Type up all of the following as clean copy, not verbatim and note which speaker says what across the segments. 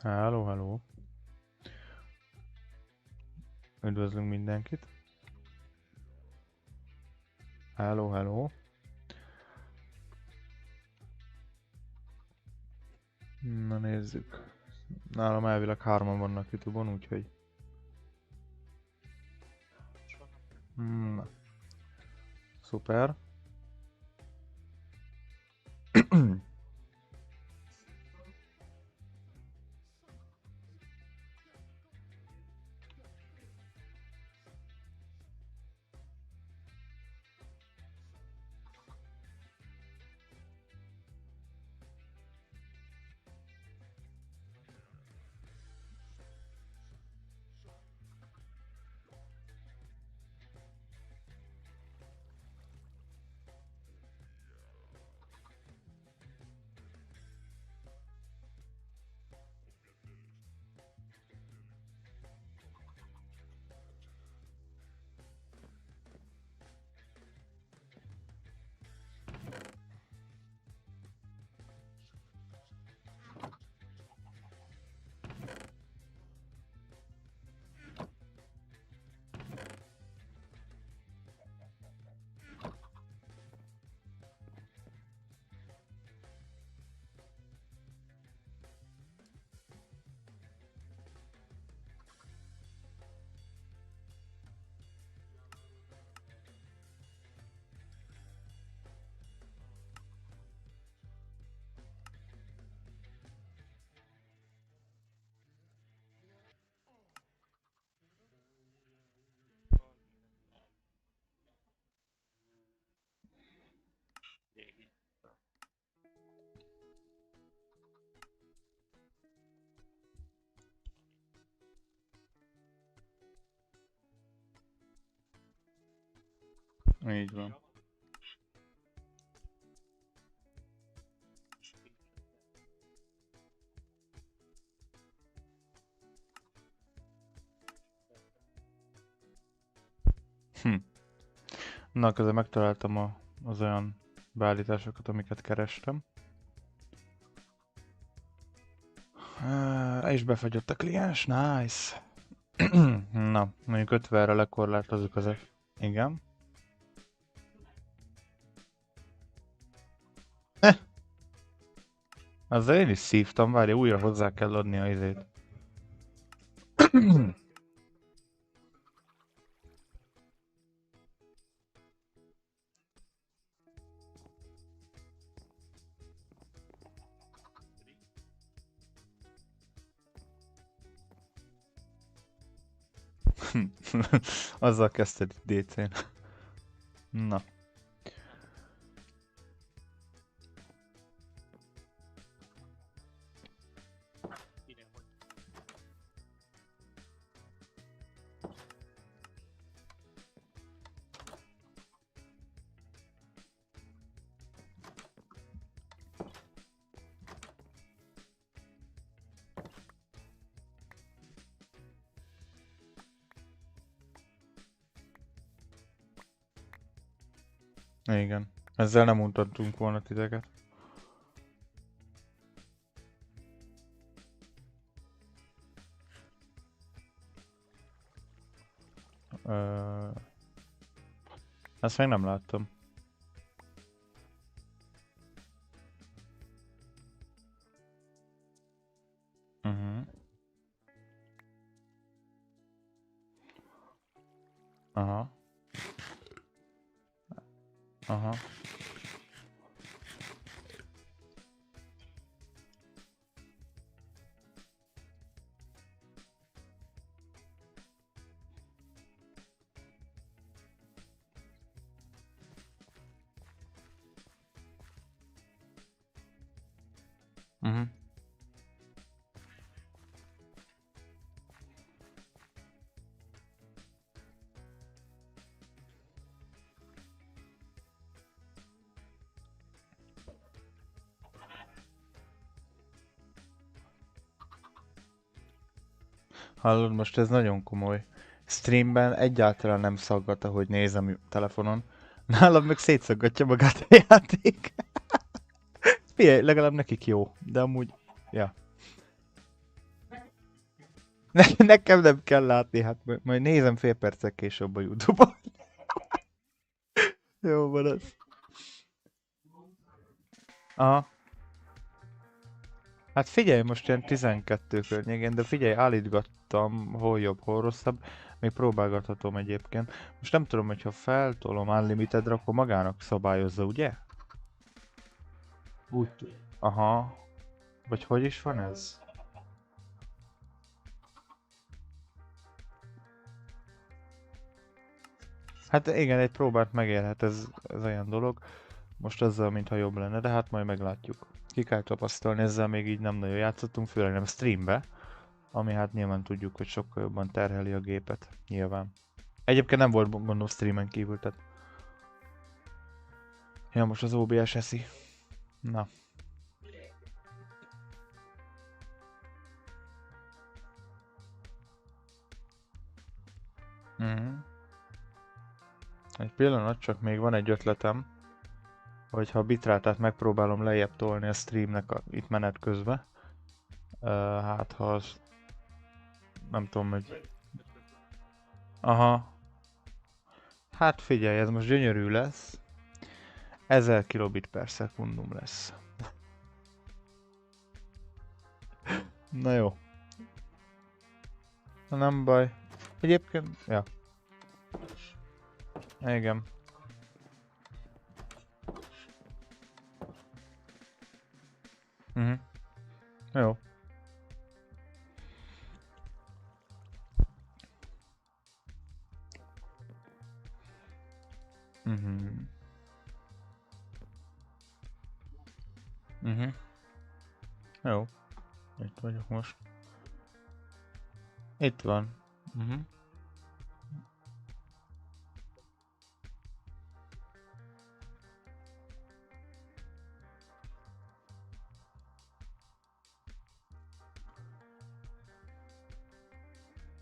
Speaker 1: Hello, hello. Üdvözlünk mindenkit. Hello, hello. Na nézzük. Nálam elvileg 3-an vannak YouTube-on, úgyhogy... Na. Szuper. Így van. Na, közben megtaláltam az olyan beállításokat, amiket kerestem. És befagyott a kliens, nice! Na, mondjuk 50-re lekorlátozzuk ezek. Igen. Azzal én is szívtam, várja, újra hozzá kell adni a izét. Azzal kezdted itt DC-n. Na. Igen. Ezzel nem mutattunk volna titeket. Ezt még nem láttam. Aha. Aha. Hallod, most ez nagyon komoly. Streamben egyáltalán nem szaggat, ahogy nézem telefonon. Nálam meg szétszaggatja magát a játék. Figyelj, legalább nekik jó, de amúgy... Ja. Nekem nem kell látni, hát majd nézem fél perccel később a YouTube-on. Jó van az. Aha. Hát figyelj, most ilyen 12 környékén, de figyelj, állítgattam, hol jobb, hol rosszabb. Még próbálgathatom egyébként. Most nem tudom, hogyha feltolom Unlimitedre, akkor magának szabályozza, ugye?
Speaker 2: Úgy.
Speaker 1: Aha. Vagy hogy is van ez? Hát igen, egy próbát megérhet ez olyan dolog. Most ezzel, mintha jobb lenne, de hát majd meglátjuk. Ki kell tapasztalni, ezzel még így nem nagyon játszottunk, főleg nem streambe. Ami hát nyilván tudjuk, hogy sokkal jobban terheli a gépet. Nyilván. Egyébként nem volt gondom streamen kívül, tehát... Ja, most az OBS eszi. Na. Mhm. Egy pillanat, csak még van egy ötletem. Hogyha a bitrátát megpróbálom lejjebb tolni a streamnek itt menet közben. Hát ha az... Nem tudom, hogy... Aha. Hát figyelj, ez most gyönyörű lesz. 1000 kilobit per szekundum lesz. Na jó. Nem baj. Egyébként... Ja. Igen. Mhm. Jó. Mhm. Mhm. Jó. Itt vagyok most. Itt van. Mhm.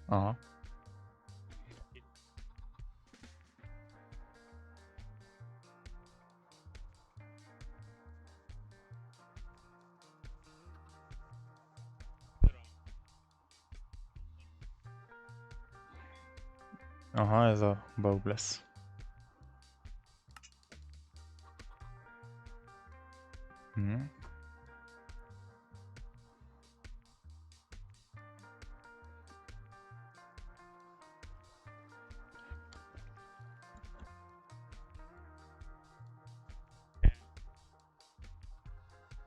Speaker 1: Aha. Aha, ez a bug lesz. Mhm.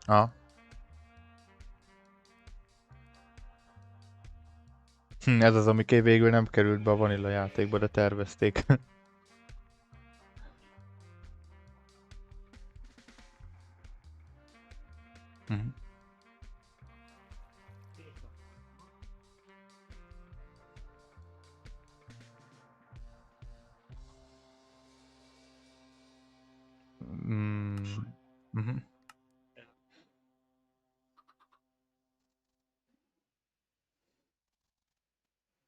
Speaker 1: Ah. Ez az, ami végül nem került be a Vanilla játékba, de tervezték. Mhm. Mm. Mhm.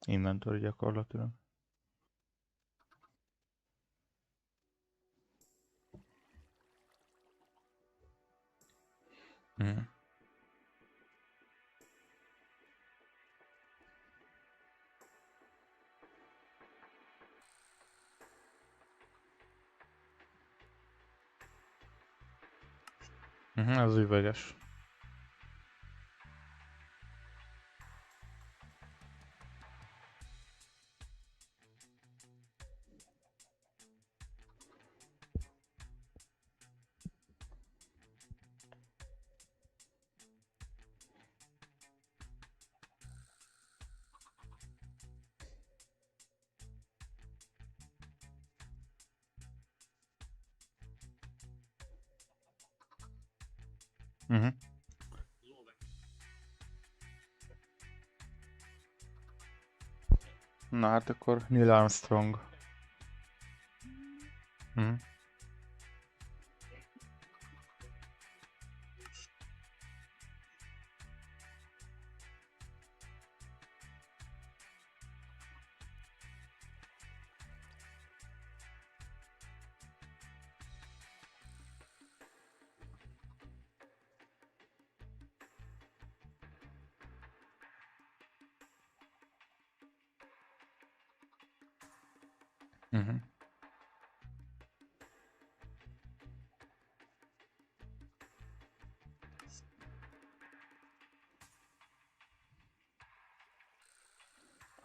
Speaker 1: Inventory gyakorlatilag. Mhm. Mhm, az üveges. Mhm. Na hát akkor Neil Armstrong. Mhm. Uh-huh.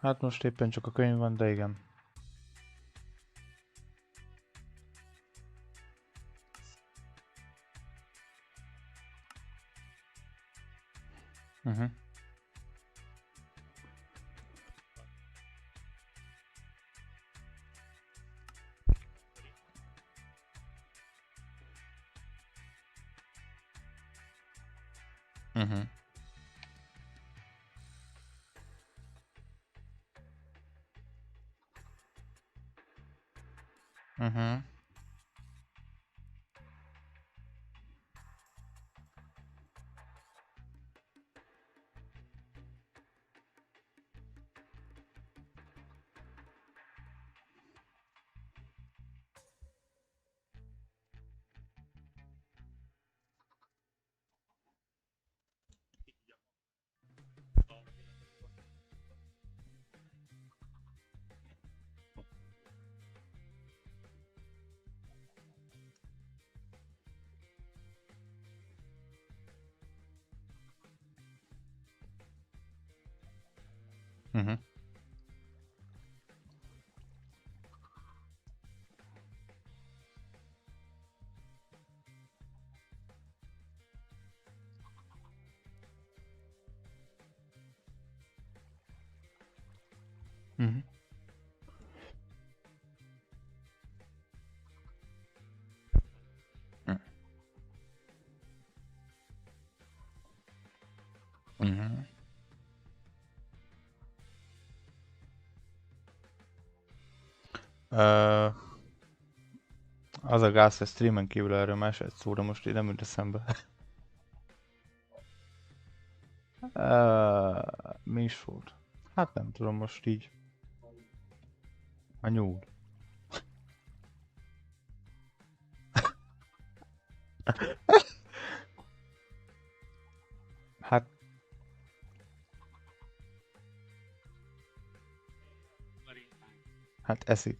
Speaker 1: Hát most éppen csak a könyv van, de igen. Uh-huh. Uh-huh. Uh-huh. Uh-huh. Uh-huh. Uh-huh. Az a gáz, hogy streamen kívül erről más egy szóra most így nem jut eszembe. Mi is volt? Hát nem tudom most így. A nyúl. Hát... Hát eszik.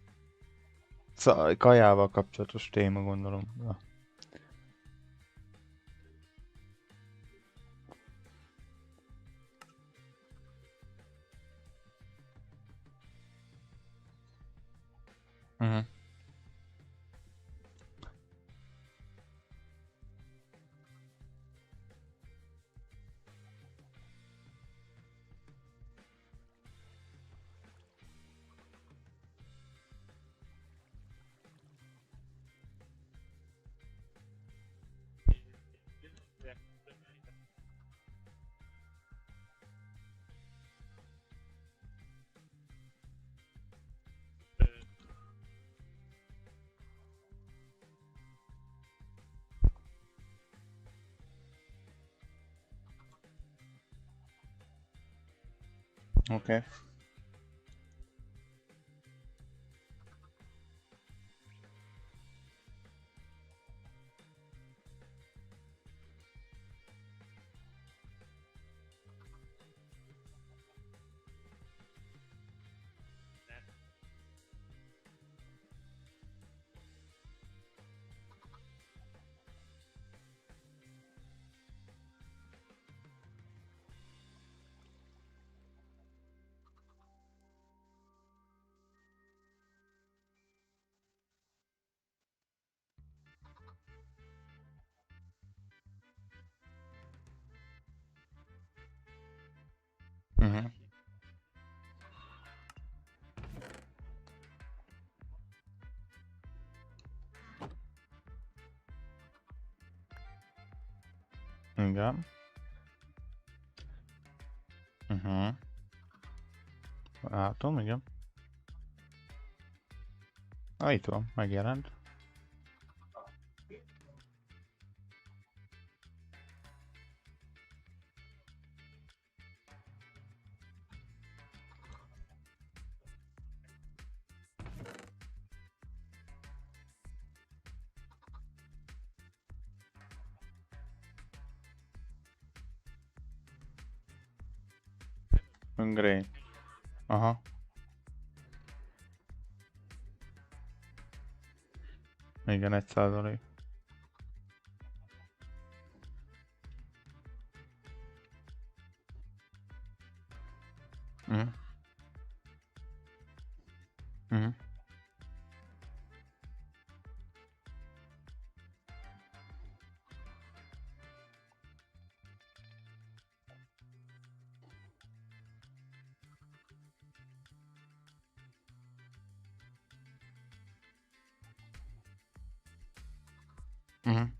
Speaker 1: Szóval kajával kapcsolatos téma, gondolom. Ja. Uh-huh. Oké. Okay. Uh-huh. Igen. Uh-huh. Látom, igen. Itt van, megjelent. Grey. Aha. Igen, 1%. Mhm. Mhm. Mhm.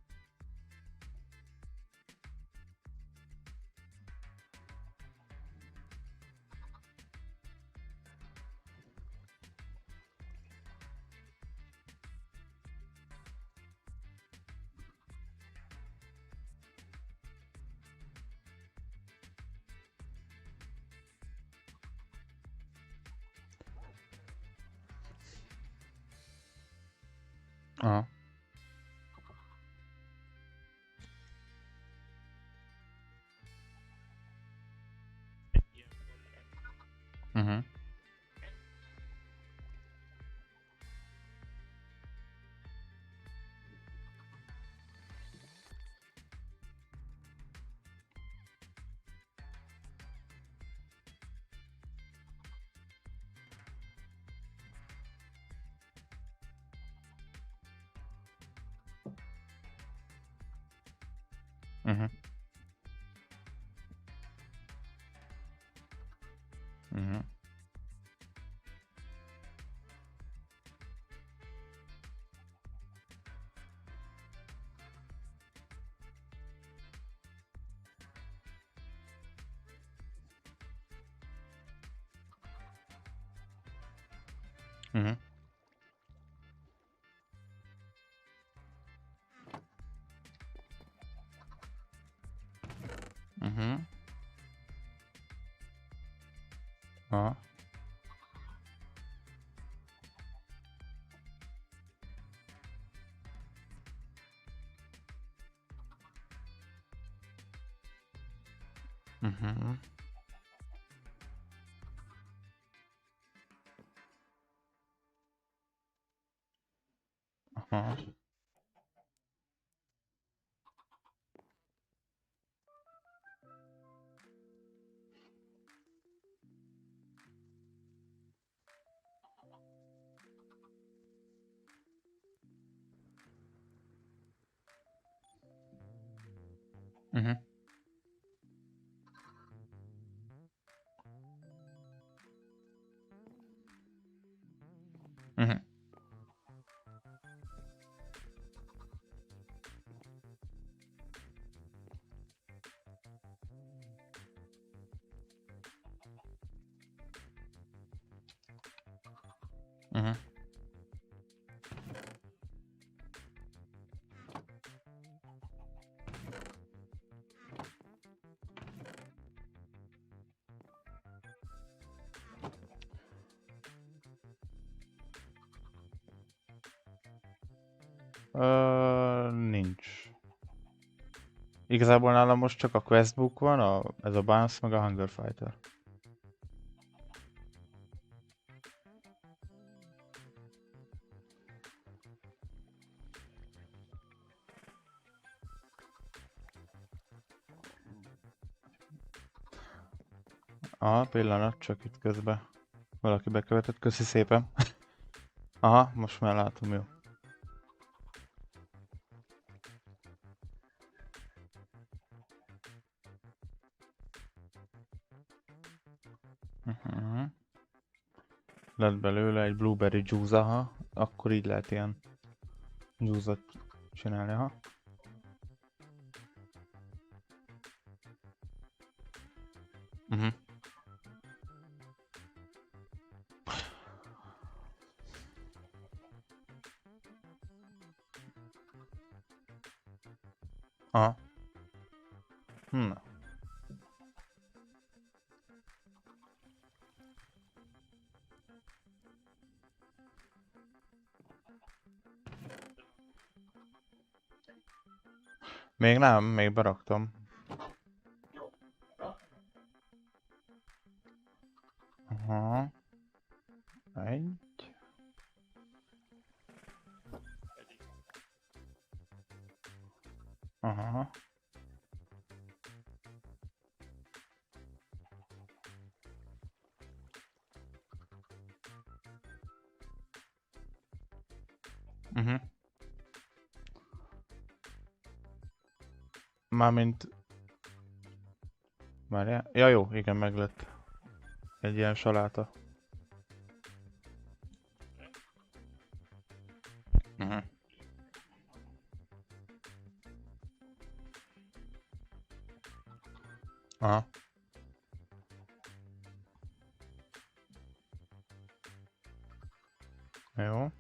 Speaker 1: Aha. Mhm. Mhm. Mhm. Mhm. Mhm. Aha. Mhm. Aha. Mhm. Mhm. Mhm. Nincs. Igazából nálam most csak a Questbook van, ez a Bounce meg a Hunger Fighter. Aha, pillanat, csak itt közben valaki bekövetett, köszi szépen. Aha, most már látom, jó. Mhm. Lett belőle egy blueberry juice, aha. Akkor így lehet ilyen juice-ot csinálni, aha. Mhm. Aha. Na. Még nem, még beraktam. Aha. Egy. Aha. Mármint... Várjál. Ja jó, igen, meglett. Egy ilyen saláta. Aha. Jó.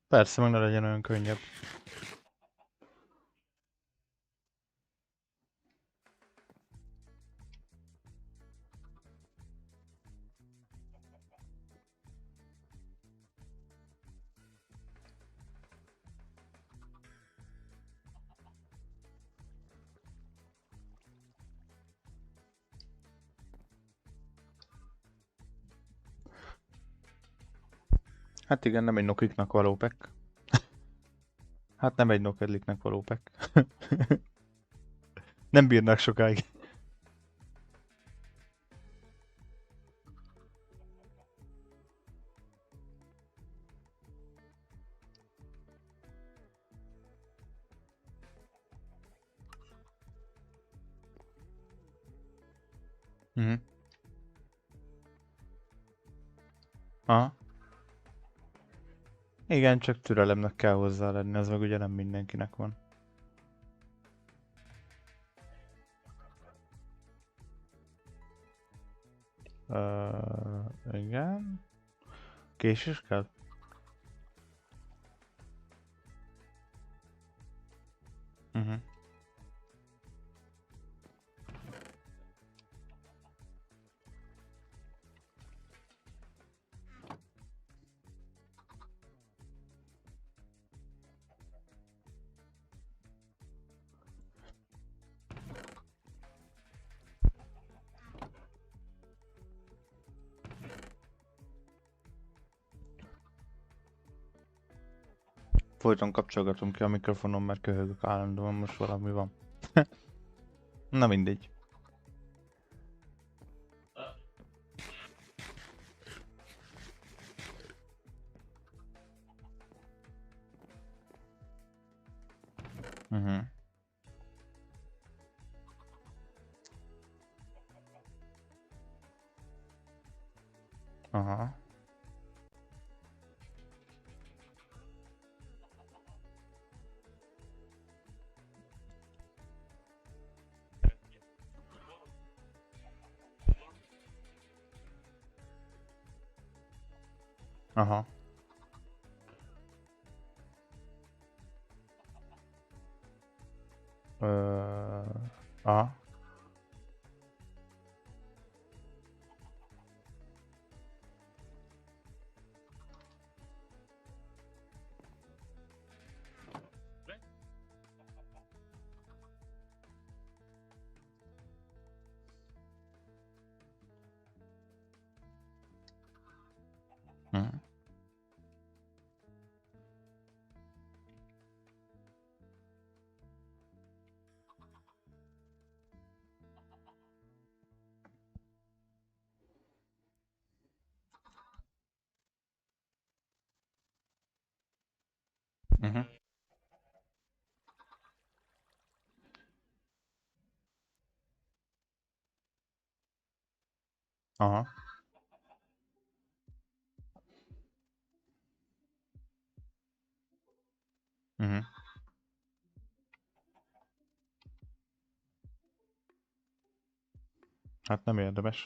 Speaker 1: Persze, meg ne legyen olyan könnyebb. Hát igen, nem egy nokiknak való pack. Hát nem egy nokedliknek való pack. Nem bírnak sokáig. Aha. Igen, csak türelemnek kell hozzá lenni, ez meg ugye nem mindenkinek van. Igen. Késés kell? Folyton kapcsolgatom ki a mikrofonom, mert köhögök állandóan, most valami van. Na mindegy. Aha. Aha. Aha. Aha. Hát nem érdemes.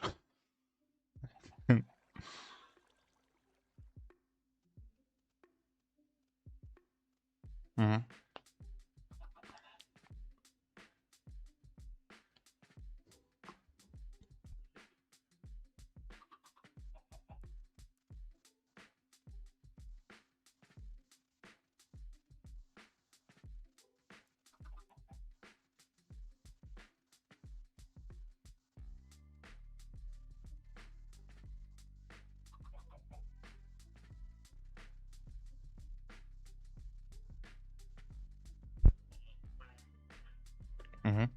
Speaker 1: Uh-huh.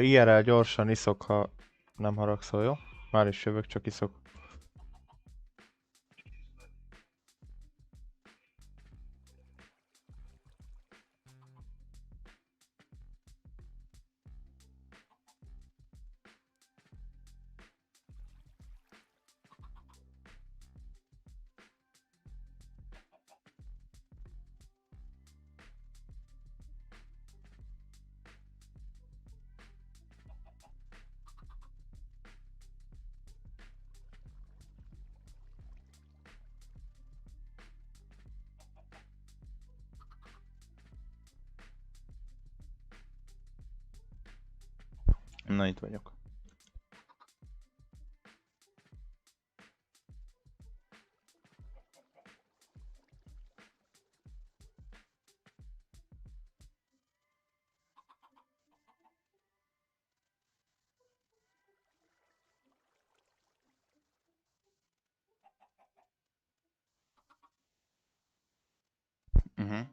Speaker 1: IRL gyorsan iszok, ha nem haragszol, jó? Már is jövök, csak iszok. Na, itt vagyok. Uh-huh.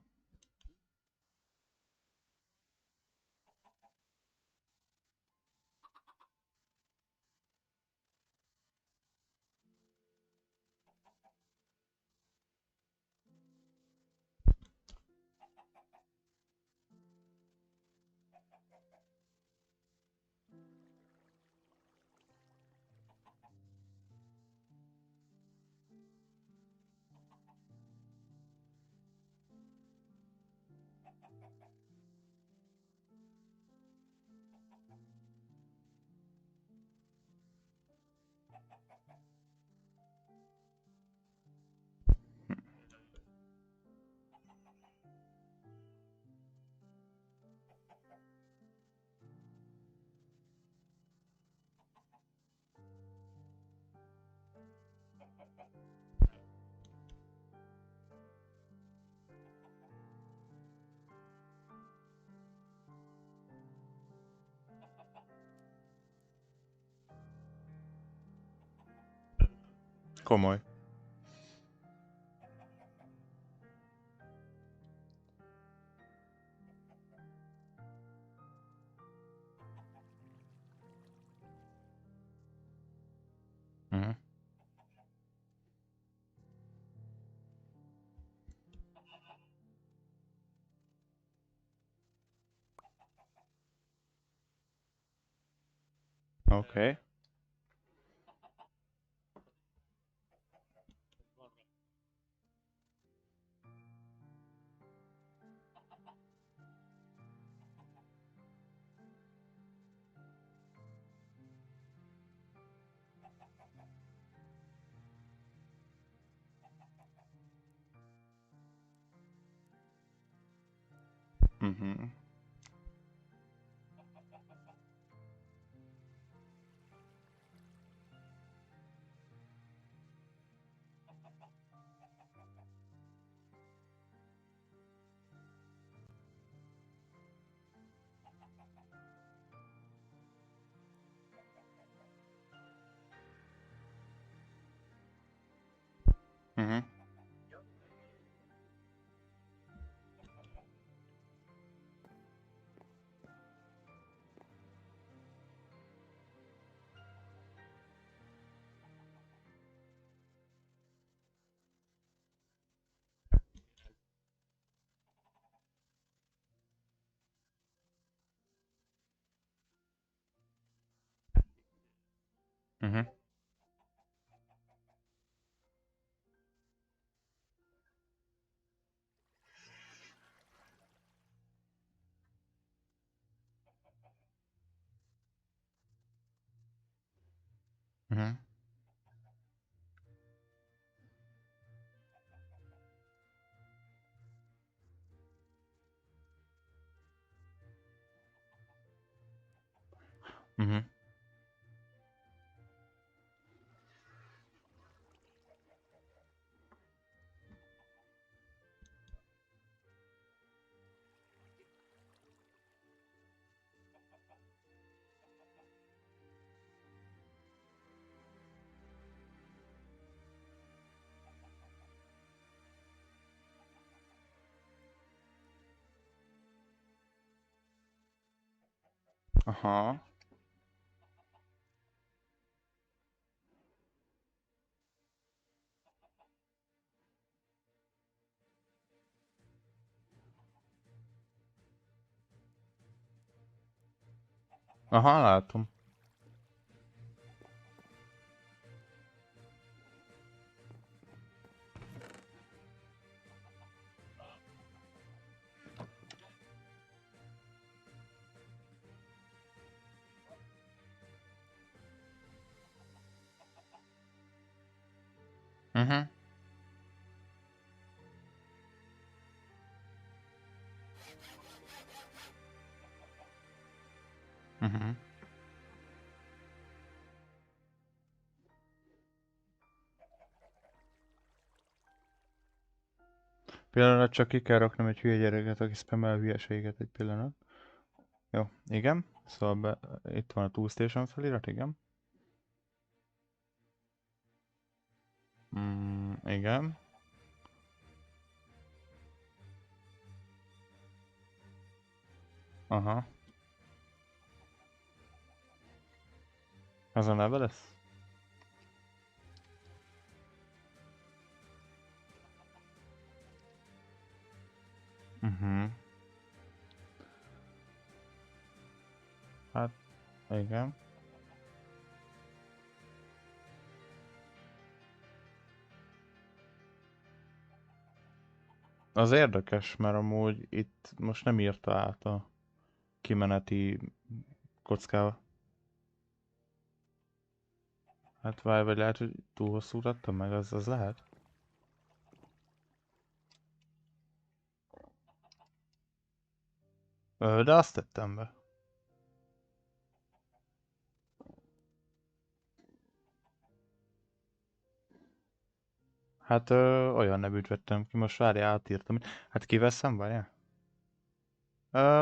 Speaker 1: Komoly. Uh-huh. Oké. Okay. Uh-huh. Uh-huh. Uh-huh. Uh-huh. Uh-huh. Aha. Aha, látom. Mhm. Mhm. Pillanat, csak ki kell raknom egy hülye gyereket, aki spammel hülyeséget egy pillanat. Jó, igen. Szóval itt van a Tool Station felirat, igen. Igen. Aha. Ez a neve lesz? Mhm. Hát, igen. Az érdekes, mert amúgy itt most nem írta át a kimeneti kockával. Hát várj, vagy lehet, hogy túl hosszú adtam meg, az lehet. De azt tettem be. Hát olyan nevűt vettem ki, most várjál, átírtam. Hát kiveszem, várjál?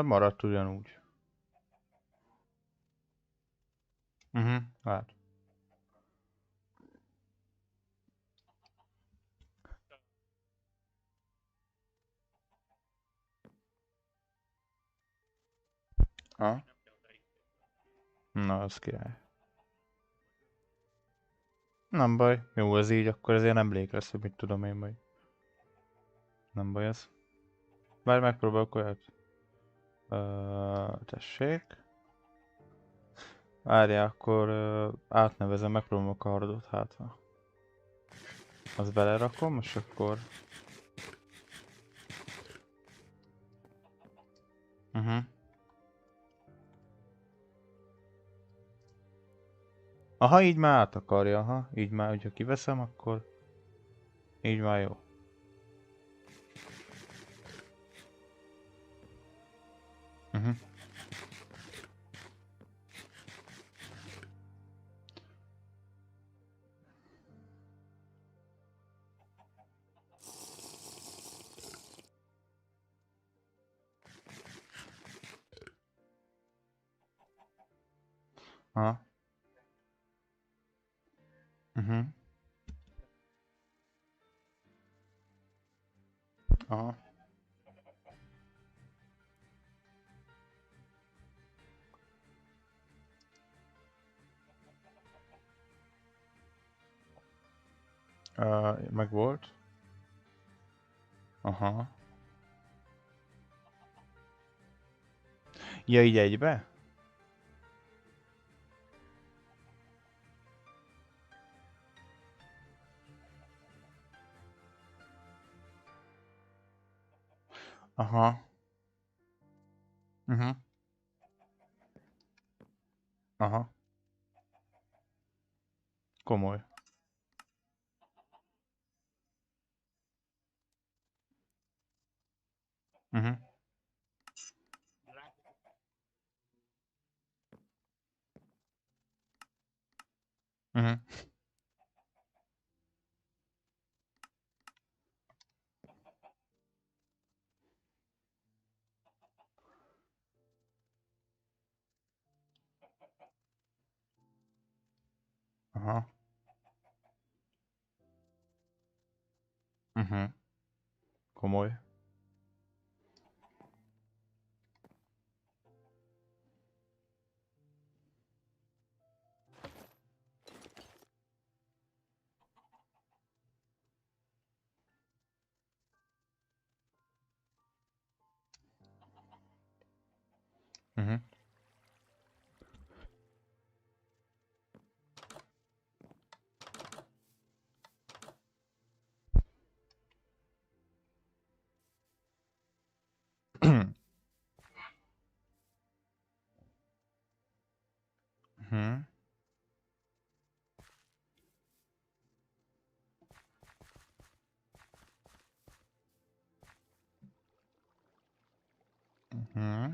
Speaker 1: Maradt ugyanúgy. Hát. Ha? Na, az király. Nem baj, jó ez így, akkor ez ilyen emlék lesz, hogy mit tudom én majd. Nem baj ez. Bár megpróbálok olyat. Tessék. Várjál, akkor átnevezem, megpróbálom a kardot, hát. Azt belerakom, és akkor... Uh-huh. Aha, így már át akarja, aha. Így már, hogyha kiveszem, akkor... Így már jó. Uh-huh. Aha. Uh-huh. Aha. Meg volt. Aha. Ja, így egybe? Aha. Uh-huh. Aha. Komoly. Uh-huh. Uh-huh. Aha. Uh-huh. Komoly. Uh-huh. Uh-huh.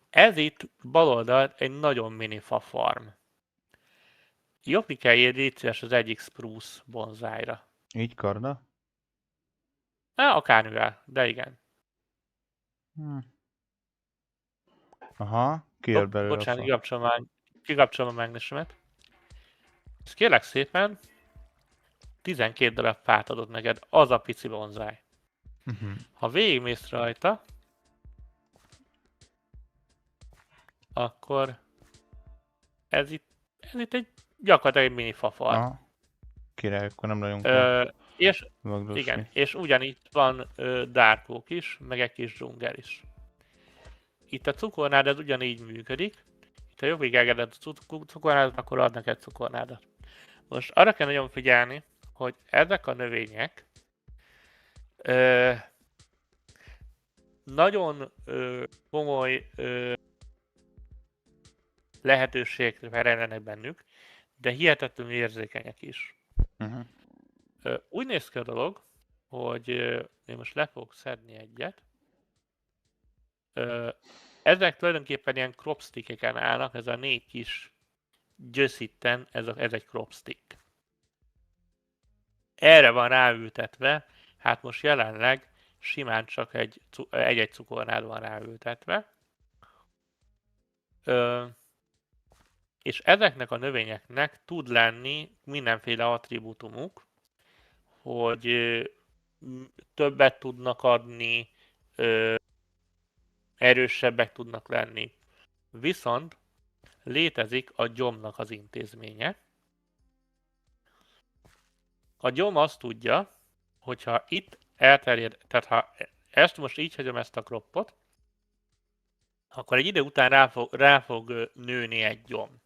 Speaker 2: Ez itt bal oldalt egy nagyon mini fa farm. Jobbikálljél légy szíves az egyik spruce bonzájra.
Speaker 1: Így karda?
Speaker 2: Akármivel, de igen.
Speaker 1: Aha, kijött belőle a
Speaker 2: Bocsánat,
Speaker 1: fa.
Speaker 2: kikapcsolom a mágnesemet. Ezt kérlek szépen, 12 darab fát adott neked, az a pici bonzáj.
Speaker 1: Uh-huh.
Speaker 2: Ha végigmész rajta, akkor ez itt egy gyakorlatilag egy mini fa farm.
Speaker 1: Aha. Király, akkor nem nagyon kell
Speaker 2: És
Speaker 1: magdosni.
Speaker 2: igen, és ugyanígy van Dark Oak is, meg egy kis dzsungel is. Itt a cukornád ez ugyanígy működik. Itt ha jobbig elgeded a cukornádat, akkor ad neked cukornádat. Most arra kell nagyon figyelni, hogy ezek a növények nagyon komoly lehetőségek rejlenek bennük, de hihetetlenül érzékenyek is.
Speaker 1: Uh-huh.
Speaker 2: Úgy néz ki a dolog, hogy én most le fogok szedni egyet. Ezek tulajdonképpen ilyen cropstickeken állnak, ez a 4 kis gyöszitten, ez egy cropstick. Erre van ráültetve, hát most jelenleg simán csak egy-egy cukornád van ráültetve. És ezeknek a növényeknek tud lenni mindenféle attribútumuk, hogy többet tudnak adni, erősebbek tudnak lenni. Viszont létezik a gyomnak az intézménye. A gyom azt tudja, hogyha itt elterjed, tehát ha ezt most így hagyom ezt a kroppot, akkor egy idő után rá fog nőni egy gyom.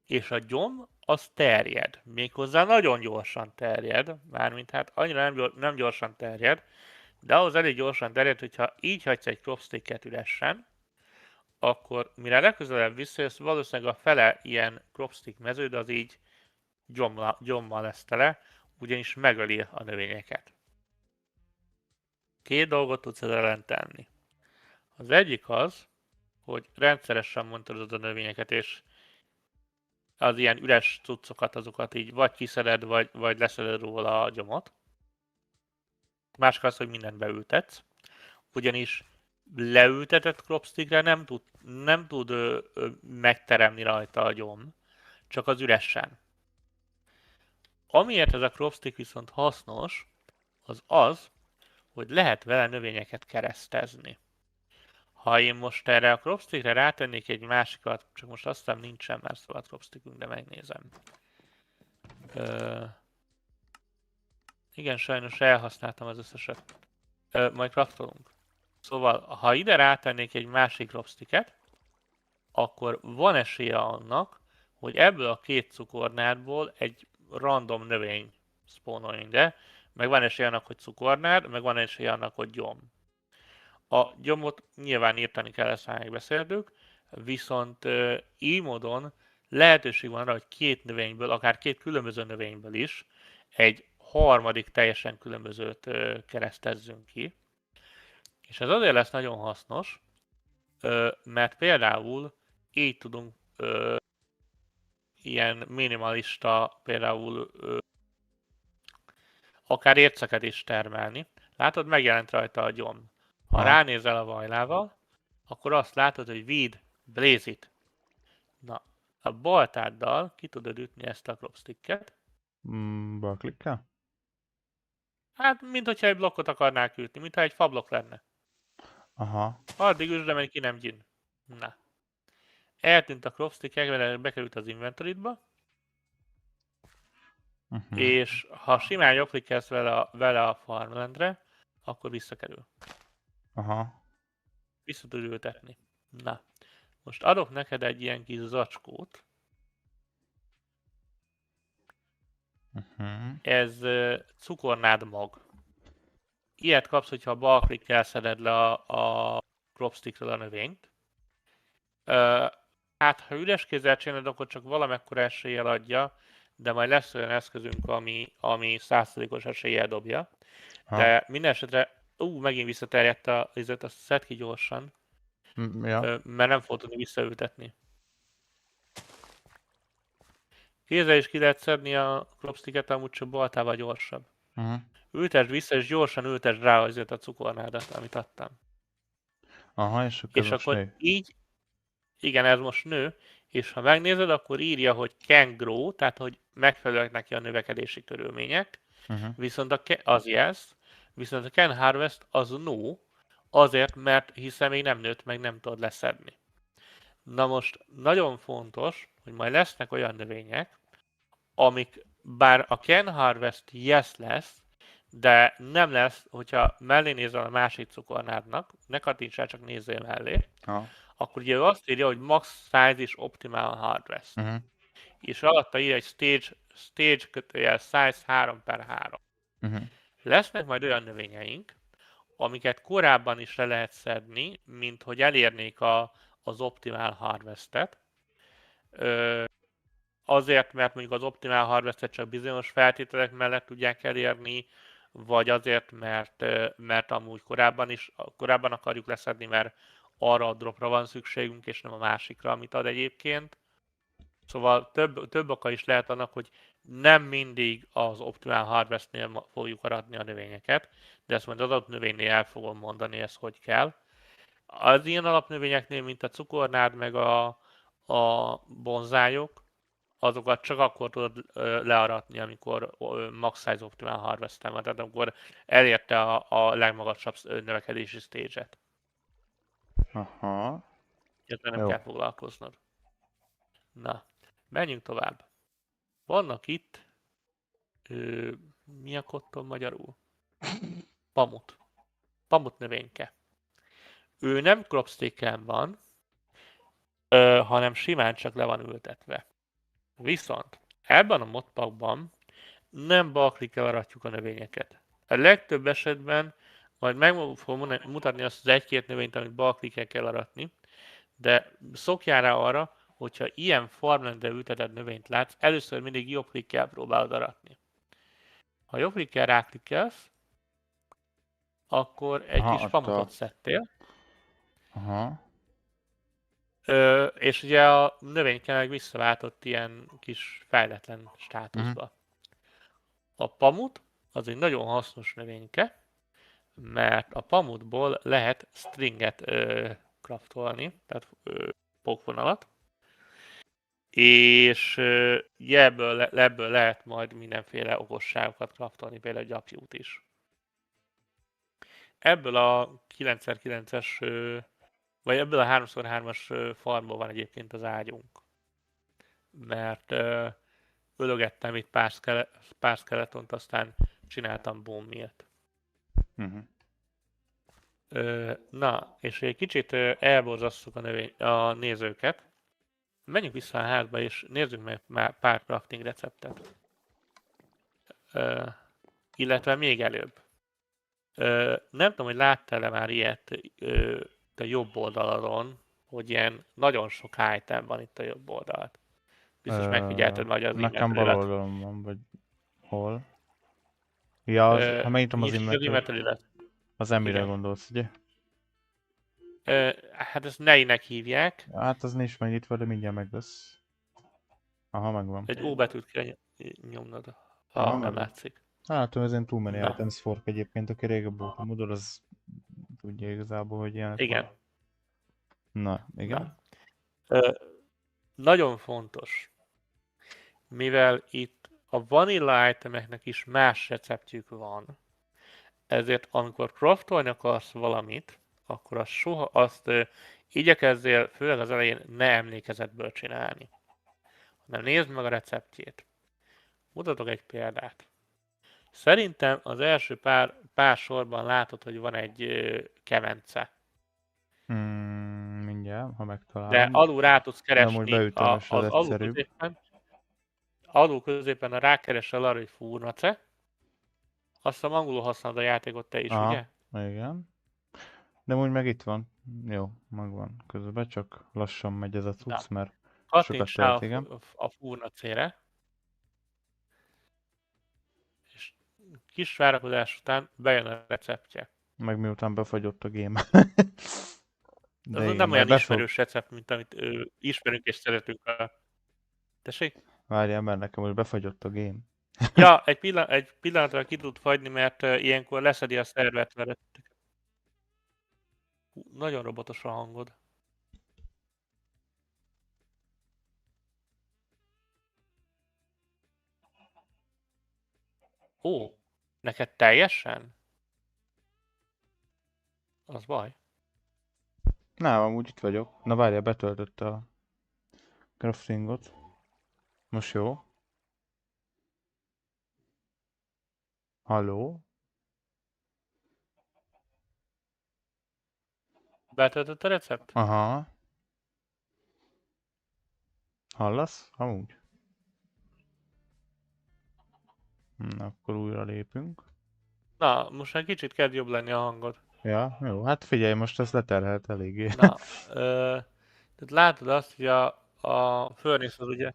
Speaker 2: És a gyom az terjed, méghozzá nagyon gyorsan terjed, mármint hát annyira nem gyorsan terjed, de ahhoz elég gyorsan terjed, hogyha így hagysz egy cropsticket üresen, akkor mire legközelebb visszajössz, valószínűleg a fele ilyen cropstick meződ az így gyommal lesz tele, ugyanis megöli a növényeket. 2 dolgot tudsz ezzel ellen tenni. Az egyik az, hogy rendszeresen monitorozod a növényeket, és az ilyen üres cuccokat, azokat így vagy kiszeded, vagy leszeded róla a gyomot. Másik az, hogy mindent beültetsz. Ugyanis leültetett cropstickre nem tud megteremni rajta a gyom, csak az üresen. Amiért ez a cropstick viszont hasznos, az, hogy lehet vele növényeket keresztezni. Ha én most erre a cropstickre rátennék egy másikat, csak most azt hiszem nincsen már szabad cropstickünk, de megnézem. Igen, sajnos elhasználtam az összeset. Majd craftolunk. Szóval, ha ide rátennék egy másik cropsticket, akkor van esélye annak, hogy ebből a 2 cukornádból egy random növény spawnoljon ide, meg van esélye annak, hogy cukornád, meg van esélye annak, hogy gyom. A gyomot nyilván írtani kell, ezt már megbeszéltük, viszont így módon lehetőség van arra, hogy 2 növényből, akár 2 különböző növényből is egy harmadik teljesen különbözőt keresztezzünk ki. És ez azért lesz nagyon hasznos, mert például így tudunk ilyen minimalista, például akár érceket is termelni. Látod, megjelent rajta a gyom. Ha ránézel a vajlával, akkor azt látod, hogy weed, blaze it. Na, a baltáddal ki tudod ütni ezt a cropsticket.
Speaker 1: Balklikkel?
Speaker 2: Hát, mint hogyha egy blokkot akarnák ütni, mintha egy fablok lenne.
Speaker 1: Aha.
Speaker 2: Addig üsd, amíg ki nem gyin. Na. Eltűnt a cropstick, bekerült az inventory-ba, és ha simán jobbklikkelsz vele a farmlandre, akkor visszakerül.
Speaker 1: Aha.
Speaker 2: Vissza tud ültetni. Na. Most adok neked egy ilyen kis zacskót. Ez cukornád mag. Ilyet kapsz, hogyha bal klikkel szeded le a cropstickről a növényt. Hát, ha üres kézzel csinálod, akkor csak valamekkora eséllyel adja, de majd lesz olyan eszközünk, ami 100%-os eséllyel dobja. De minden esetre, megint visszaterjedt azt szedd ki gyorsan,
Speaker 1: Ja.
Speaker 2: mert nem fogod tudni visszaültetni. Kézzel is ki lehet szedni a cropsticket, amúgy csak baltával gyorsabb. Ültesd vissza, és gyorsan ültesd rá azért a cukornádat, amit adtam.
Speaker 1: Aha, és
Speaker 2: akkor
Speaker 1: nő.
Speaker 2: így, igen, ez most nő, és ha megnézed, akkor írja, hogy can grow, tehát hogy megfelelőek neki a növekedési körülmények, viszont az yes, viszont a can harvest az no, azért, mert hiszen még nem nőtt, meg nem tudod leszedni. Na most nagyon fontos, hogy majd lesznek olyan növények, amik bár a can harvest yes lesz, de nem lesz, hogyha mellé nézel a másik cukornádnak, ne kattintsál, csak nézzél mellé, akkor ugye ő azt írja, hogy max size is optimal harvest. És alatta ír egy stage kötőjel size 3x3. Lesznek majd olyan növényeink, amiket korábban is le lehet szedni, mint hogy elérnék az optimal harvestet. Azért, mert mondjuk az optimal harvestet csak bizonyos feltételek mellett tudják elérni, vagy azért, mert amúgy korábban akarjuk leszedni, mert arra a dropra van szükségünk, és nem a másikra, amit ad egyébként. Szóval több oka is lehet annak, hogy nem mindig az optimal harvestnél fogjuk aratni a növényeket, de ezt majd az adott növénynél el fogom mondani, ezt hogy kell. Az ilyen alapnövényeknél, mint a cukornád, meg a bonzályok, azokat csak akkor tudod learatni, amikor max size optimal harvestem van, tehát amikor elérte a legmagasabb növekedési stage-et.
Speaker 1: Aha.
Speaker 2: Ezzel nem kell foglalkoznod. Na, menjünk tovább. Vannak itt, mi a kotton magyarul? Pamut növényke. Ő nem cropsticken van, hanem simán csak le van ültetve. Viszont ebben a modpackban nem balklikkel aratjuk a növényeket. A legtöbb esetben majd meg fogom mutatni azt az egy-két növényt, amit balklikkel kell aratni, de szokjál rá arra, hogyha ilyen farmlandre ültetett növényt látsz, először mindig jobb klikkel próbálod aratni. Ha jobb klikkel ráklikkelsz, akkor egy kis pamutot szedtél. És ugye a növényke meg visszaváltott ilyen kis fejletlen státuszba. A pamut az egy nagyon hasznos növényke, mert a pamutból lehet stringet craftolni, tehát pókvonalat, és ebből lehet majd mindenféle okosságokat craftolni, például gyapjút is. Ebből a 9x9-es, vagy ebből a 3x3-as farmból van egyébként az ágyunk. Mert ölögettem itt pár skeletont, aztán csináltam bone meal-t. Na, és egy kicsit elborzasztuk a nézőket. Menjünk vissza a házba, és nézzük meg már pár crafting receptet. Illetve még előbb. Nem tudom, hogy láttál-e már ilyet a jobb oldalon, hogy ilyen nagyon sok item van itt a jobb oldalt. Biztos megfigyelted majd az
Speaker 1: nekem bal oldalon van, vagy hol? Ja, ha megnyitom az inventory-t, az emire gondolsz, ugye?
Speaker 2: Hát ezt Neinek hívják.
Speaker 1: Hát az nincs megnyitva, de mindjárt meg lesz. Aha, megvan.
Speaker 2: Egy O betűt kell nyomnod, ha nem látszik.
Speaker 1: Hát ezen túl many items fork egyébként, aki régebb óta modul, az tudja igazából, hogy ilyen.
Speaker 2: Igen.
Speaker 1: Na, igen.
Speaker 2: Nagyon fontos, mivel itt a vanilla itemeknek is más receptjük van, ezért amikor craftolni akarsz valamit, akkor azt igyekezzél főleg az elején ne emlékezetből csinálni, hanem nézd meg a receptjét. Mutatok egy példát. Szerintem az első pár sorban látod, hogy van egy kemence.
Speaker 1: Mindjárt, ha megtalálom.
Speaker 2: De alul rá tudsz keresni
Speaker 1: az alul középen.
Speaker 2: alul középen a rákeresel arra, hogy furnace. Azt hiszem angolul használod a játékot te is,
Speaker 1: Aha,
Speaker 2: ugye?
Speaker 1: igen. De úgy meg itt van. Jó, megvan közben, csak lassan megy ez a
Speaker 2: Na,
Speaker 1: cucc, mert sokat
Speaker 2: kattints rá
Speaker 1: tölt, igen.
Speaker 2: a furnacére, és kis várakozás után bejön a receptje.
Speaker 1: Meg miután befagyott a game.
Speaker 2: Az
Speaker 1: De igen,
Speaker 2: nem
Speaker 1: majd
Speaker 2: olyan
Speaker 1: be fog...
Speaker 2: ismerős recept, mint amit ismerünk és szeretünk. Tessék?
Speaker 1: Várjál, mert nekem most befagyott a game.
Speaker 2: Ja, egy pillanatra ki tud fagyni, mert ilyenkor leszedi a szervert veled. Nagyon robotos a hangod. Ó, neked teljesen? Az baj.
Speaker 1: Na, amúgy itt vagyok. Na várjál, betöltött a craftingot. Most jó. Halló?
Speaker 2: Betöltött a recept?
Speaker 1: Aha. Hallasz? Amúgy. Na, akkor újra lépünk.
Speaker 2: Na, most már kicsit kezd jobb lenni a hangod.
Speaker 1: Ja, jó. Hát figyelj, most ez leterhelt eléggé.
Speaker 2: Na, tehát látod azt, hogy a furnace az ugye,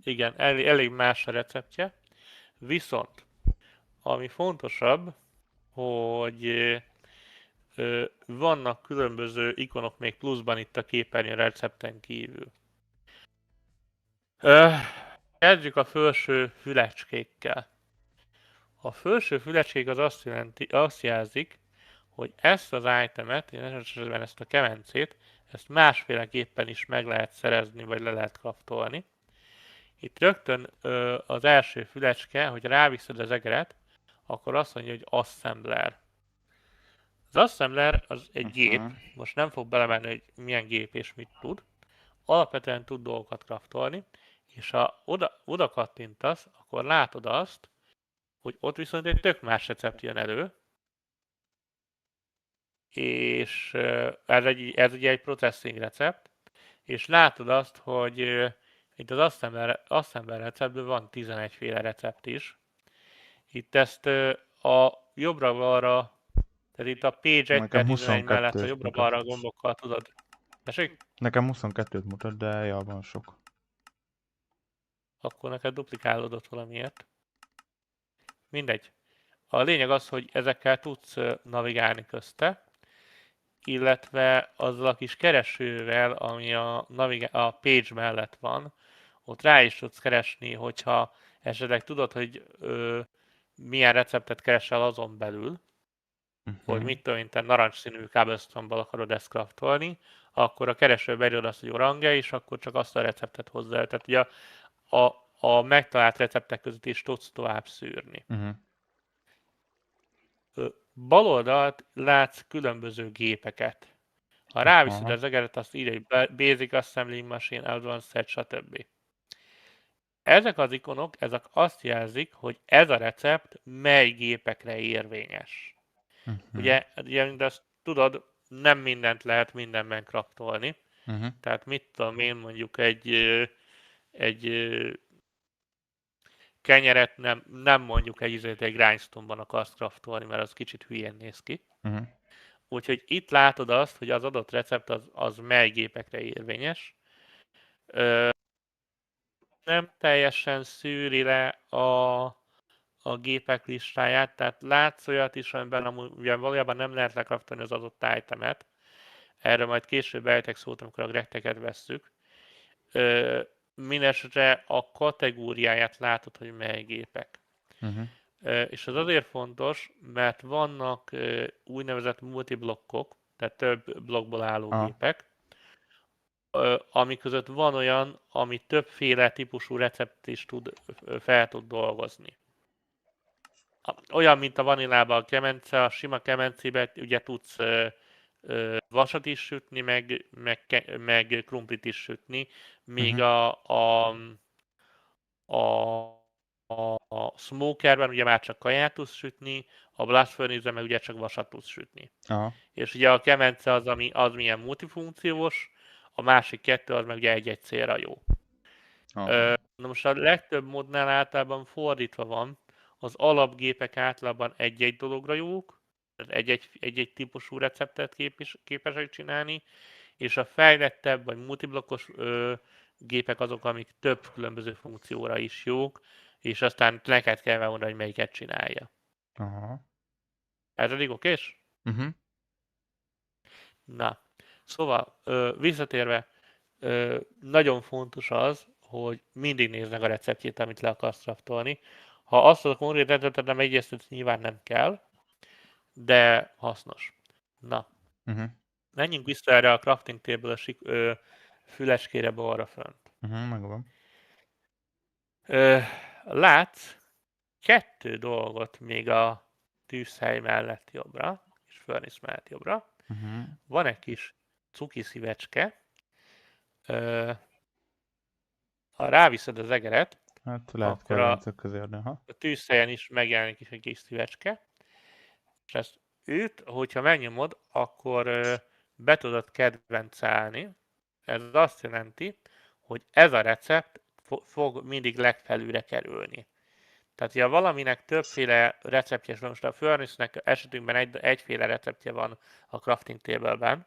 Speaker 2: igen, elég más a receptje, viszont ami fontosabb, hogy vannak különböző ikonok még pluszban itt a képernyő recepten kívül. Kezdjük a felső fülecskékkel. A felső fülecskék az azt jelzik, hogy ezt az itemet, esetben ezt a kemencét, ezt másféleképpen is meg lehet szerezni, vagy le lehet craftolni. Itt rögtön az első fülecske, hogy ráviszed az egeret, akkor azt mondja, hogy assembler. Az assembler az egy gép, most nem fog belemenni, hogy milyen gép és mit tud. Alapvetően tud dolgokat craftolni, és ha oda kattintasz, akkor látod azt, hogy ott viszont egy tök más recept jön elő, és ez ugye egy processing recept, és látod azt, hogy itt az assembler receptből van 11 féle recept is. Itt ezt a jobbra-balra, tehát itt a page 1 per
Speaker 1: Nekem
Speaker 2: 11 mellett a
Speaker 1: 22-t mutat.
Speaker 2: jobbra-balra gombokkal tudod. Tessék?
Speaker 1: Nekem 22-t mutat, de ja, van sok.
Speaker 2: Akkor neked duplikálódott valamiért. Mindegy. A lényeg az, hogy ezekkel tudsz navigálni közte, illetve azzal a kis keresővel, ami a page mellett van, ott rá is tudsz keresni, hogyha esetleg tudod, hogy milyen receptet keresel azon belül, hogy mit tudom, mint te narancsszínű kábelsztombbal akarod ezt craftolni, akkor a keresőbe beírod azt, hogy orange, és akkor csak azt a receptet hozzá. Tehát ugye a megtalált receptek között is tudsz tovább szűrni. Bal oldalt látsz különböző gépeket. Ha ráviszed az egeret, azt írja, hogy Basic Assembling Machine, Advanced Set, stb. Ezek az ikonok, ezek azt jelzik, hogy ez a recept mely gépekre érvényes. Ugye, mint azt tudod, nem mindent lehet mindenben craftolni. Tehát mit tudom én, mondjuk egy kenyeret nem mondjuk egy grindstone-ban akarsz craftolni, mert az kicsit hülyén néz ki. Úgyhogy itt látod azt, hogy az adott recept az mely gépekre érvényes. Nem teljesen szűri le a gépek listáját, tehát látsz olyat is, amiben ugye valójában nem lehet lekraftolni az adott itemet. Erről majd később ejtek szót, amikor a grekteket vesszük. Mindenesetre a kategóriáját látod, hogy mely gépek. És az azért fontos, mert vannak úgynevezett multiblokkok, tehát több blokkból álló gépek, ami között van olyan, ami többféle típusú recept is fel tud dolgozni. Olyan, mint a vanillában a kemence, a sima kemencében ugye tudsz vasat is sütni, meg krumplit is sütni, míg a smokerben ugye már csak kaját tudsz sütni, a blast furnace-ben meg ugye csak vasat tudsz sütni. És ugye a kemence az milyen multifunkciós, a másik kettő az meg ugye egy-egy célra jó.
Speaker 1: Aha.
Speaker 2: Na most a legtöbb modnál általában fordítva van, az alapgépek általában egy-egy dologra jók, tehát egy-egy típusú receptet képesek csinálni, és a fejlettebb vagy multiblokkos gépek azok, amik több különböző funkcióra is jók, és aztán neked kell megmondani, hogy melyiket csinálja.
Speaker 1: Aha.
Speaker 2: Ez eddig okés?
Speaker 1: Uh-huh.
Speaker 2: Na, szóval visszatérve, nagyon fontos az, hogy mindig nézd meg a receptjét, amit le akarsz craftolni. Ha azt a konkrét receptet nem egyeztetsz, nyilván nem kell, de hasznos. Na,
Speaker 1: Uh-huh.
Speaker 2: menjünk vissza erre a crafting table füleskére balra fönt.
Speaker 1: Uh-huh. Megvan.
Speaker 2: Látsz 2 dolgot még a tűzhely mellett jobbra, és furnace mellett jobbra.
Speaker 1: Uh-huh.
Speaker 2: Van egy kis cuki szívecske. Ha ráviszed az egeret,
Speaker 1: Hát lehet
Speaker 2: akkor a
Speaker 1: kedvencek közé adni, ha.
Speaker 2: tűzhelyen is megjelenik is egy kis szívecske. És ezt őt, hogyha megnyomod, akkor be tudod kedvencálni. Ez azt jelenti, hogy ez a recept fog mindig legfelülre kerülni. Tehát, ha valaminek többféle receptje, most a furnace-nek esetünkben egyféle receptje van a crafting table-ben,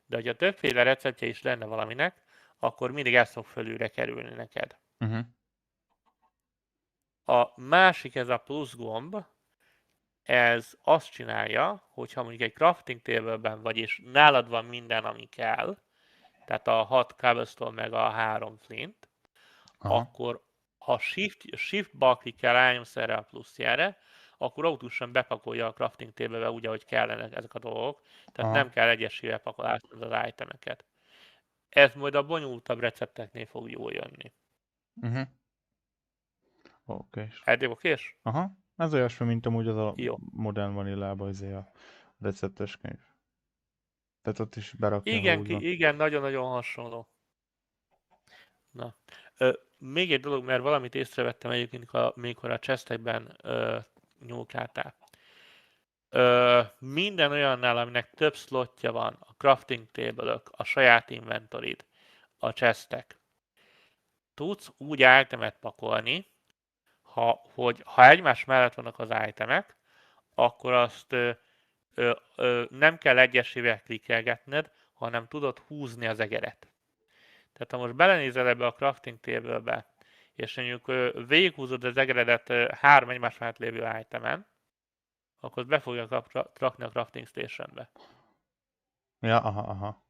Speaker 2: de hogyha többféle receptje is lenne valaminek, akkor mindig ez fog fölülre kerülni neked.
Speaker 1: Uh-huh.
Speaker 2: A másik, ez a plusz gomb, ez azt csinálja, hogyha mondjuk egy crafting table-ben vagy, és nálad van minden, ami kell, tehát a 6 cobblestone meg a 3 flint,
Speaker 1: Aha.
Speaker 2: akkor ha shift-bal klikkel rányomsz erre a pluszjára, akkor autosan bepakolja a crafting table-be úgy, ahogy kellene ezek a dolgok, tehát
Speaker 1: Aha.
Speaker 2: nem kell egyesével pakolásnod az itemeket. Ez majd a bonyolultabb recepteknél fog jól jönni.
Speaker 1: Uh-huh. Oké.
Speaker 2: Eddig okés?
Speaker 1: Aha. Ez olyasmi, mint amúgy az a
Speaker 2: Jó.
Speaker 1: modern vanillában a receptes könyv. Tehát ott is berakja, ha úgy van.
Speaker 2: Igen, nagyon-nagyon hasonló. Na. Még egy dolog, mert valamit észrevettem egyébként, amikor a chestekben nyúlkáltál. Minden olyannál, aminek több slotja van, a crafting table-ök, a saját inventorid, a chestek, tudsz úgy itemet pakolni, ha egymás mellett vannak az itemek, akkor azt nem kell egyesével klikkelgetned, hanem tudod húzni az egeret. Tehát ha most belenézel ebbe a crafting table-be, és mondjuk végighúzod az egeredet 3 egymás mellett lévő itemen, akkor azt be fogja rakni a crafting stationbe.
Speaker 1: Ja, aha.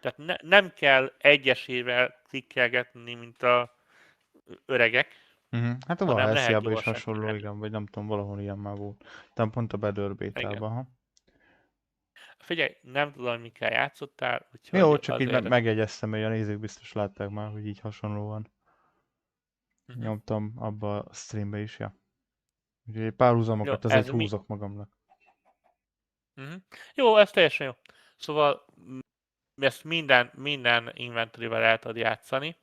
Speaker 2: Tehát nem kell egyesével klikkelgetni, mint a öregek,
Speaker 1: Uh-huh. Hát a
Speaker 2: hanem lehet
Speaker 1: Valhalla-ban is
Speaker 2: gyorsan
Speaker 1: hasonló,
Speaker 2: csinálni.
Speaker 1: igen, vagy nem tudom, valahol ilyen már volt. Talán pont a Better
Speaker 2: Igen.
Speaker 1: Beta-ban, ha.
Speaker 2: Figyelj, nem tudom, mikkel játszottál, úgyhogy
Speaker 1: Jó, csak így
Speaker 2: azért...
Speaker 1: megjegyeztem, hogy a nézők biztos látták már, hogy így hasonlóan
Speaker 2: Uh-huh.
Speaker 1: nyomtam abba a streambe is, ja. Úgyhogy párhuzamokat
Speaker 2: Jó,
Speaker 1: azért húzok magamnak.
Speaker 2: Uh-huh. Jó, ez teljesen jó. Szóval ezt minden inventory-vel el tudod játszani,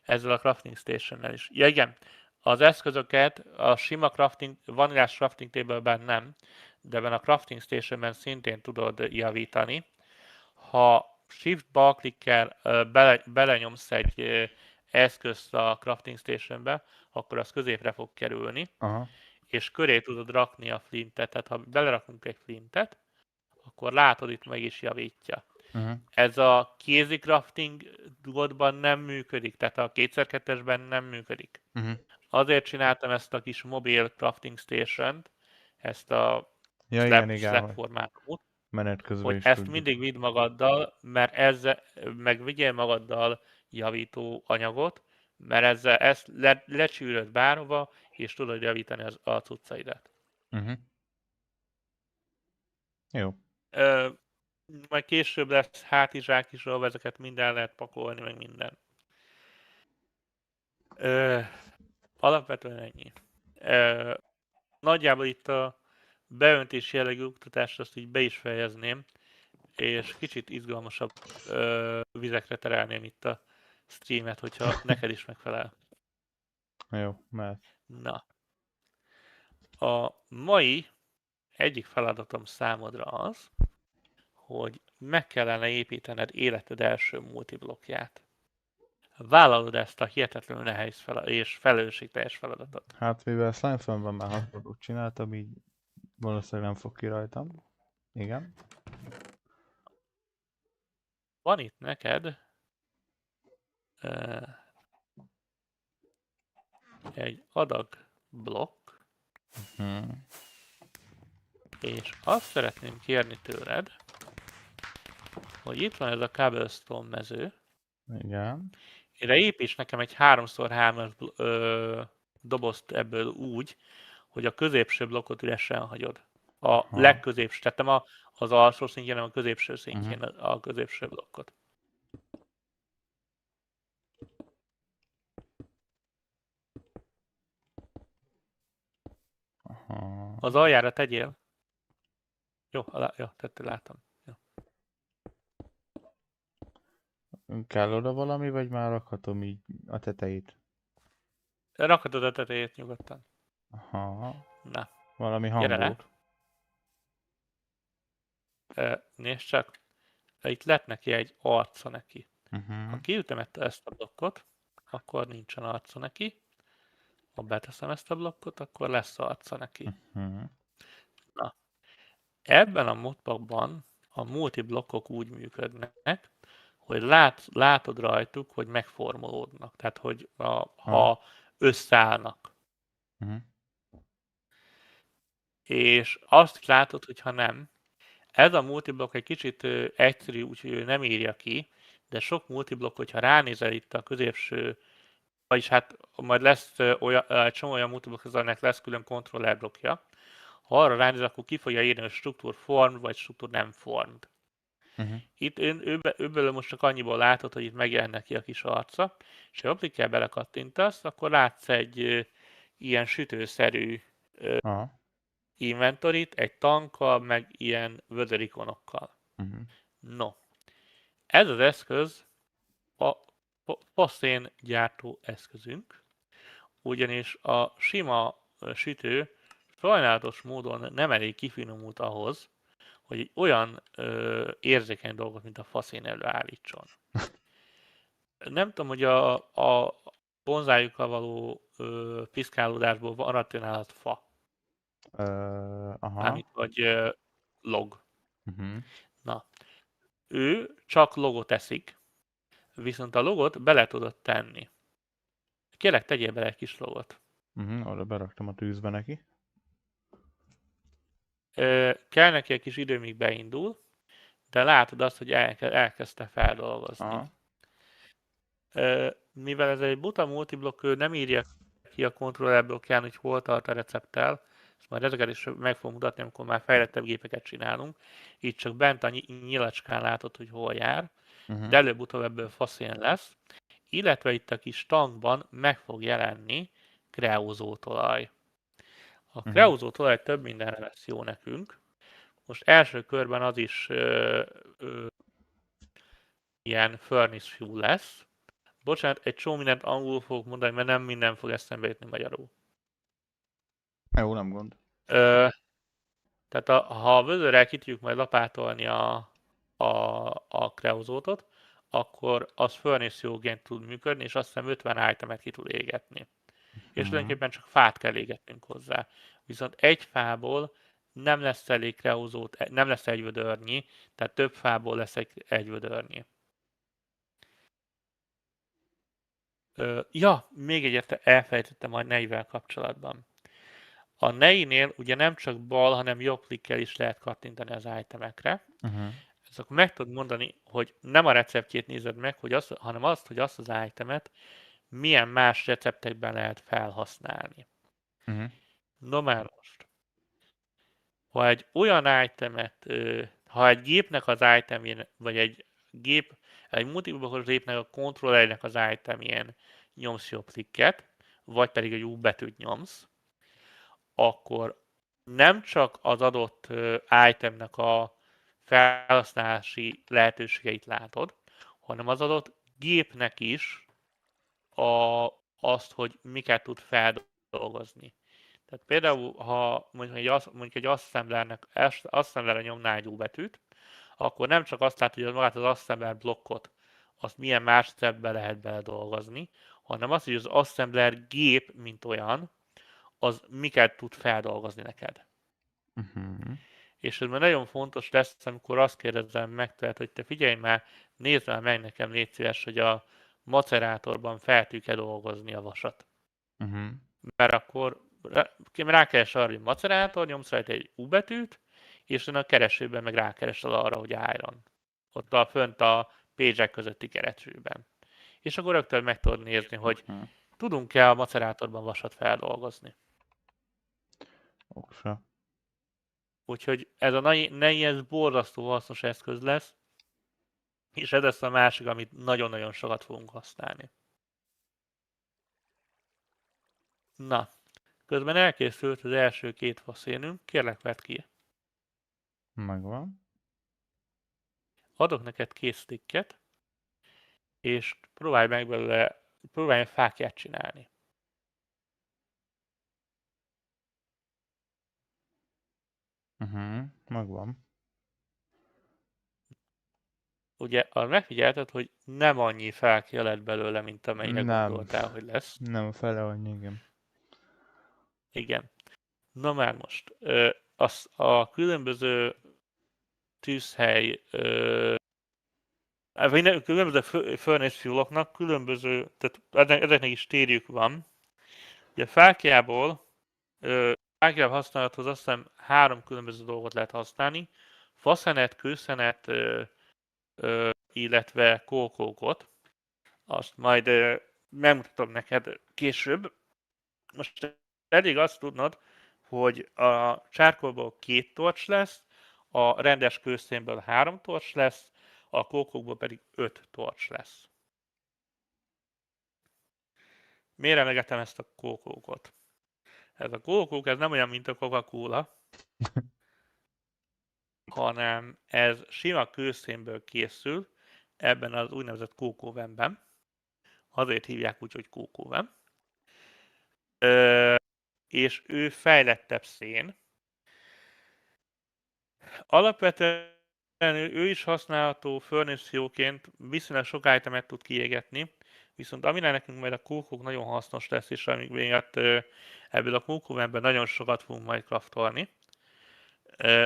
Speaker 2: ezzel a crafting station-nel is. Ja igen, az eszközöket a sima vanillás crafting table-ben nem, de ebben a crafting station-ben szintén tudod javítani. Ha shift bal klikkel belenyomsz egy eszközt a crafting station-be, akkor az középre fog kerülni,
Speaker 1: Aha.
Speaker 2: és köré tudod rakni a flintet, tehát ha belerakunk egy flintet, akkor látod, itt meg is javítja.
Speaker 1: Uh-huh.
Speaker 2: Ez a kézi crafting dologban nem működik, tehát a 2x2-esben nem működik.
Speaker 1: Uh-huh.
Speaker 2: Azért csináltam ezt a kis mobil crafting station-t, ezt a slab formátumot,
Speaker 1: menet közben
Speaker 2: hogy
Speaker 1: is
Speaker 2: ezt
Speaker 1: tudjuk.
Speaker 2: mindig vidd magaddal, mert ezzel, meg vigyél magaddal javító anyagot, mert ezzel ezt lecsűröd bárhova, és tudod javítani a cuccaidat.
Speaker 1: Uh-huh. Jó.
Speaker 2: Majd később lesz hátizsák is, ahol ezeket minden lehet pakolni, meg minden. Alapvetően ennyi. Nagyjából itt a beöntés jellegű oktatást azt így be is fejezném, és kicsit izgalmasabb vizekre terelném itt a streamet, hogyha neked is megfelel.
Speaker 1: Jó, mehet.
Speaker 2: Na. A mai egyik feladatom számodra az, hogy meg kellene építened életed első multiblokkját. Vállalod ezt a hihetetlenül nehéz és felelősségteljes feladatot?
Speaker 1: Hát mivel slime filmben már hasonlót csináltam, így valószínűleg nem fog ki rajtam. Igen.
Speaker 2: Van itt neked uh, egy adag blokk, és azt szeretném kérni tőled, hogy itt van ez a cobblestone mező,
Speaker 1: Igen.
Speaker 2: ide építs nekem egy 3x3-as dobozt ebből úgy, hogy a középső blokkot üresen hagyod. A legközépső, tehát nem az alsó szintjén, hanem a középső szintjén a középső blokkot.
Speaker 1: Aha.
Speaker 2: Az aljára tegyél. Jó, tettél, látom. Jó.
Speaker 1: Kell oda valami, vagy már rakhatom így a tetejét?
Speaker 2: Rakhatod a tetejét nyugodtan.
Speaker 1: Aha.
Speaker 2: Na,
Speaker 1: Valami
Speaker 2: gyere
Speaker 1: hangót.
Speaker 2: le. Nézd csak. Itt lett neki egy arca neki.
Speaker 1: Uh-huh.
Speaker 2: Ha kiütemette ezt a blokkot, akkor nincsen arca neki. Ha beteszem ezt a blokkot, akkor lesz arca neki.
Speaker 1: Uh-huh.
Speaker 2: Na, ebben a modpackban a multiblokkok úgy működnek, hogy látod rajtuk, hogy megformolódnak. Tehát, hogy ha összeállnak.
Speaker 1: Uh-huh.
Speaker 2: És azt is látod, hogy ha nem. Ez a multiblokk egy kicsit egyszerű, úgyhogy ő nem írja ki, de sok multiblokk, hogyha ránézel itt a középső, vagyis hát majd lesz egy csomó olyan multiblokk, aminek lesz külön controller blokkja. Ha arra ránézel, akkor ki fogja írni, hogy structure formed, vagy structure nem formed.
Speaker 1: Uh-huh.
Speaker 2: Itt őből most csak annyiból látod, hogy itt megjelen neki a kis arca, és ha applikkel belekattintasz, akkor látsz egy ilyen sütőszerű inventorit, egy tankkal, meg ilyen vödörikonokkal.
Speaker 1: Uh-huh.
Speaker 2: No, ez az eszköz a faszén gyártó eszközünk, ugyanis a sima sütő sajnálatos módon nem elég kifinomult ahhoz, hogy egy olyan érzékeny dolgot, mint a faszén előállítson. Nem tudom, hogy a bonzájukkal való piszkálódásból van nálad fa. Mármint vagy log.
Speaker 1: Uh-huh.
Speaker 2: Na, ő csak logot eszik, viszont a logot bele tudod tenni. Kérlek, tegyél bele egy kis logot.
Speaker 1: Arra beraktam a tűzbe neki.
Speaker 2: Kell neki egy kis idő, míg beindul, de látod azt, hogy elkezdte feldolgozni. Mivel ez egy buta multiblokk, ő nem írja ki a controller blokkján, hogy hol tart a recepttel, ezt majd ezeket is meg fogom mutatni, amikor már fejlettebb gépeket csinálunk. Itt csak bent a nyilacskán látod, hogy hol jár, de előbb-utóbb ebből faszén lesz. Illetve itt a kis tankban meg fog jelenni kreózótolaj. A kreózótolaj több mindenre lesz jó nekünk. Most első körben az is ilyen furnace fuel lesz. Bocsánat, egy csomó mindent angolul fogok mondani, mert nem minden fog eszembe jutni magyarul.
Speaker 1: Jó, nem gond.
Speaker 2: Tehát ha a vödörrel ki tudjuk majd lapátolni a kreózótot, akkor az furnace fuelként tud működni, és azt hiszem 50 itemet ki tud égetni. És tulajdonképpen csak fát kell égetnünk hozzá. Viszont egy fából nem lesz elég kreózót, nem lesz egy vödörnyi, tehát több fából lesz egy vödörnyi. Még egyet elfelejtettem a nejvel kapcsolatban. A nejnél ugye nem csak bal, hanem jobb klikkel is lehet kattintani az itemekre. Ez akkor meg tudod mondani, hogy nem a receptjét nézed meg, hanem azt, hogy azt az itemet milyen más receptekben lehet felhasználni. No már most. Ha egy olyan itemet, ha egy gépnek az itemjén, vagy egy multiblokkos gépnek a kontrollernek az itemjén nyomsz jobb klikket, vagy pedig egy U betűt nyomsz, akkor nem csak az adott itemnek a felhasználási lehetőségeit látod, hanem az adott gépnek is azt, hogy miket tud feldolgozni. Tehát például, ha mondjuk egy assemblerre nyomnál egy U betűt, akkor nem csak azt látod, hogy magát az assembler blokkot azt milyen más stepbe lehet beledolgozni, hanem az, hogy az assembler gép, mint olyan, az miket tud feldolgozni neked. És ez már nagyon fontos lesz, amikor azt kérdezem meg tőled, hogy te figyelj már, nézd már meg nekem, légy szíves, hogy a macerátorban fel tudjuk-e dolgozni a vasat. Mert akkor rákeres arra, hogy macerátor, nyomsz rajta egy U betűt, és a keresőben meg rákeresel arra, hogy Iron. Ott fönt a page-ek közötti keresőben. És akkor rögtön meg tudod nézni, hogy tudunk-e a macerátorban vasat feldolgozni.
Speaker 1: Oksa.
Speaker 2: Úgyhogy ez a NEI ez borzasztó hasznos eszköz lesz, és ez lesz a másik, amit nagyon-nagyon sokat fogunk használni. Na, közben elkészült az első 2 faszénünk, kérlek vedd ki.
Speaker 1: Megvan.
Speaker 2: Adok neked 2 sticket, és próbálj meg belőle, próbálj fákját csinálni.
Speaker 1: Megvan.
Speaker 2: Ugye, megfigyelted, hogy nem annyi fákja lett belőle, mint amennyire gondoltál, hogy lesz.
Speaker 1: Nem, fele annyi, igen.
Speaker 2: Igen. Na már most. A különböző tűzhely, különböző furnace fueloknak különböző, tehát ezeknek is térjük van. Ugye fákjából használathoz azt hiszem 3 különböző dolgot lehet használni. Faszenet, kőszenet, illetve kókókot. Azt majd megmutatom neked később. Most elég azt tudnod, hogy a csárkolból 2 torcs lesz, a rendes kőszénből 3 torcs lesz, a kókókból pedig 5 torcs lesz. Miért emlegetem ezt a kókókot? Ez a kókók, ez nem olyan, mint a Coca-Cola, hanem ez sima kőszénből készül, ebben az úgynevezett kókóvenben. Azért hívják úgy, hogy kókóven. És ő fejlettebb szén. Alapvetően ő is használható furnace-ként, viszonylag sok itemet tud kiégetni, viszont amire nekünk majd a kókók nagyon hasznos lesz, és amíg miatt ebből a kókóvenben nagyon sokat fogunk majd craftolni,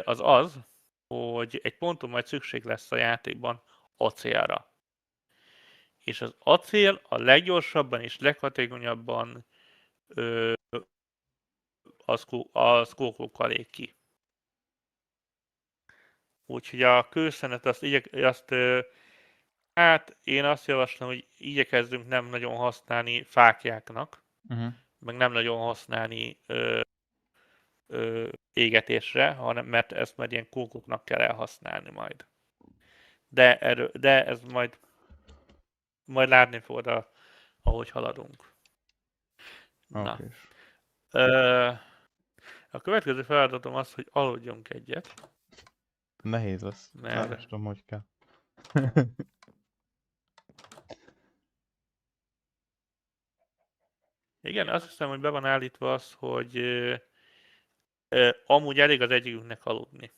Speaker 2: az az, hogy egy ponton majd szükség lesz a játékban acélra. És az acél a leggyorsabban és leghatékonyabban az kókókkal ég ki. Úgyhogy a kőszenet hát én azt javaslom, hogy igyekezzünk nem nagyon használni fáklyáknak, meg nem nagyon használni égetésre, mert ezt majd ilyen kókoknak kell elhasználni majd. De ez majd látni fogod, ahogy haladunk. Na. A következő feladatom az, hogy aludjunk egyet.
Speaker 1: Nehéz lesz.
Speaker 2: Mert...
Speaker 1: Nem tudom, hogy kell.
Speaker 2: Igen, azt hiszem, hogy be van állítva az, hogy amúgy elég az egyikünknek aludni.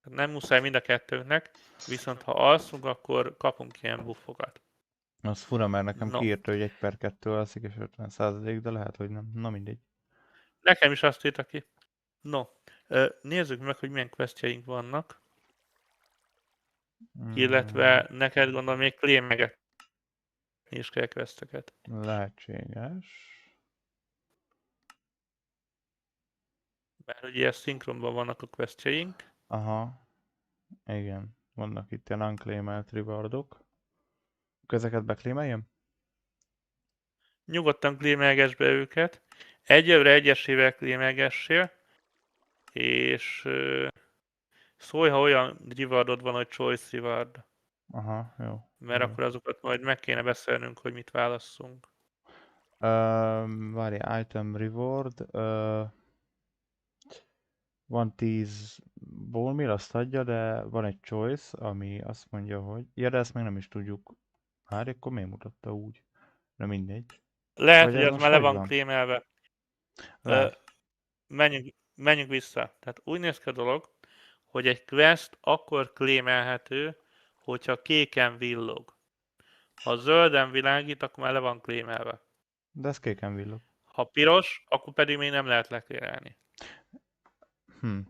Speaker 2: Nem muszáj mind a kettőnknek, viszont ha alszunk, akkor kapunk ilyen buffokat.
Speaker 1: Az fura, mert nekem kiírta, hogy 1/2 alszik és 50%, de lehet, hogy nem. Na mindegy.
Speaker 2: Nekem is azt írta ki. No, nézzük meg, hogy milyen questjeink vannak. Illetve neked gondolom még claimeket is kell questeket.
Speaker 1: Lehetséges.
Speaker 2: Mert ugye szinkronban vannak a questjeink.
Speaker 1: Aha. Igen. Vannak itt ilyen unclaimelt rewardok. Ezeket beklémeljem?
Speaker 2: Nyugodtan claimelgess be őket. Egyelőre egyesével claimelgessél. És szólj, ha olyan rewardod van, hogy choice reward.
Speaker 1: Aha, jó.
Speaker 2: Mert
Speaker 1: jó.
Speaker 2: akkor azokat majd meg kéne beszélnünk, hogy mit válasszunk.
Speaker 1: Várj, item reward. Van 10 bone meal, azt adja, de van egy choice, ami azt mondja, hogy... Ja, de ezt még nem is tudjuk. Várj, akkor miért mutatta úgy? De mindegy.
Speaker 2: Lehet,
Speaker 1: Vagy
Speaker 2: hogy
Speaker 1: ez
Speaker 2: az
Speaker 1: most
Speaker 2: már le
Speaker 1: hogy
Speaker 2: van
Speaker 1: van?
Speaker 2: claimelve. Menjünk vissza. Tehát úgy néz ki a dolog, hogy egy quest akkor claimelhető, hogyha kéken villog. Ha zölden világít, akkor már le van claimelve.
Speaker 1: De ez kéken villog.
Speaker 2: Ha piros, akkor pedig még nem lehet leklérelni.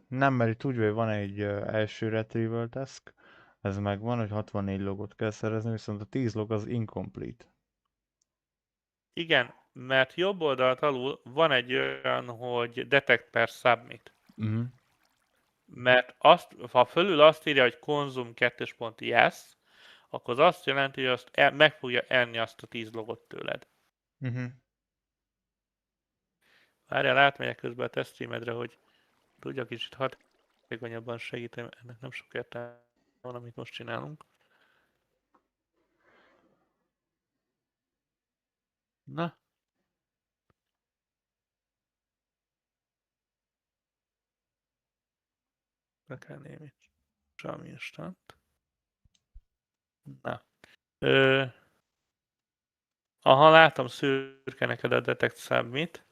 Speaker 1: Nem, mert itt úgy, hogy van egy első retrieval task, ez megvan, hogy 64 logot kell szerezni, viszont a 10 log az incomplete.
Speaker 2: Igen, mert jobb oldalt alul van egy olyan, hogy detect per submit. Mert azt, ha fölül azt írja, hogy konzum 2.yes, akkor az azt jelenti, hogy azt meg fogja enni azt a 10 logot tőled. Várjál, átmegyek közben a tesztstreamedre, hogy tudjak kicsit hatékonyabban segíteni, ennek nem sok értelme van, amit most csinálunk. Na. Be kell némi Xiaomi instant. Na. Aha, látom szürke neked a detect submit.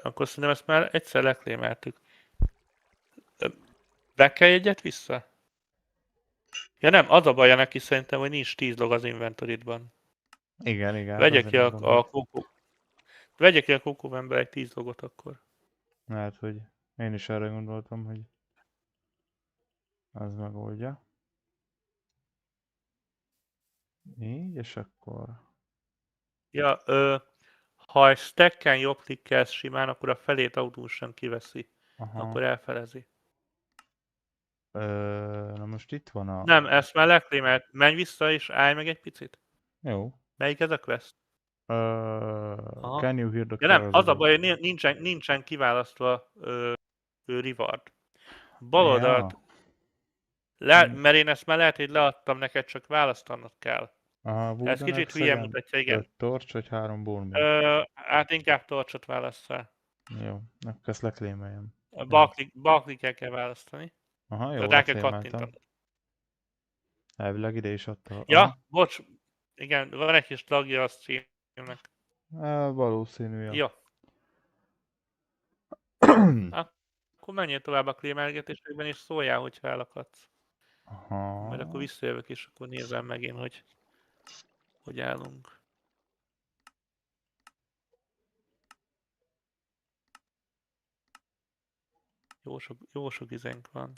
Speaker 2: Akkor szerintem ezt már egyszer leklémeltük. Be kell egyet vissza? Ja nem, az a baja neki szerintem, hogy nincs 10 log az inventory-ban.
Speaker 1: Igen,
Speaker 2: Vegye
Speaker 1: azért
Speaker 2: ki a
Speaker 1: gondolom.
Speaker 2: Coco. Vegye ki a Coco-member egy 10 logot akkor.
Speaker 1: Lehet, hogy én is arra gondoltam, hogy az megoldja. Így, és akkor...
Speaker 2: Ja, ha egy stacken jobb klikkelsz simán, akkor a felét automatikusan kiveszi.
Speaker 1: Aha.
Speaker 2: Akkor elfelezi.
Speaker 1: Na most itt van a...
Speaker 2: Nem, ezt már leklémelt. Menj vissza és állj meg egy picit.
Speaker 1: Jó.
Speaker 2: Melyik ez a quest?
Speaker 1: Can you hear the
Speaker 2: Ja nem,
Speaker 1: cars
Speaker 2: az a
Speaker 1: above?
Speaker 2: baj, hogy nincsen kiválasztva reward. Bal oldalt,
Speaker 1: Ja.
Speaker 2: mert én ezt már lehet, hogy leadtam neked, csak választanod kell.
Speaker 1: Aha,
Speaker 2: Ez
Speaker 1: Wooden
Speaker 2: kicsit hülye
Speaker 1: Hexagon,
Speaker 2: mutatja,
Speaker 1: 5
Speaker 2: igen.
Speaker 1: torch, vagy 3 bone meal.
Speaker 2: Hát inkább torcsot válasszál.
Speaker 1: Jó, akkor ezt leklémeljem.
Speaker 2: Balklikkel kell választani.
Speaker 1: Aha, jó,
Speaker 2: Rá kell
Speaker 1: leklémeltem.
Speaker 2: kattintanod.
Speaker 1: Elvileg ide is adta. Aha.
Speaker 2: Ja, bocs. Igen, van egy kis lagja a streamnek.
Speaker 1: Valószínű, ja.
Speaker 2: Jó. Akkor menjél tovább a claimelgetésekben, és szóljál, hogyha elakadsz.
Speaker 1: Aha.
Speaker 2: Mert akkor visszajövök, és akkor nézem meg én, hogy állunk. Jó sok izenk van.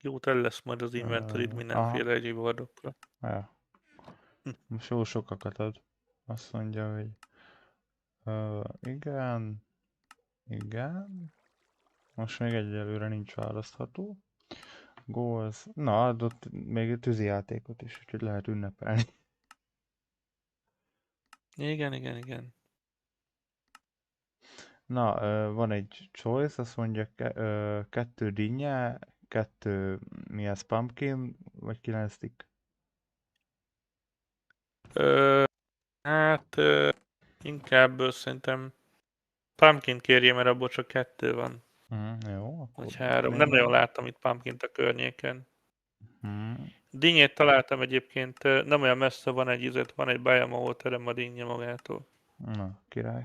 Speaker 2: Jó tele lesz majd az inventory mindenféle egyéb ordokkal.
Speaker 1: Ja. Most jó sokakat ad. Azt mondja, hogy igen. Most még egyelőre nincs választható. Goals. Na, adott még tűzi játékot is, úgyhogy lehet ünnepelni.
Speaker 2: Igen.
Speaker 1: Na, van egy choice, azt mondja 2 dinnye, 2 mi ez, pumpkin, vagy 9 stick?
Speaker 2: Hát inkább szerintem pumpkin kérje, mert abból csak 2 van.
Speaker 1: Jó, akkor...
Speaker 2: Vagy 3. Nem nagyon láttam itt pumpkint a környéken.
Speaker 1: Mhm.
Speaker 2: Dinnyét találtam egyébként, nem olyan messze van van egy biome, ahol terem a dinnye magától.
Speaker 1: Na, király.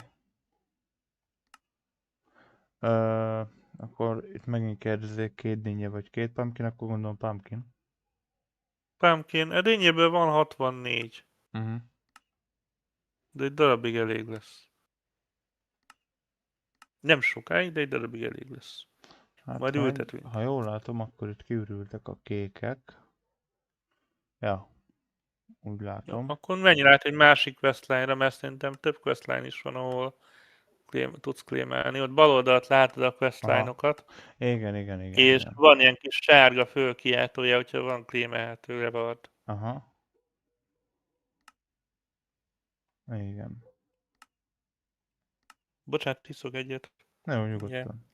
Speaker 1: Akkor itt megint kérdezzék 2 dinnye vagy 2 pumpkin, akkor gondolom pumpkin.
Speaker 2: Pumpkin, a dinnyéből van 64. De egy darabig elég lesz. Nem sokáig, de egy darabig elég lesz.
Speaker 1: Hát,
Speaker 2: Majd ültetünk.
Speaker 1: ha jól látom, akkor itt kiürültek a kékek. Ja, úgy látom.
Speaker 2: Jó, akkor menj rá egy másik questline-ra, mert szerintem több questline is van, ahol tudsz claimelni. Ott bal oldalt látod a questline-okat.
Speaker 1: Igen.
Speaker 2: És van ilyen kis sárga fölkiáltója, hogyha van claimelhető reward.
Speaker 1: Aha. Igen.
Speaker 2: Bocsánat, tiszok egyet.
Speaker 1: Jó, nyugodtan.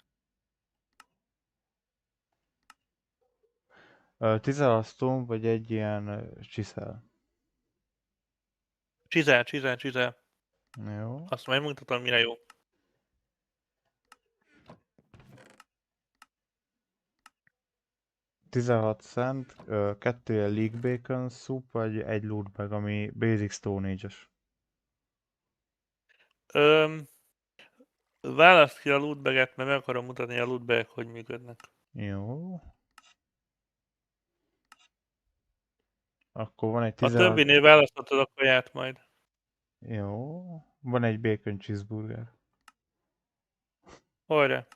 Speaker 1: 16 vagy egy ilyen chisel.
Speaker 2: Csizel.
Speaker 1: Jó.
Speaker 2: Azt majd mutatom, mire jó.
Speaker 1: 16 cent, 2 ilyen League Bacon soup, vagy egy loot bag, ami Basic Stone Age-es.
Speaker 2: Választ ki a lootbaget, mert meg akarom mutatni a lootbagek, hogy működnek.
Speaker 1: Jó. Akkor van egy
Speaker 2: A
Speaker 1: 16...
Speaker 2: többinél választhatod a kaját majd.
Speaker 1: Jó. Van egy bacon cheeseburger.
Speaker 2: Hajrá!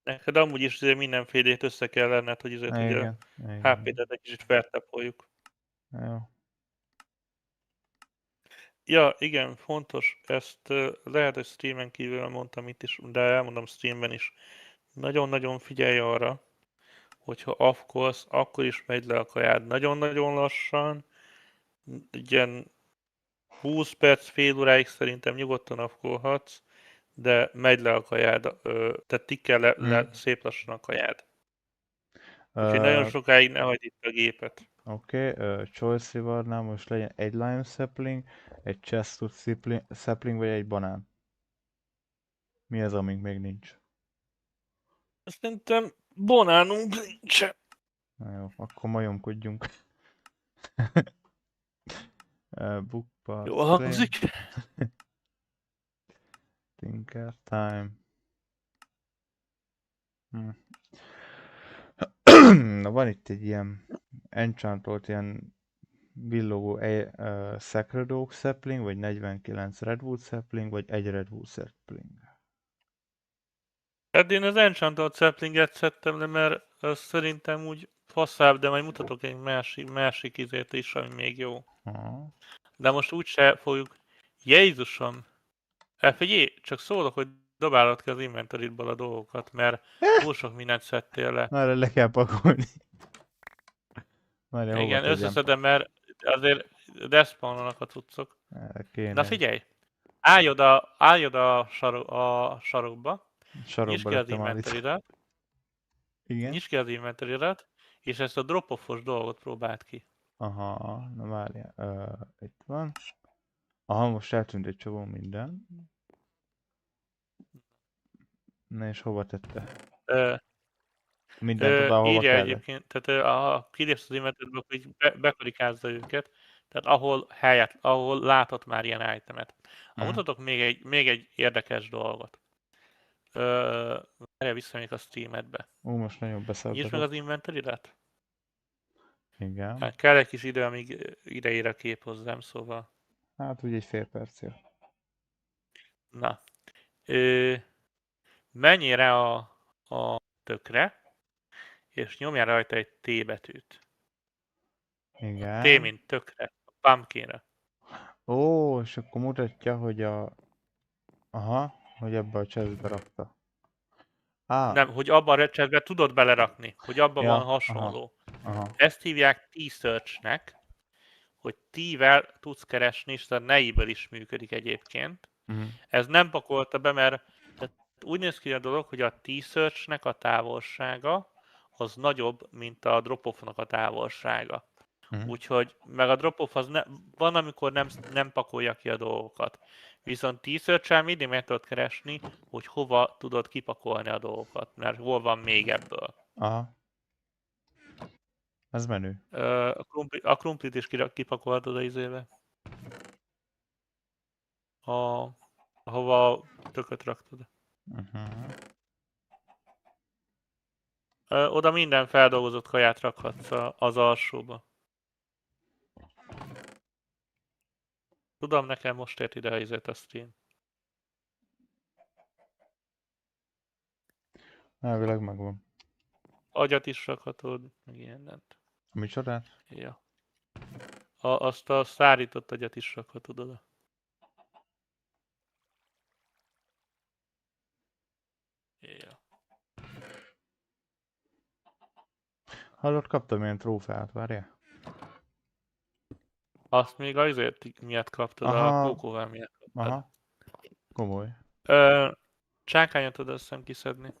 Speaker 2: Neked amúgy is mindenfélét össze kell lenned, hogy ugye
Speaker 1: Igen.
Speaker 2: HP-t egy kicsit feltapoljuk.
Speaker 1: Jó.
Speaker 2: Ja, igen, fontos, ezt lehet, hogy streamen kívül mondtam itt is, de elmondom streamben is. Nagyon-nagyon figyelj arra, hogyha afkolsz, akkor is megy le a kajád nagyon-nagyon lassan. Ilyen 20 perc, fél óráig szerintem nyugodtan afkolhatsz, de megy le a kajád, tehát tikkel le szép lassan a kajád. Úgyhogy nagyon sokáig ne hagyd itt a gépet.
Speaker 1: Oké, choice rewardnál most legyen egy lime sapling, egy chestwood sapling, vagy egy banán. Mi az, amink még nincs?
Speaker 2: Szerintem banánunk nincs.
Speaker 1: Na jó, akkor majomkodjunk. Bookpart.
Speaker 2: Jól hangzik?
Speaker 1: Tinker time. Na van itt egy ilyen enchantolt, ilyen villogó Sacred Oak sapling, vagy 49 Redwood sapling, vagy egy Redwood sapling.
Speaker 2: Hát én az Enchanted Saplinget szedtem le, mert az szerintem úgy faszább, de majd mutatok egy másik izét is, ami még jó.
Speaker 1: Aha.
Speaker 2: De most úgyse fogjuk... Jézusom! Figyelj, csak szólok, hogy dobálod ki az inventory-ból a dolgokat, mert túl sok mindent szedtél le.
Speaker 1: Már le kell pakolni. Várja, hova
Speaker 2: Igen,
Speaker 1: tegyem?
Speaker 2: összeszedem, mert azért despawnonak a cuccok.
Speaker 1: Kéne
Speaker 2: Na figyelj! Állj oda a sarokba, nyisd
Speaker 1: sarokba
Speaker 2: ki az
Speaker 1: lettem állítva.
Speaker 2: inventory-rat,
Speaker 1: Igen?
Speaker 2: nyisd ki az inventory-rat, és ezt a drop-off-os dolgot próbáld ki.
Speaker 1: Aha, na várjál. Itt van. Aha, most eltűnt egy csomó minden. Na és hova tette? Mindent oda, hova
Speaker 2: Írja
Speaker 1: kellett.
Speaker 2: egyébként, tehát ha kilépsz az inventory-ba, akkor így bekarikázza őket, tehát ahol látod már ilyen itemet. Mutatok még egy érdekes dolgot. Várjál vissza még a streamedbe.
Speaker 1: Most nagyon
Speaker 2: Nyisd meg
Speaker 1: beszartatok.
Speaker 2: az inventory-rat.
Speaker 1: Igen.
Speaker 2: Hát kell egy kis idő, amíg ideír a kép hozzám, szóval.
Speaker 1: Hát úgy egy fél percig.
Speaker 2: Na. Menjél rá a tökre, és nyomjál rajta egy T betűt.
Speaker 1: Igen.
Speaker 2: T, mint tökre. A pumpkinre.
Speaker 1: Ó, és akkor mutatja, hogy aha, hogy ebbe a chestbe rakta.
Speaker 2: Nem, hogy abban a chestbe tudod belerakni, hogy abban
Speaker 1: Ja,
Speaker 2: van hasonló.
Speaker 1: aha.
Speaker 2: Ezt hívják T-searchnek, hogy T-vel tudsz keresni, és a neiből is működik egyébként. Ez nem pakolta be, mert úgy néz ki a dolog, hogy a T-searchnek a távolsága az nagyobb, mint a drop-off-nak a távolsága. Úgyhogy, meg a drop-off az van, amikor nem pakolja ki a dolgokat. Viszont T-search-el mindig meg tudod keresni, hogy hova tudod kipakolni a dolgokat, mert hol van még ebből.
Speaker 1: Aha. Ez menő.
Speaker 2: A krumplit is kipakolhatod a izébe. Ahova tököt raktad. Oda minden feldolgozott kaját rakhatsz az alsóba. Tudom, nekem most ért ide a stream.
Speaker 1: Elvileg megvan.
Speaker 2: Agyat is rakhatod, meg ilyennent.
Speaker 1: Micsodát?
Speaker 2: Ja. Azt a szárított agyat is rakhatod oda. Ja.
Speaker 1: Hallott, kaptam ilyen trófeát, várjál.
Speaker 2: Azt még azért miatt kaptad,
Speaker 1: aha.
Speaker 2: A kókóval miatt kaptad.
Speaker 1: Aha. Komoly.
Speaker 2: Csákányat tudod azt hiszem kiszedni.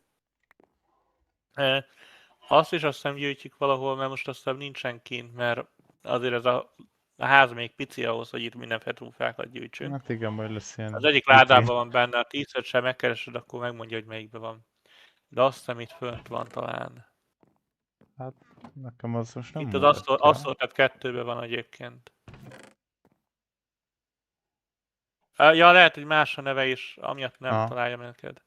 Speaker 2: Azt is azt hiszem gyűjtjük valahol, mert most azt hiszem nincsen kint, mert azért ez a ház még pici ahhoz, hogy itt mindenféle trófeákat gyűjtsünk.
Speaker 1: Hát igen, majd lesz ilyen...
Speaker 2: Az egyik ládában van benne, a 10-ször sem megkeresed, akkor megmondja, hogy melyikben van. De azt hiszem itt fönt van talán.
Speaker 1: Hát nekem az most nem
Speaker 2: Itt az
Speaker 1: mutatja.
Speaker 2: Assorted 2-ben van egyébként. Ja, lehet, hogy más a neve is, amiatt nem találja neked.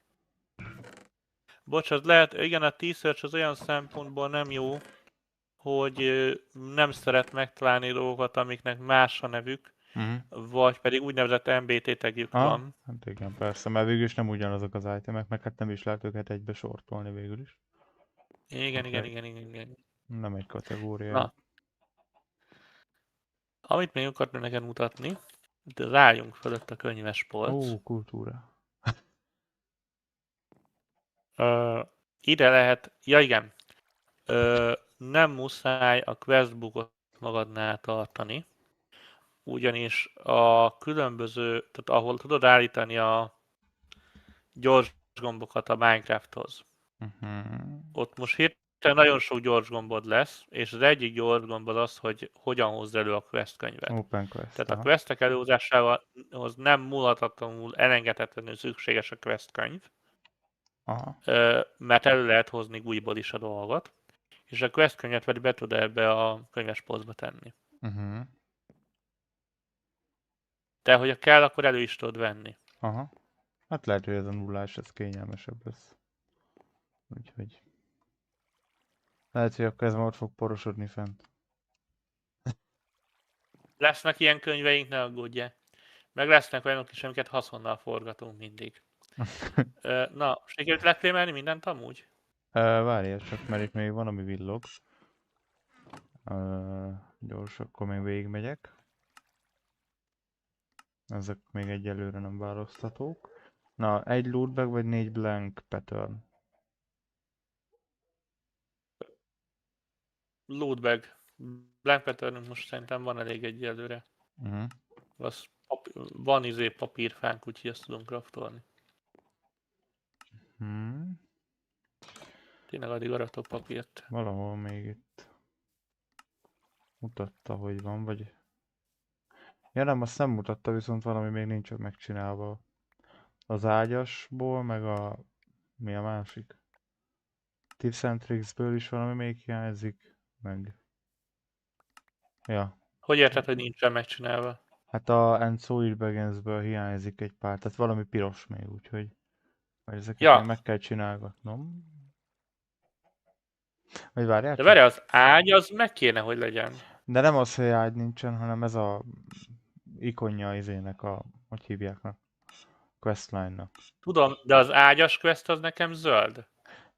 Speaker 2: Bocs, az lehet, igen, a T-Search az olyan szempontból nem jó, hogy nem szeret megtalálni dolgokat, amiknek más a nevük, vagy pedig úgynevezett MBT tagjük van.
Speaker 1: Hát igen, persze, mert végül is nem ugyanazok az itemek, meg hát nem is lehet őket egybe sortolni végül is.
Speaker 2: Igen.
Speaker 1: Nem egy kategória.
Speaker 2: Na. Amit még akartam neked mutatni, de rájunk fölött a könyves polc.
Speaker 1: Kultúra.
Speaker 2: Ide lehet, ja igen, nem muszáj a questbookot magadnál tartani, ugyanis a különböző, tehát ahol tudod állítani a gyors gombokat a Minecrafthoz. Ott most hirtelen nagyon sok gyors gombod lesz, és az egyik gyors gombod az, hogy hogyan hozd elő a quest könyvet.
Speaker 1: Open quest.
Speaker 2: Tehát a questek előhozásához nem múlhatatlanul elengedhetetlenül szükséges a quest könyv, mert elő lehet hozni újból is a dolgot, és a quest könyvet pedig be tud ebbe a könyves polcba tenni. De hogyha kell, akkor elő is tudod venni.
Speaker 1: Hát lehet, hogy ez a nullás, ez kényelmesebb lesz. Úgyhogy... Lehet, hogy akkor ez már ott fog porosodni fent.
Speaker 2: Lesznek ilyen könyveink, ne aggódjál. Meg lesznek olyanok is, amiket haszonnal forgatunk mindig. Na, sikerült leklémelni mindent amúgy?
Speaker 1: Várjál csak, mert itt még van, ami villog. Gyors, akkor még végigmegyek. Ezek még egyelőre nem választhatók. Na, egy lootbag vagy 4 blank pattern?
Speaker 2: Lootbag. Blank patternünk most szerintem van elég egyelőre. Van papírfánk, úgyhogy ezt tudunk craftolni. Tényleg addig aratok papírt.
Speaker 1: Valahol még itt mutatta, hogy van, vagy... Ja nem, azt nem mutatta, viszont valami még nincs megcsinálva. Az ágyasból, meg a... Mi a másik? Tips and Tricksből is valami még hiányzik, meg... Ja.
Speaker 2: Hogy érted, hogy nincsen megcsinálva?
Speaker 1: Hát a And So It Begins-ből hiányzik egy pár, tehát valami piros még, úgyhogy... Vagy ezeket még meg kell csinálgatnom. Vagy várjál
Speaker 2: csak? De várjál, az ágy az meg kéne, hogy legyen.
Speaker 1: De nem az, hogy ágy nincsen, hanem ez a ikonja izének a... Hogy hívják? Questline-nak.
Speaker 2: Tudom, de az ágyas quest az nekem zöld.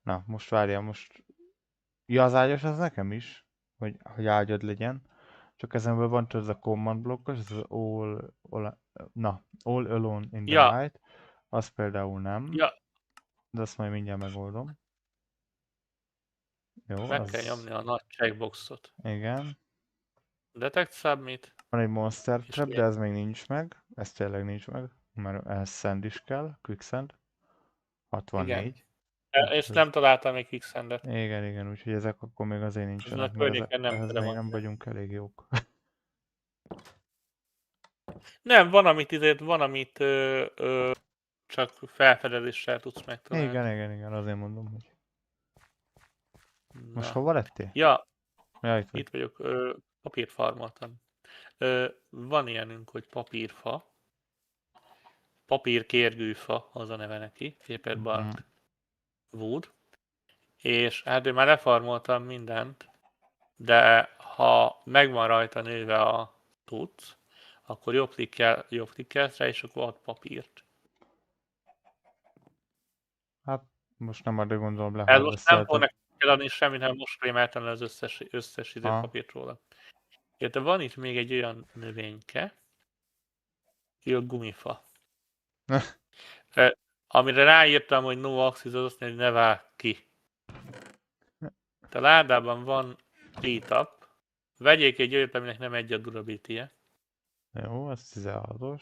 Speaker 1: Na, most várjál, most... Ja, az ágyas az nekem is, hogy ágyad legyen. Csak ezenből van ez a command blokkos, ez az all alone in the night. Az például nem. De azt majd mindjárt megoldom. Jó,
Speaker 2: meg kell nyomni a nagy checkboxot.
Speaker 1: Igen.
Speaker 2: Detect submit.
Speaker 1: Van egy monster trap, de ez még nincs meg. Ez tényleg nincs meg, mert ehhez send is kell, quicksend. 64.
Speaker 2: Igen. És nem találtam még quicksendet.
Speaker 1: Igen, úgyhogy ezek akkor még azért nincsenek,
Speaker 2: mert
Speaker 1: ehhez még nem vagyunk elég jók.
Speaker 2: Nem, van amit csak felfedezéssel tudsz megtalálni.
Speaker 1: Igen, azért mondom, hogy... Most hova lettél?
Speaker 2: Ja,
Speaker 1: itt
Speaker 2: vagyok, papírt farmoltam. Van ilyenünk, hogy papírfa. Papírkérgőfa, az a neve neki, Paper Bark Wood. És hát én már lefarmoltam mindent, de ha megvan rajta nőve a tudsz, akkor jobb klikkelsz rá, és akkor ad papírt. Hát
Speaker 1: most nem addig gondolom
Speaker 2: ez most nem fog neked adni semmit, hanem most krémeltem le az összes papírt róla. De van itt még egy olyan növényke, a gumifa. Amire ráírtam, hogy no axis, az azt mondja, hogy ne vágj ki. A ládában van speed-up. Vegyék egy olyat, aminek nem egy a durability-je.
Speaker 1: Jó, ez 16-os.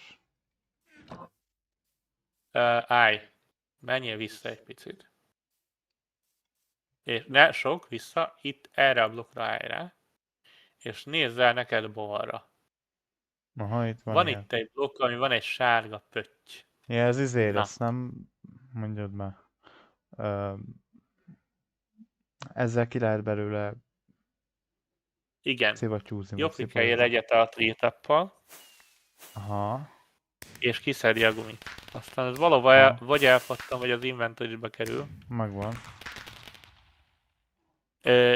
Speaker 2: Állj, menjél vissza egy picit. És ne sok, vissza, itt erre a blokkra állj rá. És nézz el neked balra.
Speaker 1: Aha, itt
Speaker 2: van itt egy blokk, ami van egy sárga pötty.
Speaker 1: Ja, ez izé, ezt nem mondjad már. ezzel ki lehet belőle
Speaker 2: Igen.
Speaker 1: szivattyúzni, vagy
Speaker 2: Jobb klikkeljél
Speaker 1: sziporozni.
Speaker 2: egyet a tree-tappal,
Speaker 1: Aha,
Speaker 2: és kiszedi a gumit. Aztán ez valahol
Speaker 1: aha,
Speaker 2: vagy elpattan, vagy az inventory-ba kerül.
Speaker 1: megvan.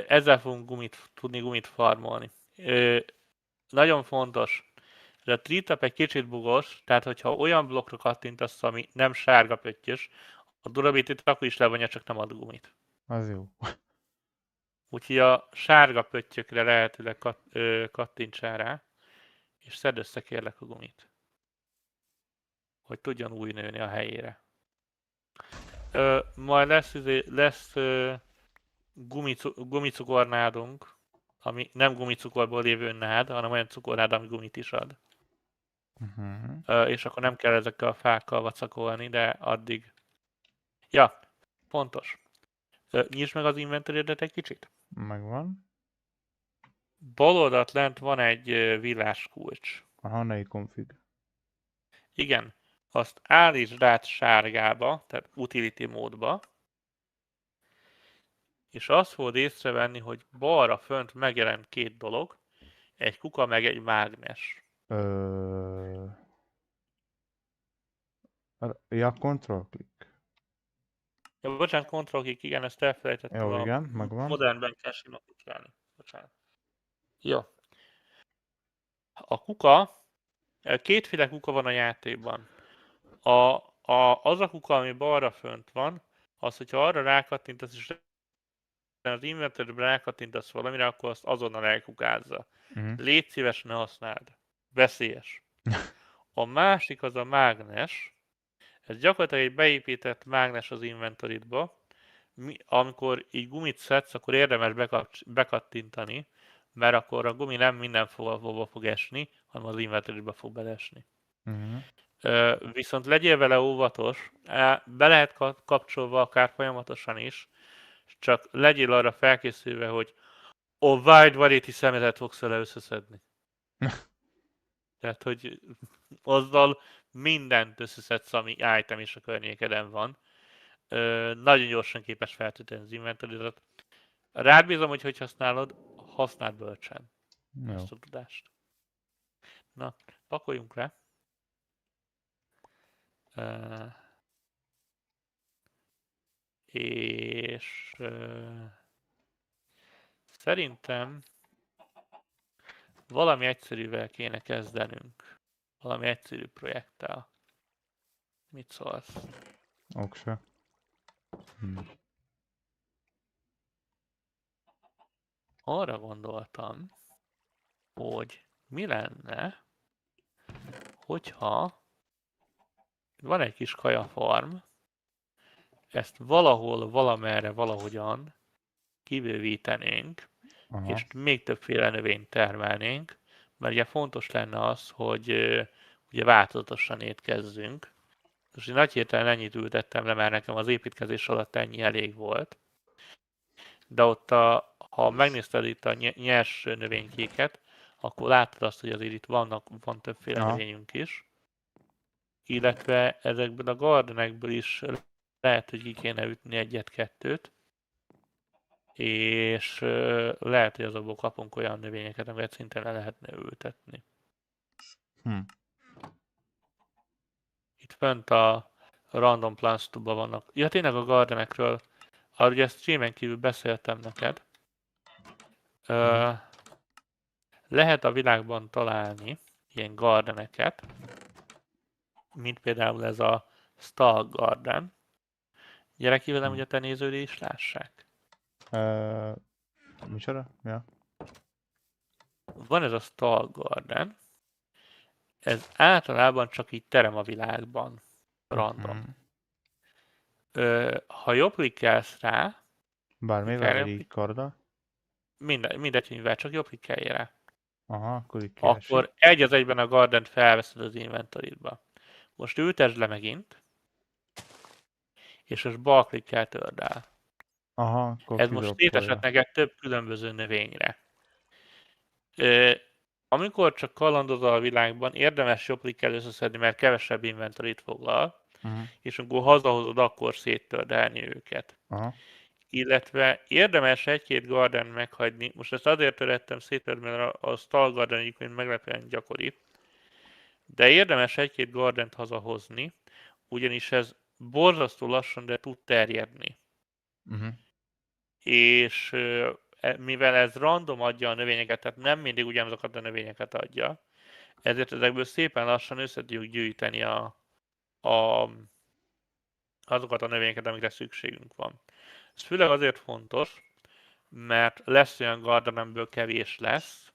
Speaker 2: Ezzel fogunk tudni gumit farmolni. Nagyon fontos, hogy a tree-tap egy kicsit bugos, tehát hogyha olyan blokkra kattintasz, ami nem sárga pöttyös, a durability-t akkor is levonja, csak nem ad gumit.
Speaker 1: Az jó.
Speaker 2: Úgyhogy a sárga pöttyökre lehetőleg kattintsál rá, és szedd össze kérlek a gumit, hogy tudjon új nőni a helyére. Majd lesz gumicukornádunk, ami nem gumicukorból lévő nád, hanem olyan cukornád, ami gumit is ad. És akkor nem kell ezekkel a fákkal vacakolni, de addig... Ja, fontos. Nyisd meg az inventory-edet egy kicsit.
Speaker 1: Megvan.
Speaker 2: Bal oldalt lent van egy villáskulcs.
Speaker 1: Aha, ne config.
Speaker 2: Igen, azt állítsd át sárgába, tehát utility módba, és azt fogod észrevenni, hogy balra fönt megjelent két dolog, egy kuka meg egy mágnes.
Speaker 1: Ja, control click.
Speaker 2: Ja, bocsánat, Ctrl-Click, igen, ezt elfelejtettem
Speaker 1: Jó,
Speaker 2: a
Speaker 1: igen, megvan.
Speaker 2: modernben cache-nak utáni. Bocsánat. Jó. A kuka, kétféle kuka van a játékban. Az a kuka, ami balra fönt van, az, hogyha arra rákattintasz, és az inventory-be rákattintasz valamire, akkor azt azonnal elkukázza. Légy szíves, ne használd. Veszélyes. A másik az a mágnes. Ez gyakorlatilag egy beépített mágnes az inventory-ba. Amikor így gumit szedsz, akkor érdemes bekattintani, mert akkor a gumi nem mindenhova fog esni, hanem az inventory-ba fog beleesni. Viszont legyél vele óvatos, be lehet kapcsolva akár folyamatosan is, csak legyél arra felkészülve, hogy a wide variety szemetet fogsz vele összeszedni. Tehát, hogy azzal mindent összeszedsz, ami item is a környékeden van. Nagyon gyorsan képes feltölteni az inventory-ot. Rád bízom, hogy használod, használd bölcsen ezt a tudást. Na, pakoljunk le. És szerintem valami egyszerűvel kéne kezdenünk. Valami egyszerű projekttel. Mit szólsz?
Speaker 1: Oksa.
Speaker 2: Arra gondoltam, hogy mi lenne, hogyha van egy kis kajafarm, ezt valahol, valamerre, valahogyan kibővítenénk, és még többféle növényt termelnénk, mert ugye fontos lenne az, hogy ugye változatosan étkezzünk. Most én nagy hirtelen ennyit ültettem le, mert nekem az építkezés alatt ennyi elég volt. De ott, ha megnézted itt a nyers növénykéket, akkor látod azt, hogy azért itt van többféle növényünk is. Illetve ezekből a gardenekből is lehet, hogy ki kéne ütni egyet-kettőt. És lehet, hogy azokból kapunk olyan növényeket, amiket szinte le lehetne ültetni. Itt fönt a Random Plants Tube-ban vannak. Ja, tényleg a gardenekről, arra ugye streamen kívül beszéltem neked. Lehet a világban találni ilyen gardeneket, mint például ez a Stalk Garden. Gyere ki velem, hogy a te nézői is lássák.
Speaker 1: Micsoda? Ja.
Speaker 2: Van ez a Stalk Garden. Ez általában csak így terem a világban. Random. Ha jobb klikkelsz rá...
Speaker 1: Bármivel, vagy így karddal?
Speaker 2: Mindegy, mivel csak jobb klikkelj rá.
Speaker 1: Aha,
Speaker 2: akkor egy az egyben a Gardent felveszed az inventory-ba. Most ültesd le megint, és most bal klikkel törd el.
Speaker 1: Aha, akkor
Speaker 2: ez most szétesett neked több különböző növényre. Amikor csak kalandozol a világban, érdemes jobb klikkel összeszedni, mert kevesebb inventory-t foglal, és amikor hazahozod, akkor széttördelni őket. illetve érdemes egy-két garden meghagyni. Most ezt azért törettem szét, mert a stall garden egyébként meglepően gyakori. De érdemes egy-két gardent hazahozni, ugyanis ez borzasztó lassan, de tud terjedni. És mivel ez random adja a növényeket, tehát nem mindig ugyanazokat a növényeket adja, ezért ezekből szépen lassan össze tudjuk gyűjteni azokat a növényeket, amikre szükségünk van. Ez főleg azért fontos, mert lesz olyan garden, amiből kevés lesz,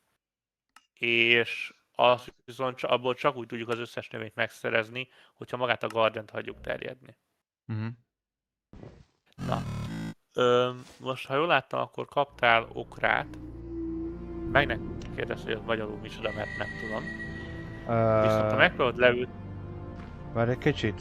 Speaker 2: és azt viszont abból csak úgy tudjuk az összes növényt megszerezni, hogyha magát a gardent hagyjuk terjedni. Na, most ha jól láttam, akkor kaptál okrát. Meg ne kérdezz, hogy az magyarul micsoda, mert nem tudom. Viszont ha megpróbálod leült...
Speaker 1: Várj egy kicsit.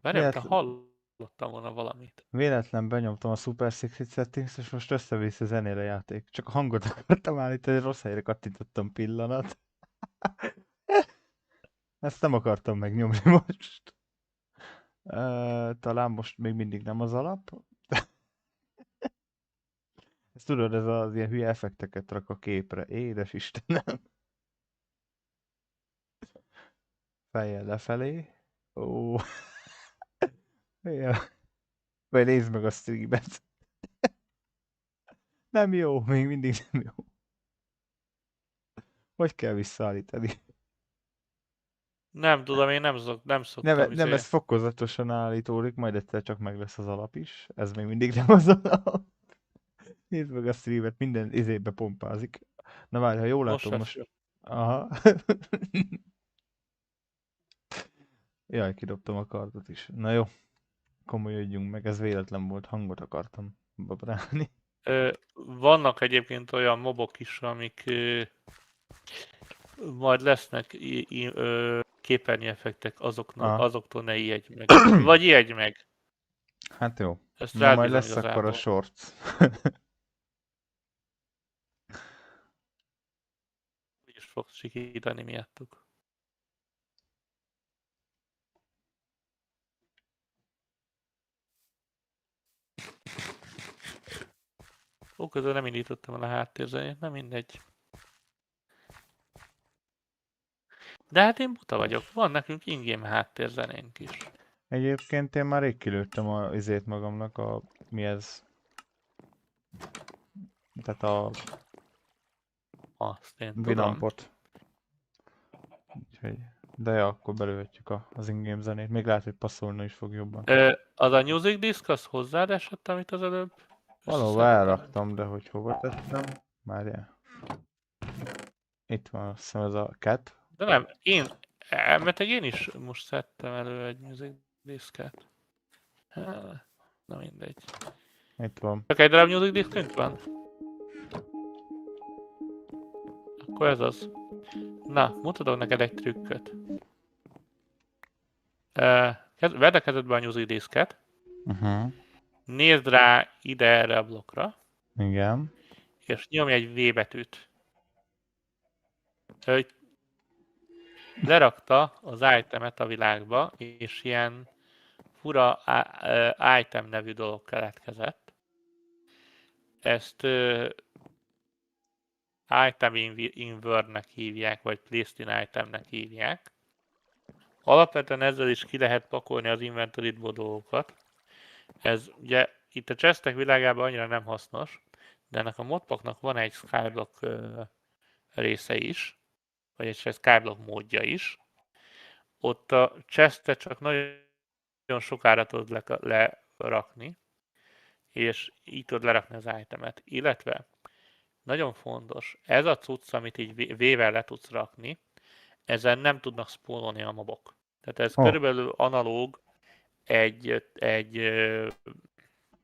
Speaker 2: Várjál, te hallottam volna valamit.
Speaker 1: Véletlen benyomtam a Super Secret Settings, és most összevisz a zenére játék. Csak a hangot akartam állítani, rossz helyre kattintottam pillanat. Ezt nem akartam megnyomni most. Talán most még mindig nem az alap. Ezt tudod, ez az ilyen hülye effekteket rak a képre. Édes Istenem. Fejjel lefelé. Ó. Vagy nézd meg a streamet. Nem jó, még mindig nem jó. Hogy kell visszaállítani?
Speaker 2: Nem tudom, én nem szoktam.
Speaker 1: Nem, ez fokozatosan állítódik, majd egyszer csak meg lesz az alap is. Ez még mindig nem az alap. Nézd meg a streamet, minden izébe pompázik. Na várj, ha jól látom most... Aha. Jaj, kidobtam a kardot is. Na jó, komolyodjunk meg, ez véletlen volt, hangot akartam babrálni.
Speaker 2: Vannak egyébként olyan mobok is, amik majd lesznek képernyőeffektek, azoktól ne ijedj meg. Vagy ijedj meg!
Speaker 1: Hát jó.
Speaker 2: Ezt
Speaker 1: na majd lesz akkor a shorts.
Speaker 2: Úgyis fogsz sikítani miattuk. Közben nem indítottam el a háttérzenét, nem mindegy. De hát én buta vagyok, van nekünk in-game háttérzenénk is.
Speaker 1: Egyébként én már rég kilőttem a izét magamnak, mi ez? Tehát a...
Speaker 2: Azt én
Speaker 1: Winampot. Úgyhogy... De ja, akkor belőhetjük az in-game zenét. Még lehet, hogy passzolna is fog jobban.
Speaker 2: Az a music disk, az hozzád esett, amit az előbb?
Speaker 1: Valahol elraktam, de hogy hova tettem? Várjál. Itt van, azt hiszem ez a cat.
Speaker 2: De nem, mert én is most szedtem elő egy music disket. Na mindegy.
Speaker 1: Itt van.
Speaker 2: Csak egy darab music diskünk van? Akkor ez az. Na, mutatok neked egy trükköt. Vedd a kezedbe a music disket. Nézd rá ide erre a blokkra.
Speaker 1: Igen.
Speaker 2: És nyomj egy V betűt. Lerakta az itemet a világba, és ilyen fura item nevű dolog keletkezett. Ezt item in word-nek hívják, vagy placed in itemnek hívják. Alapvetően ezzel is ki lehet pakolni az inventory-ból dolgokat. Ez ugye itt a chestek világában annyira nem hasznos, de ennek a modpacknak van egy skyblock része is, vagy egy skyblock módja is. Ott a chestet csak nagyon sokára tudod lerakni, és így tudod lerakni az itemet. Illetve nagyon fontos, ez a cucc, amit így V-vel le tudsz rakni, ezen nem tudnak spawlolni a mobok. Tehát ez körülbelül analóg egy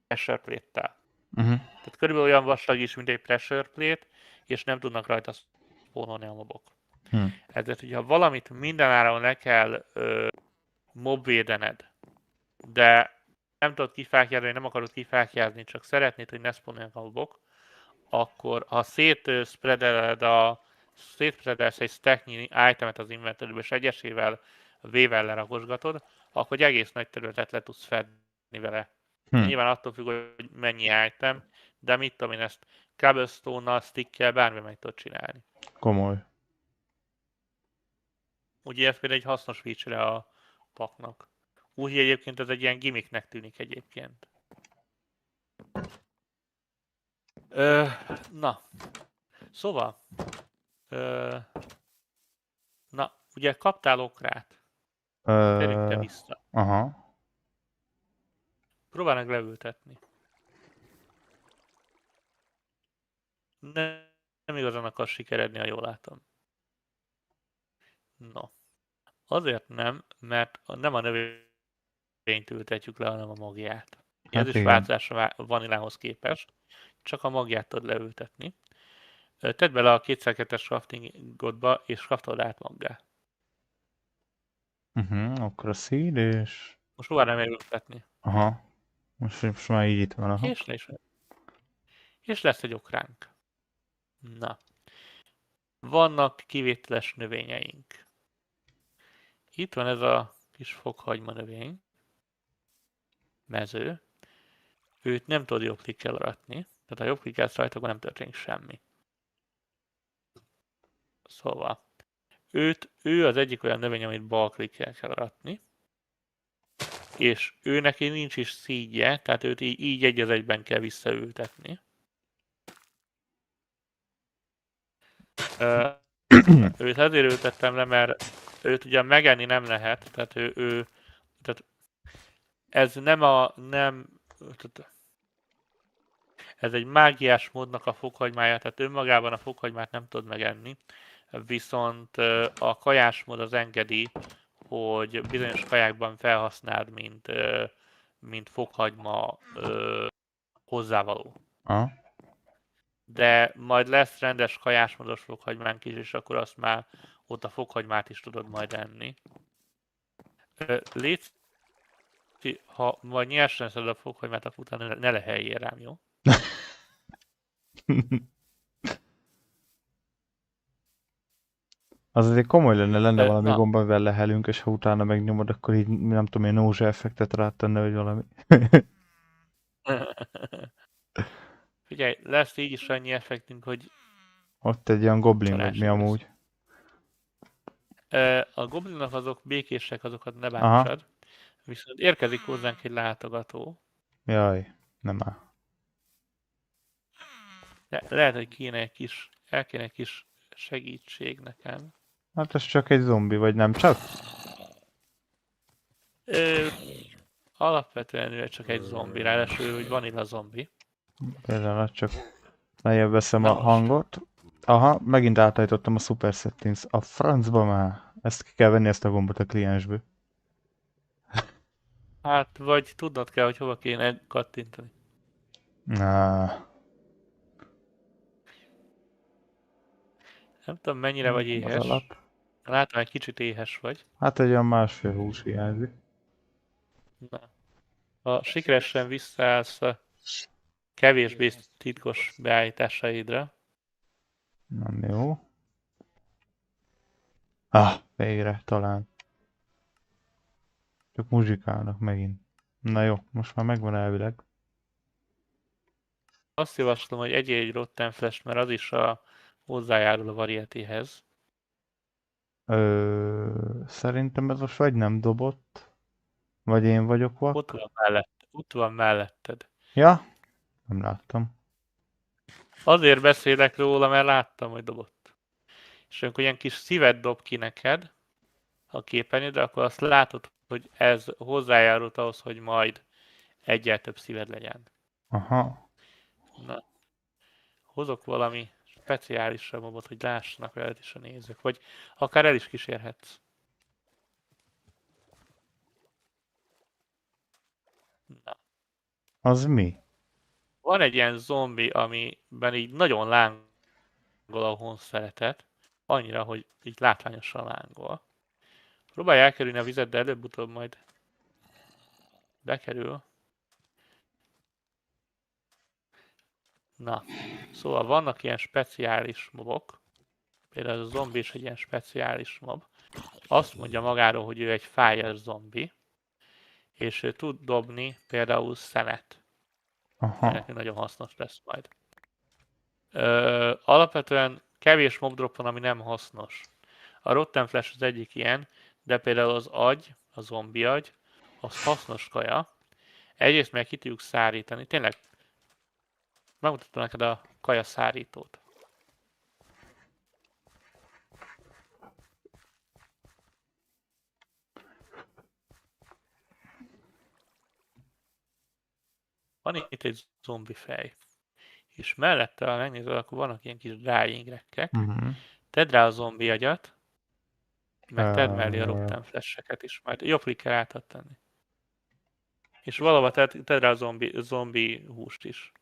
Speaker 2: pressure plate-tel. Tehát körülbelül olyan vastag is, mint egy pressure plate, és nem tudnak rajta spawlolni a mobok. Ezért, hogyha valamit mindenáron le kell mobvédened, de nem tudod kifákjázni, nem akarod kifákjázni, csak szeretnéd, hogy ne spawnoljanak a mobok, akkor ha szétspreadelsz egy stacknyi itemet az inventorybe, és egyesével V-vel lerakosgatod, akkor egy egész nagy területet le tudsz fedni vele. Nyilván attól függ, hogy mennyi item, de mit tudom én, ezt cobblestone-nal, stickkel bármi meg tudod csinálni.
Speaker 1: Komoly.
Speaker 2: Ugye ez például egy hasznos feature a paknak. Úgy egyébként ez egy ilyen gimmicknek tűnik egyébként. Na, szóval, na, ugye kaptál okrát. Térjünk te vissza.
Speaker 1: Aha.
Speaker 2: Próbálnak leültetni. Nem igazán akar sikeredni, ha jól látom. No. Azért nem, mert nem a növényt ültetjük le, hanem a magját. Ez is változás a vanilához képest. Csak a magját tudod leültetni. Tedd bele a 2x2-es craftingodba, és craftold át maggá.
Speaker 1: Akkor a seed és...
Speaker 2: Most próbálj megültetni.
Speaker 1: Aha. Most már így itt van, aha.
Speaker 2: És lesz egy okránk. Na. Vannak kivételes növényeink. Itt van ez a kis fokhagyma növény. Mező. Őt nem tudod jobbklikkel aratni. Tehát ha jobbklikkelsz rajta, akkor nem történik semmi. Szóval. Ő az egyik olyan növény, amit balklikkel kell aratni. És ő neki nincs is seedje, tehát őt így egy az egyben kell visszaültetni. Őt azért ültettem le, mert őt ugye megenni nem lehet, tehát tehát ez ez egy mágiás módnak a fokhagymája, tehát önmagában a fokhagymát nem tud megenni, viszont a kajásmód az engedi, hogy bizonyos kajákban felhasználd, mint fokhagyma hozzávaló.
Speaker 1: Aha.
Speaker 2: De majd lesz rendes kajásmódos fokhagymánk is, és akkor azt már ott a fokhagymát is tudod majd enni. Légy, ha majd nyersen eszed a fokhagymát, akkor utána ne leheljél rám, jó?
Speaker 1: Az azért komoly lenne valami gomb, amivel lehelünk, és ha utána megnyomod, akkor így nem tudom, én nausea effektet rátenni, vagy valami.
Speaker 2: Figyelj, lesz így is annyi effektünk, hogy...
Speaker 1: Ott egy ilyen goblin, vagy mi amúgy.
Speaker 2: A goblinok azok békések, azokat ne bántsad. Viszont érkezik hozzánk egy látogató.
Speaker 1: Jaj, nem áll.
Speaker 2: De lehet, hogy el kéne egy kis segítség nekem.
Speaker 1: Hát ez csak egy zombi, vagy nem csak?
Speaker 2: Alapvetően ő csak egy zombi, ráadásul, hogy vanilla zombi.
Speaker 1: Például csak lejjebb veszem a hangot. Aha, megint átállítottam a super settings. A francba már. Ezt ki kell venni, ezt a gombot a kliensből.
Speaker 2: Hát, vagy tudnod kell, hogy hova kéne kattintani. Nem tudom, mennyire vagy éhes. Látom, egy kicsit éhes vagy.
Speaker 1: Hát egy olyan másfél hús hiányzik.
Speaker 2: Na. Ha sikeresen visszaállsz a kevésbé titkos beállításaidra.
Speaker 1: Nem jó. Végre, talán. Csak muzsikálnak megint. Na jó, most már megvan elvileg.
Speaker 2: Azt javaslom, hogy egyél egy Rotten Flesh, mert az is hozzájárul a varietyhez.
Speaker 1: Szerintem ez most vagy nem dobott, vagy én vagyok vak.
Speaker 2: Ott van melletted.
Speaker 1: Ja? Nem láttam.
Speaker 2: Azért beszélek róla, mert láttam, hogy dobott. És amikor ilyen kis szívet dob ki neked a képernyőre, akkor azt látod, hogy ez hozzájárult ahhoz, hogy majd egyel több szíved legyen.
Speaker 1: Aha.
Speaker 2: Na. Hozok valami speciális mobot, hogy lássanak veled is a nézők. Vagy akár el is kísérhetsz. Na.
Speaker 1: Az mi?
Speaker 2: Van egy ilyen zombi, amiben így nagyon lángol a honszeretet. Annyira, hogy így látványosan lángol. Próbálj elkerülni a vizet, de előbb-utóbb majd bekerül. Na, szóval vannak ilyen speciális mobok. Például ez a zombi is egy ilyen speciális mob. Azt mondja magáról, hogy ő egy fire zombi. és ő tud dobni például szenet.
Speaker 1: Aha.
Speaker 2: Neki nagyon hasznos lesz majd. Alapvetően kevés mob drop van, ami nem hasznos. A Rotten Flash az egyik ilyen, de például az agy, a zombi agy, az hasznos kaja. Egyrészt meg ki tudjuk szárítani. Tényleg, megmutatom neked a kaja szárítót. Van itt egy zombi fej. És mellette, ha megnézed, akkor vannak ilyen kis drying rack-ek. Tedd rá a zombi agyat, meg tedd mellé a Rotten Flash-eket is. Majd jobb klikkel át tud tenni. És valahol tedd rá a zombi húst is.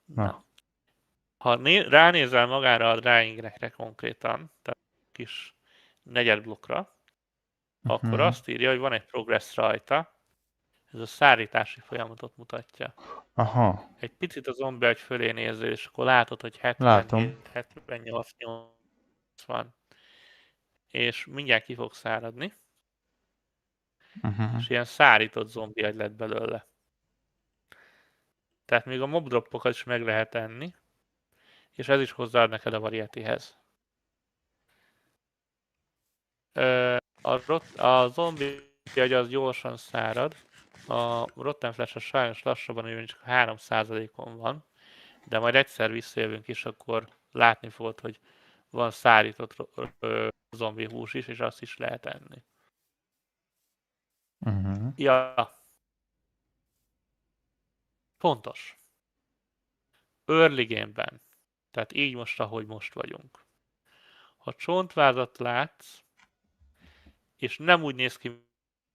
Speaker 2: Na. Ha ránézel magára a drying rack-re konkrétan, tehát kis negyedblokkra, akkor azt írja, hogy van egy progress rajta. Ez a szárítási folyamatot mutatja.
Speaker 1: Aha.
Speaker 2: Egy picit a zombi agy fölé néző, és akkor látod, hogy 77, 78, 80. És mindjárt ki fog száradni. És ilyen szárított zombi agy lett belőle. Tehát még a mob droppokat is meg lehet enni. És ez is hozzáad neked a varietyhez. A zombi agy az gyorsan szárad. A Rotten Flash sajnos lassabban, hogy csak 3%-on van. De majd egyszer visszajövünk, és akkor látni fogod, hogy van szárított zombi hús is, és azt is lehet enni. Ja. Fontos. Early game-ben. Tehát így most, ahogy most vagyunk. Ha csontvázat látsz, és nem úgy néz ki,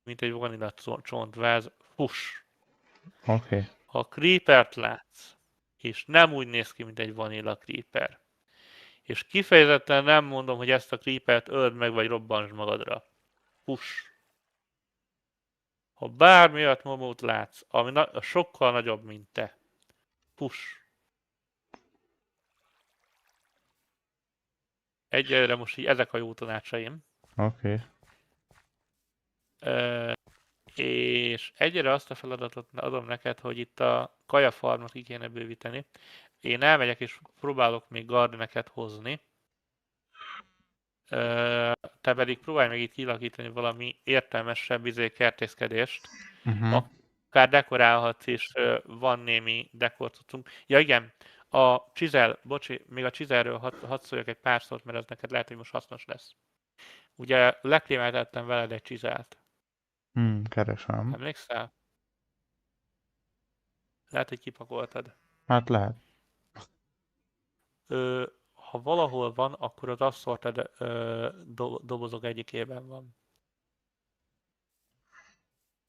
Speaker 2: mint egy vanilla csontváz, fuss!
Speaker 1: Oké.
Speaker 2: Ha creepert látsz, és nem úgy néz ki, mint egy vanilla creeper, és kifejezetten nem mondom, hogy ezt a creepert öld meg, vagy robbansd magadra. Fuss! Ha bármi olyat momót látsz, ami sokkal nagyobb, mint te, fuss! Egyelőre most így ezek a jó tanácsaim.
Speaker 1: Oké.
Speaker 2: És egyre azt a feladatot adom neked, hogy itt a kajafarmot ki kéne bővíteni. Én elmegyek és próbálok még gardeneket hozni. Te pedig próbálj meg itt kilakítani valami értelmesebb kertészkedést. Akár dekorálhatsz, és van némi dekorcucunk. Ja igen, a chisel, bocsi, még a chiselről hadd szóljak egy pár szót, mert ez neked lehet, hogy most hasznos lesz. Ugye lekrémeltettem veled egy chiselt.
Speaker 1: Keresem.
Speaker 2: Emlékszel? Lehet, hogy kipakoltad.
Speaker 1: Hát lehet.
Speaker 2: Ha valahol van, akkor az assorted dobozok egyikében van.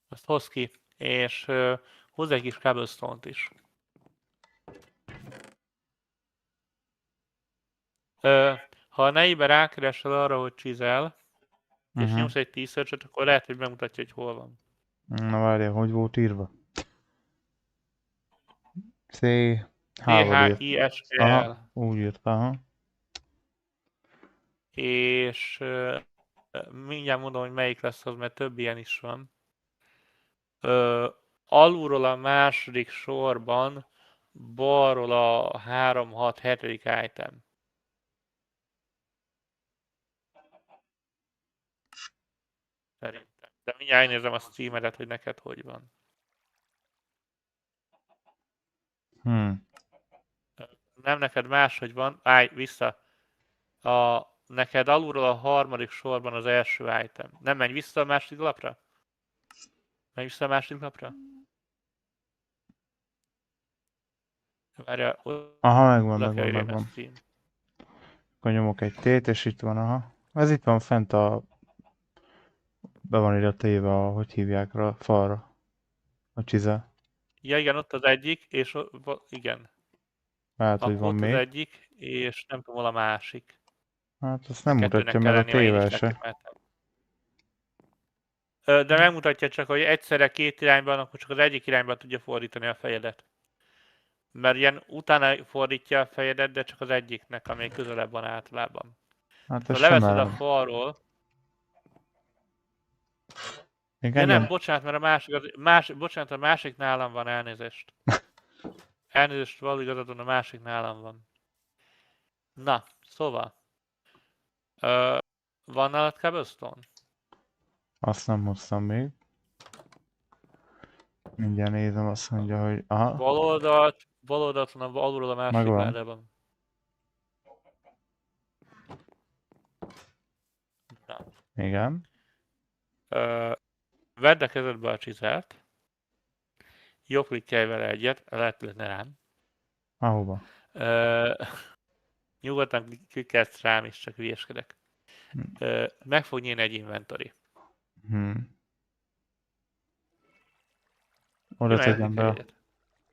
Speaker 2: Azt hozz ki, és hozz egy kis cobblestone-t is. Ha a nejébe rákeresel arra, hogy chisel, és nyomsz egy t-search-et, akkor lehet, hogy megmutatja, hogy hol van.
Speaker 1: Na várjál, hogy volt írva?
Speaker 2: C-H-I-S-L.
Speaker 1: Aha, úgy írt, aha.
Speaker 2: És mindjárt mondom, hogy melyik lesz az, mert több ilyen is van. Alulról a második sorban, balról a 3-6-7. item. Szerintem. De mindjárt elnézem a streamedet, hogy neked hogy van. Nem neked máshogy van. Állj, vissza. Neked alulról a harmadik sorban az első item. Nem menj vissza a második lapra? Menj vissza a második lapra? Várjál,
Speaker 1: aha, megvan. Akkor nyomok egy T-t, és itt van, aha. Ez itt van fent be van ide téve hogy hívják rá, falra. A chisel.
Speaker 2: Ja igen, ott az egyik, és igen.
Speaker 1: Hát, hogy van még.
Speaker 2: Az egyik, és nem tudom, hol a másik.
Speaker 1: Hát azt nem mutatja meg a tével se.
Speaker 2: De megmutatja csak, hogy egyszerre két irányban, akkor csak az egyik irányban tudja fordítani a fejedet. Mert ilyen utána fordítja a fejedet, de csak az egyiknek, amely közelebb van általában.
Speaker 1: Hát
Speaker 2: ha leveszed a falról... Ja nem, bocsánat, mert bocsánat, a másik nálam van, elnézést. Elnézést, való igazadon, a másik nálam van. Na, szóval. Van nálad cobblestone?
Speaker 1: Azt nem hoztam még. Mindjárt nézem, azt mondja, hogy aha,
Speaker 2: Bal oldalt van alulról a másik
Speaker 1: megvan.
Speaker 2: ládában. Na.
Speaker 1: Igen.
Speaker 2: Vedd a kezedbe a csizelt. Jobb klikkelj vele egyet, lehet ne rám.
Speaker 1: Ahova?
Speaker 2: Nyugodtan klikkelsz rám, és csak hülyeskedek. Meg fog nyílni egy inventory.
Speaker 1: Oda tegyem be.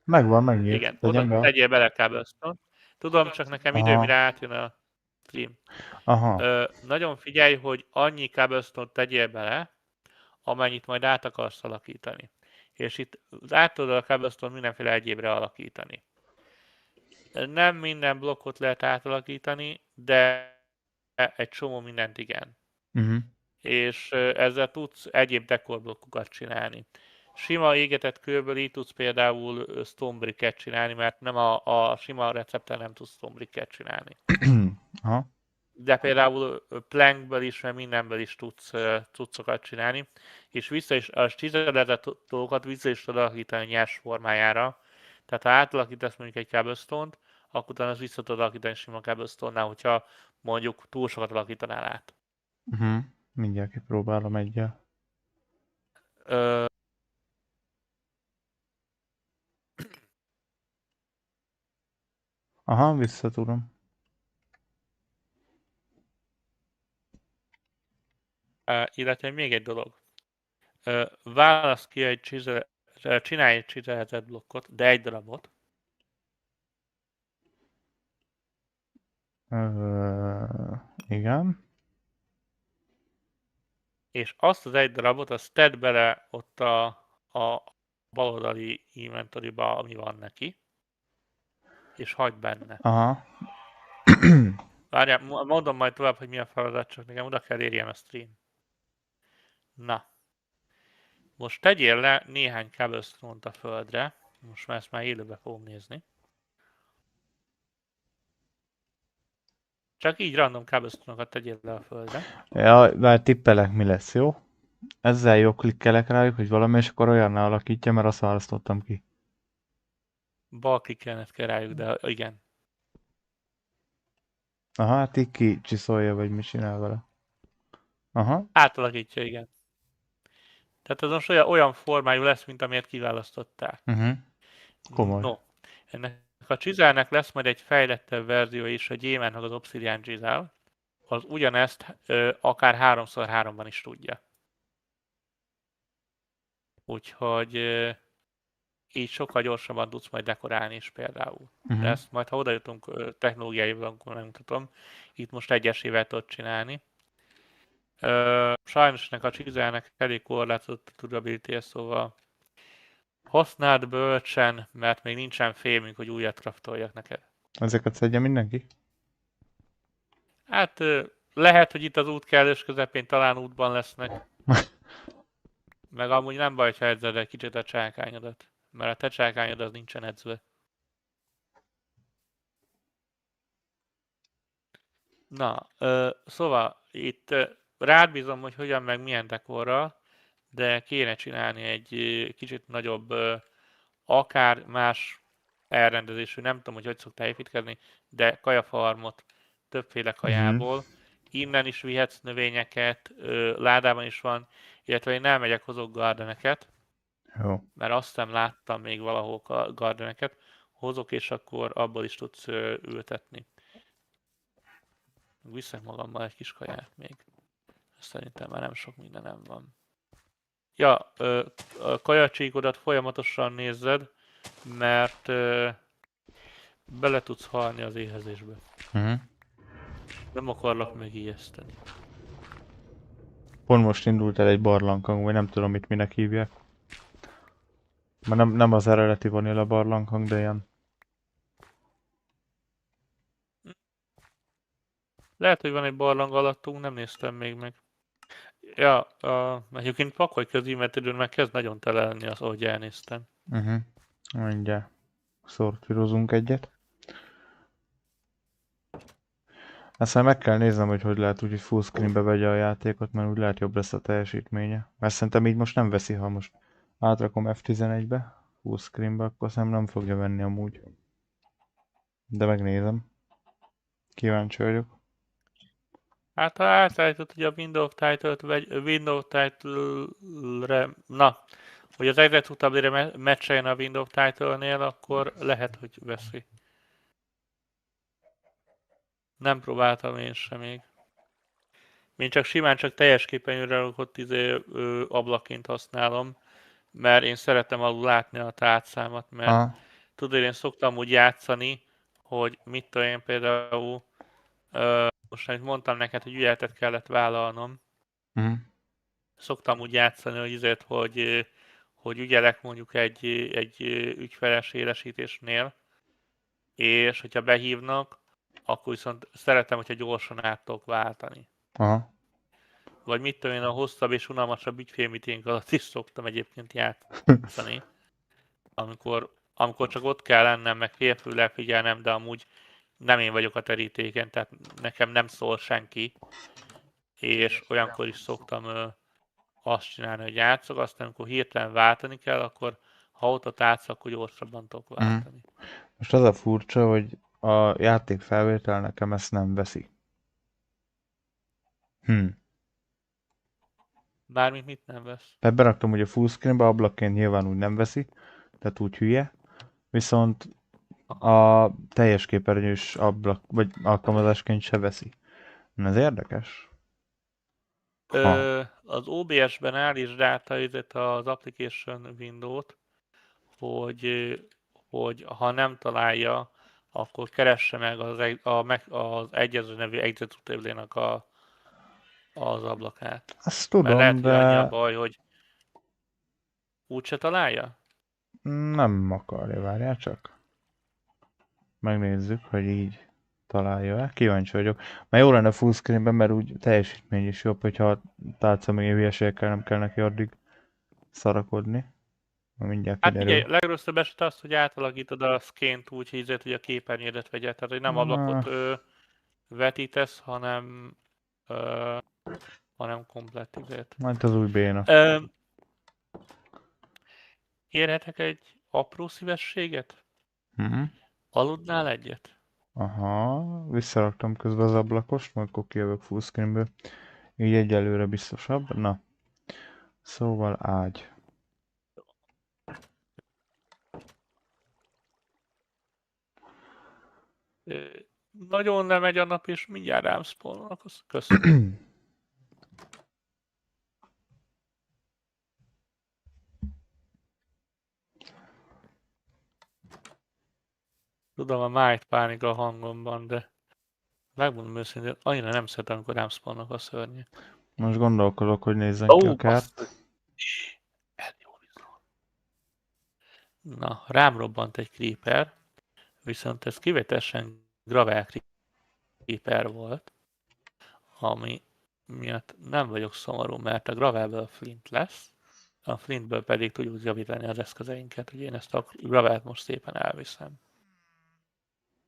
Speaker 1: Megvan, megnyílt.
Speaker 2: Igen, oda tegyél bele cobblestone. Tudom, csak nekem idő, mire átjön a stream. Nagyon figyelj, hogy annyi cobblestone tegyél bele, amennyit majd át akarsz alakítani. És itt át tudod a cobblestone mindenféle egyébre alakítani. Nem minden blokkot lehet átalakítani, de egy csomó mindent igen. És ezzel tudsz egyéb dekorblokkokat csinálni. Sima égetett kőből így tudsz például stone bricket csinálni, mert nem a sima recepten nem tudsz stone bricket csinálni. De például plankből is, mert mindenből is tudsz cuccokat csinálni, és a cizelezett dolgokat vissza is tudod alakítani nyers formájára. Tehát ha átalakítasz mondjuk egy cobblestone-t, akkor utána az vissza tudod alakítani sima cobblestone-nál, hogyha mondjuk túl sokat alakítanál át.
Speaker 1: Mindjárt kipróbálom egyel. Aha, vissza tudom.
Speaker 2: Illetve még egy dolog. Válasz ki csinálj egy cizelezett blokkot, de egy darabot.
Speaker 1: Igen.
Speaker 2: És azt az egy darabot, azt tedd bele ott a baloldali inventoryba, ami van neki. És hagyd benne.
Speaker 1: Aha.
Speaker 2: Várjál, mondom majd tovább, hogy mi a feladat, csak nekem oda kell érjen a stream. Na. Most tegyél le néhány cobblestone-t a földre. Most már ezt már élőben fogom nézni. Csak így random cobblestone-okat tegyél le a földre.
Speaker 1: Ja, már tippelek mi lesz, jó? Ezzel jó klikkelek rájuk, hogy valami, és akkor olyannál alakítja, mert azt választottam ki.
Speaker 2: Bal klikkelned kell rájuk, de igen.
Speaker 1: Aha, hát így kicsiszolja, vagy mi csinál vele. Aha.
Speaker 2: Átalakítja, igen. Tehát az most olyan formájú lesz, mint amilyet kiválasztottál.
Speaker 1: Komoly.
Speaker 2: No, ennek a csizelnek lesz majd egy fejlettebb verzió is, a gyémánt meg az obsidian csizel. Az ugyanezt akár 3x3-ban is tudja. Úgyhogy így sokkal gyorsabban tudsz majd dekorálni is például. De ezt majd, ha oda jutunk technológiai blankon, megmutatom. Itt most egyesével tudod csinálni. Sajnos ennek a csizelnek elég korlátozott a durability, szóval használd bölcsen, mert még nincsen fémünk, hogy újat craftoljak neked.
Speaker 1: Ezeket szedje mindenki?
Speaker 2: Hát lehet, hogy itt az út kellős közepén talán útban lesznek. Meg amúgy nem baj, ha edzed egy kicsit a csákányodat. Mert a te csákányod az nincsen edzve. Na, szóval itt rád bízom, hogy hogyan meg milyen dekorral, de kéne csinálni egy kicsit nagyobb, akár más elrendezésű, nem tudom, hogy szoktál építkezni, de kajafarmot többféle kajából. Innen is vihetsz növényeket, ládában is van, illetve én elmegyek, hozok gardeneket.
Speaker 1: Jó.
Speaker 2: Mert azt nem láttam még valahol gardeneket. Hozok, és akkor abból is tudsz ültetni. Viszek magammal egy kis kaját még. Szerintem már nem sok mindenem van. Ja, a kajacsíkodat folyamatosan nézzed, mert bele tudsz halni az éhezésbe. Nem akarlak megijeszteni.
Speaker 1: Pont most indult el egy barlanghang, vagy nem tudom mit minek hívják. Már nem az eredeti Vanilla barlanghang, de ilyen.
Speaker 2: Lehet, hogy van egy barlang alattunk, nem néztem még meg. Ja, egyébként pakolj közé, mert időn meg kezd nagyon tele lenni az, ahogy elnéztem.
Speaker 1: Mindjárt szortírozunk egyet. Aztán meg kell néznem, hogy lehet úgy, hogy full screenbe vegye a játékot, mert úgy lehet jobb lesz a teljesítménye. Mert szerintem így most nem veszi, ha most átrakom F11-be, full screenbe, akkor szerintem nem fogja venni amúgy. De megnézem. Kíváncsi vagyok.
Speaker 2: Hát ha átállítod, hogy a Windows Title-t Windows Title-re, na, hogy az executable-re matcheljen a Windows Title-nél, akkor lehet, hogy veszi. Nem próbáltam én sem még. Én csak simán csak teljes képernyőre rakott ablakként használom, mert én szeretem alul látni a tárcámat, mert
Speaker 1: Aha.
Speaker 2: tudod, én szoktam úgy játszani, hogy mit tudom én például, most amit mondtam neked, hogy ügyeletet kellett vállalnom, szoktam úgy játszani, hogy azért, hogy ügyelek mondjuk egy ügyfeles élesítésnél, és hogyha behívnak, akkor viszont szeretem, hogyha gyorsan át tudok váltani.
Speaker 1: Aha.
Speaker 2: Vagy mit tudom én, a hosszabb és unalmasabb ügyfélmeeting alatt is szoktam egyébként játszani. Amikor csak ott kell lennem, meg félfőle figyelnem, de amúgy nem én vagyok a terítéken, tehát nekem nem szól senki. És olyankor is szoktam azt csinálni, hogy játszok, aztán amikor hirtelen váltani kell, akkor ha ott a tárca, akkor gyorsabban tudok váltani.
Speaker 1: Most az a furcsa, hogy a játék felvétel nekem ezt nem veszi.
Speaker 2: Bármit mit nem vesz.
Speaker 1: Ebben raktam, hogy a full screenbe ablakként nyilván úgy nem veszi, tehát úgy hülye. Viszont a teljes képernyős ablak, vagy alkalmazásként se veszi. Ez érdekes.
Speaker 2: Az OBS-ben állítsd át az Application Window-t, hogy ha nem találja, akkor keresse meg az egyező nevű executable-nek az ablakát.
Speaker 1: Azt
Speaker 2: Mert lehet,
Speaker 1: tudom,
Speaker 2: hogy annyi a
Speaker 1: de
Speaker 2: baj, hogy úgyse találja?
Speaker 1: nem akarja, várjál csak. Megnézzük, hogy így találja-e. Kíváncsi vagyok. Mert jó lenne full screenben, mert úgy teljesítmény is jobb, hogyha a tárca még hülyeségekkel nem kell neki addig szarakodni. Mindjárt
Speaker 2: Hát
Speaker 1: kiderül.
Speaker 2: figyelj, legrosszabb eset az, hogy átalakítod a skin-t úgy, hogy a képernyődet vegye. Tehát, hogy nem ablakot vetítesz, hanem komplett izét.
Speaker 1: Majd az új béna.
Speaker 2: Érhetek egy apró szívességet? Aludnál egyet?
Speaker 1: Aha, visszaraktam közben az ablakost, majd akkor kijövök full screenből. Így egyelőre biztosabb. Na, szóval ágy.
Speaker 2: Nagyon nem megy a nap, és mindjárt rám spawnolnak. Köszönöm. Tudom, a májt pánik a hangomban, de megmondom őszintén, annyira nem szeretem, amikor rám spawnolnak a szörnyek.
Speaker 1: Most gondolkodok, hogy nézzen ki a kert.
Speaker 2: Na, rám robbant egy creeper, viszont ez kivételesen gravel creeper volt, ami miatt nem vagyok szomorú, mert a gravelből flint lesz, a flintből pedig tudjuk javítani az eszközeinket, hogy én ezt a gravelt most szépen elviszem.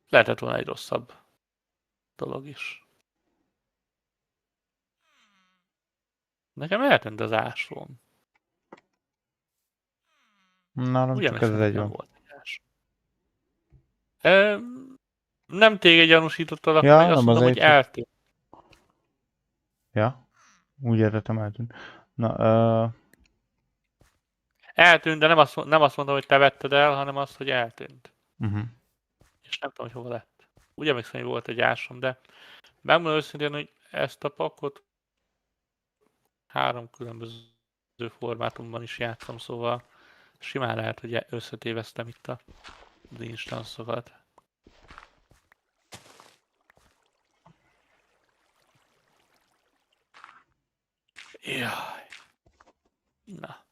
Speaker 2: Lehetett volna egy rosszabb dolog is. Nekem eltűnt az ásom.
Speaker 1: Nálam
Speaker 2: Ugye
Speaker 1: csak ez egy van.
Speaker 2: volt egy ásom. Nem téged gyanúsítottalak,
Speaker 1: Ja,
Speaker 2: meg azt
Speaker 1: nem
Speaker 2: mondom,
Speaker 1: azért
Speaker 2: hogy
Speaker 1: csak...
Speaker 2: eltűnt.
Speaker 1: Ja, úgy értettem, eltűnt. Na,
Speaker 2: Eltűnt, de nem azt mondom, hogy te vetted el, hanem azt, hogy eltűnt. És nem tudom, hogy hova lett. Úgy emlékszem, hogy volt egy ásom, de megmondom őszintén, hogy ezt a pakot 3 különböző formátumban is játszom, szóval simán lehet, hogy összetéveztem itt az instancokat. Jaj. Na.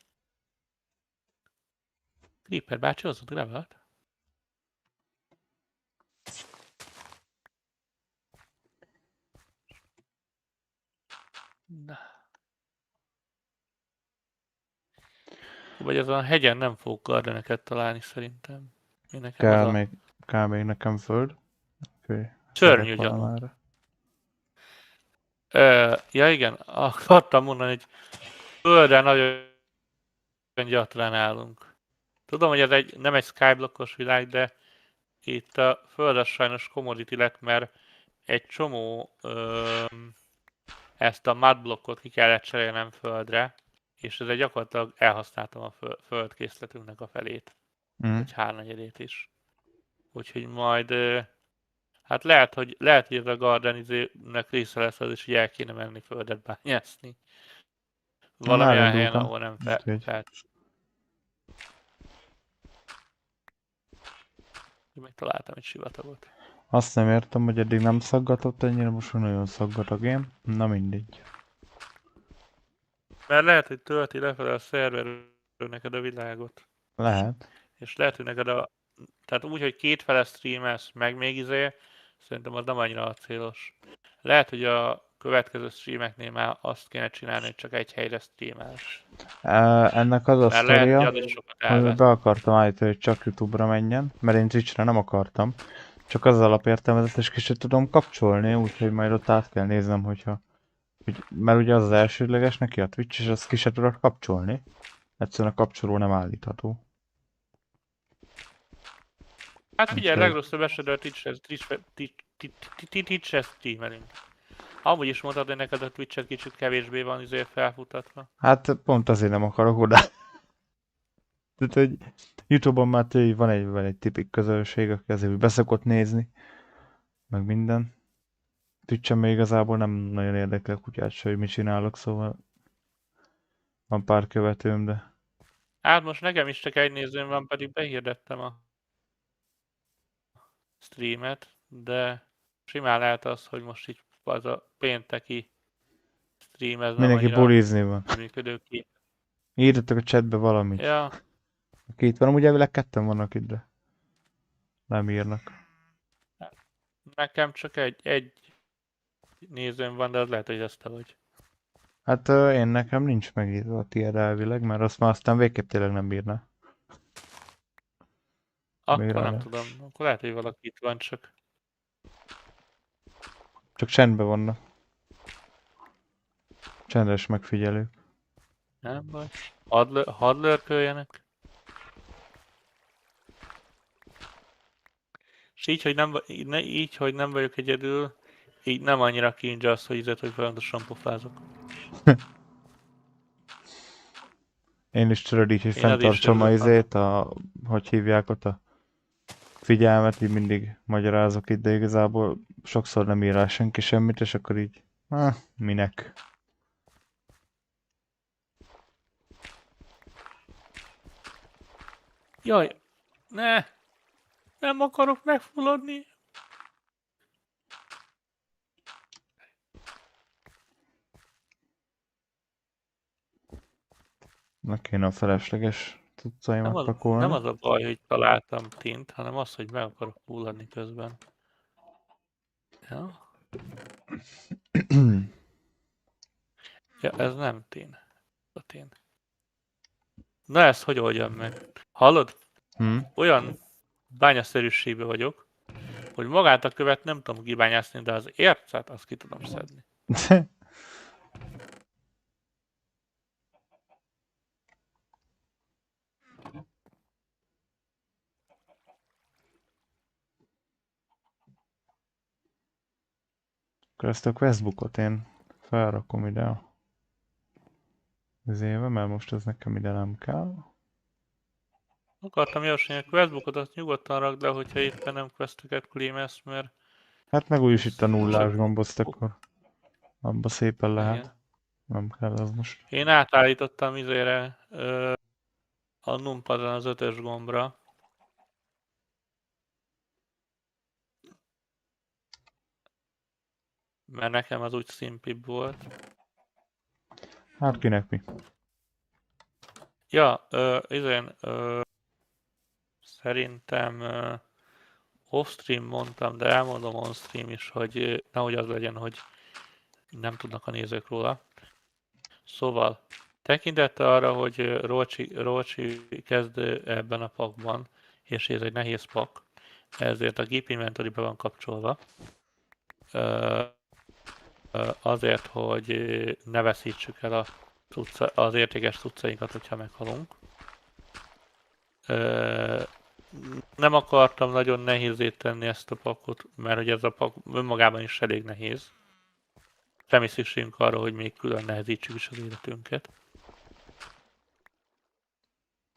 Speaker 2: Creeper bácsi hozott gravelt? Na. Vagy azon a hegyen nem fogok gardeneket találni szerintem. Én nekem
Speaker 1: Kell még nekem föld. Úgyhogy
Speaker 2: szörnyű
Speaker 1: szedek
Speaker 2: gyanú.
Speaker 1: valamára.
Speaker 2: Ja igen, akartam mondani, hogy földre nagyon gyakran állunk. Tudom, hogy ez nem egy skyblockos világ, de itt a föld az sajnos commodity lett, mert egy csomó ezt a mudblockot ki kellett cserélnem földre, és ezzel gyakorlatilag elhasználtam a földkészletünknek a felét, vagy hárnegyedét is. Úgyhogy majd, hát lehet, hogy ez a gardenizőnek része lesz az is, hogy el kéne menni földet bányászni. Valami olyan helyen,
Speaker 1: Elindultam.
Speaker 2: ahol nem fel. Megtaláltam egy sivatagot.
Speaker 1: Azt nem értem, hogy eddig nem szaggatott ennyire, most nagyon szaggat a game. Na mindegy.
Speaker 2: Mert lehet, hogy tölti lefele a szerverről neked a világot.
Speaker 1: Lehet.
Speaker 2: És lehet, hogy neked tehát úgy, hogy kétfele streamelsz, meg még szerintem az nem annyira célos. Lehet, hogy a következő streameknél már azt kéne csinálni, hogy csak egy helyre streamelsz.
Speaker 1: Ennek az a
Speaker 2: Mert lehet,
Speaker 1: sztoria,
Speaker 2: hogy az is sokat
Speaker 1: hogy
Speaker 2: elvesz.
Speaker 1: be akartam állítani, hogy csak YouTube-ra menjen, mert én Twitch-re nem akartam. Csak az alapértelmezetes ki sem tudom kapcsolni, úgyhogy majd ott át kell néznem, mert ugye az elsődleges neki a Twitch, és azt ki sem tudod kapcsolni. Egyszerűen a kapcsoló nem állítható.
Speaker 2: Hát figyelj,
Speaker 1: Úgyhogy-
Speaker 2: legrosszabb esetben Twitch-re streamelünk. Amúgy is mondtad, hogy neked a Twitch-et kicsit kevésbé van felfutatva.
Speaker 1: Hát pont azért nem akarok oda. Tehát, hogy YouTube-on már tényleg van egy tipik közönség, aki azért úgy beszokott nézni, meg minden. Twitch-en még igazából nem nagyon érdekel kutyát se, hogy mit csinálok, szóval van pár követőm, de
Speaker 2: Hát most nekem is csak egy nézőm van, pedig behirdettem a streamet, de simán lehet az, hogy most így az a pénteki stream, ez nem
Speaker 1: mindenki
Speaker 2: annyira
Speaker 1: bulizni van.
Speaker 2: működőképes.
Speaker 1: Írjatok a chatbe valamit.
Speaker 2: Ja,
Speaker 1: Két van, amúgy elvileg ketten vannak itt, de nem írnak.
Speaker 2: nekem csak egy nézőm van, de az lehet, hogy ez te vagy.
Speaker 1: Hát én nekem nincs megírva a tiéd elvileg, mert azt már aztán végképp tényleg nem bírna.
Speaker 2: Akkor nem tudom, akkor lehet, hogy valaki itt van, csak
Speaker 1: Csak csendben vannak. Csendes megfigyelők.
Speaker 2: nem baj. Hadd lörköljenek. És így, hogy nem vagyok egyedül, így nem annyira kincs az, hogy folyamatosan pofázok.
Speaker 1: Én is tudod így, hogy
Speaker 2: Én az is
Speaker 1: fenntartsom a
Speaker 2: örülök
Speaker 1: izét, hogy hívják ott a figyelmet, így mindig magyarázok itt, de igazából sokszor nem ír rá senki semmit, és akkor így, minek?
Speaker 2: Jaj, nem akarok megfulladni.
Speaker 1: Na kéne a felesleges cuccaimat pakolni.
Speaker 2: Nem az a baj, hogy találtam tint, hanem az, hogy meg akarok fulladni közben. Ja? Ja, ez nem tin. A tin. Na ezt hogy oldjam meg? Hallod? Olyan bányaszerűségben vagyok, hogy magát a követ nem tudom kibányászni, de az ércet azt ki tudom szedni.
Speaker 1: Akkor ezt a questbookot én felrakom ide a üzébe, mert most ez nekem ide nem kell.
Speaker 2: Akartam javasolni a questbookot, azt nyugodtan rakd le, hogyha éppen nem questeket claimesz, mert...
Speaker 1: Hát meg úgyis itt a nullás gombozt, akkor abba szépen lehet.
Speaker 2: Igen.
Speaker 1: Nem kell az most.
Speaker 2: Én átállítottam a numpadon az 5-ös gombra. Mert nekem az úgy szimpibb volt.
Speaker 1: Hát kinek mi?
Speaker 2: Ja, szerintem off-stream mondtam, de elmondom on-stream is, hogy nehogy az legyen, hogy nem tudnak a nézők róla. Szóval Tekintettel arra, hogy Rolcsi kezd ebben a pakban, és ez egy nehéz pak, ezért a Gép Inventory be van kapcsolva. Azért, hogy ne veszítsük el az értékes cuccainkat, hogyha meghalunk. Nem akartam nagyon nehézé tenni ezt a pakot, mert hogy ez a pak önmagában is elég nehéz. Semmi szükségünk arra, hogy még külön nehezítsük is az életünket.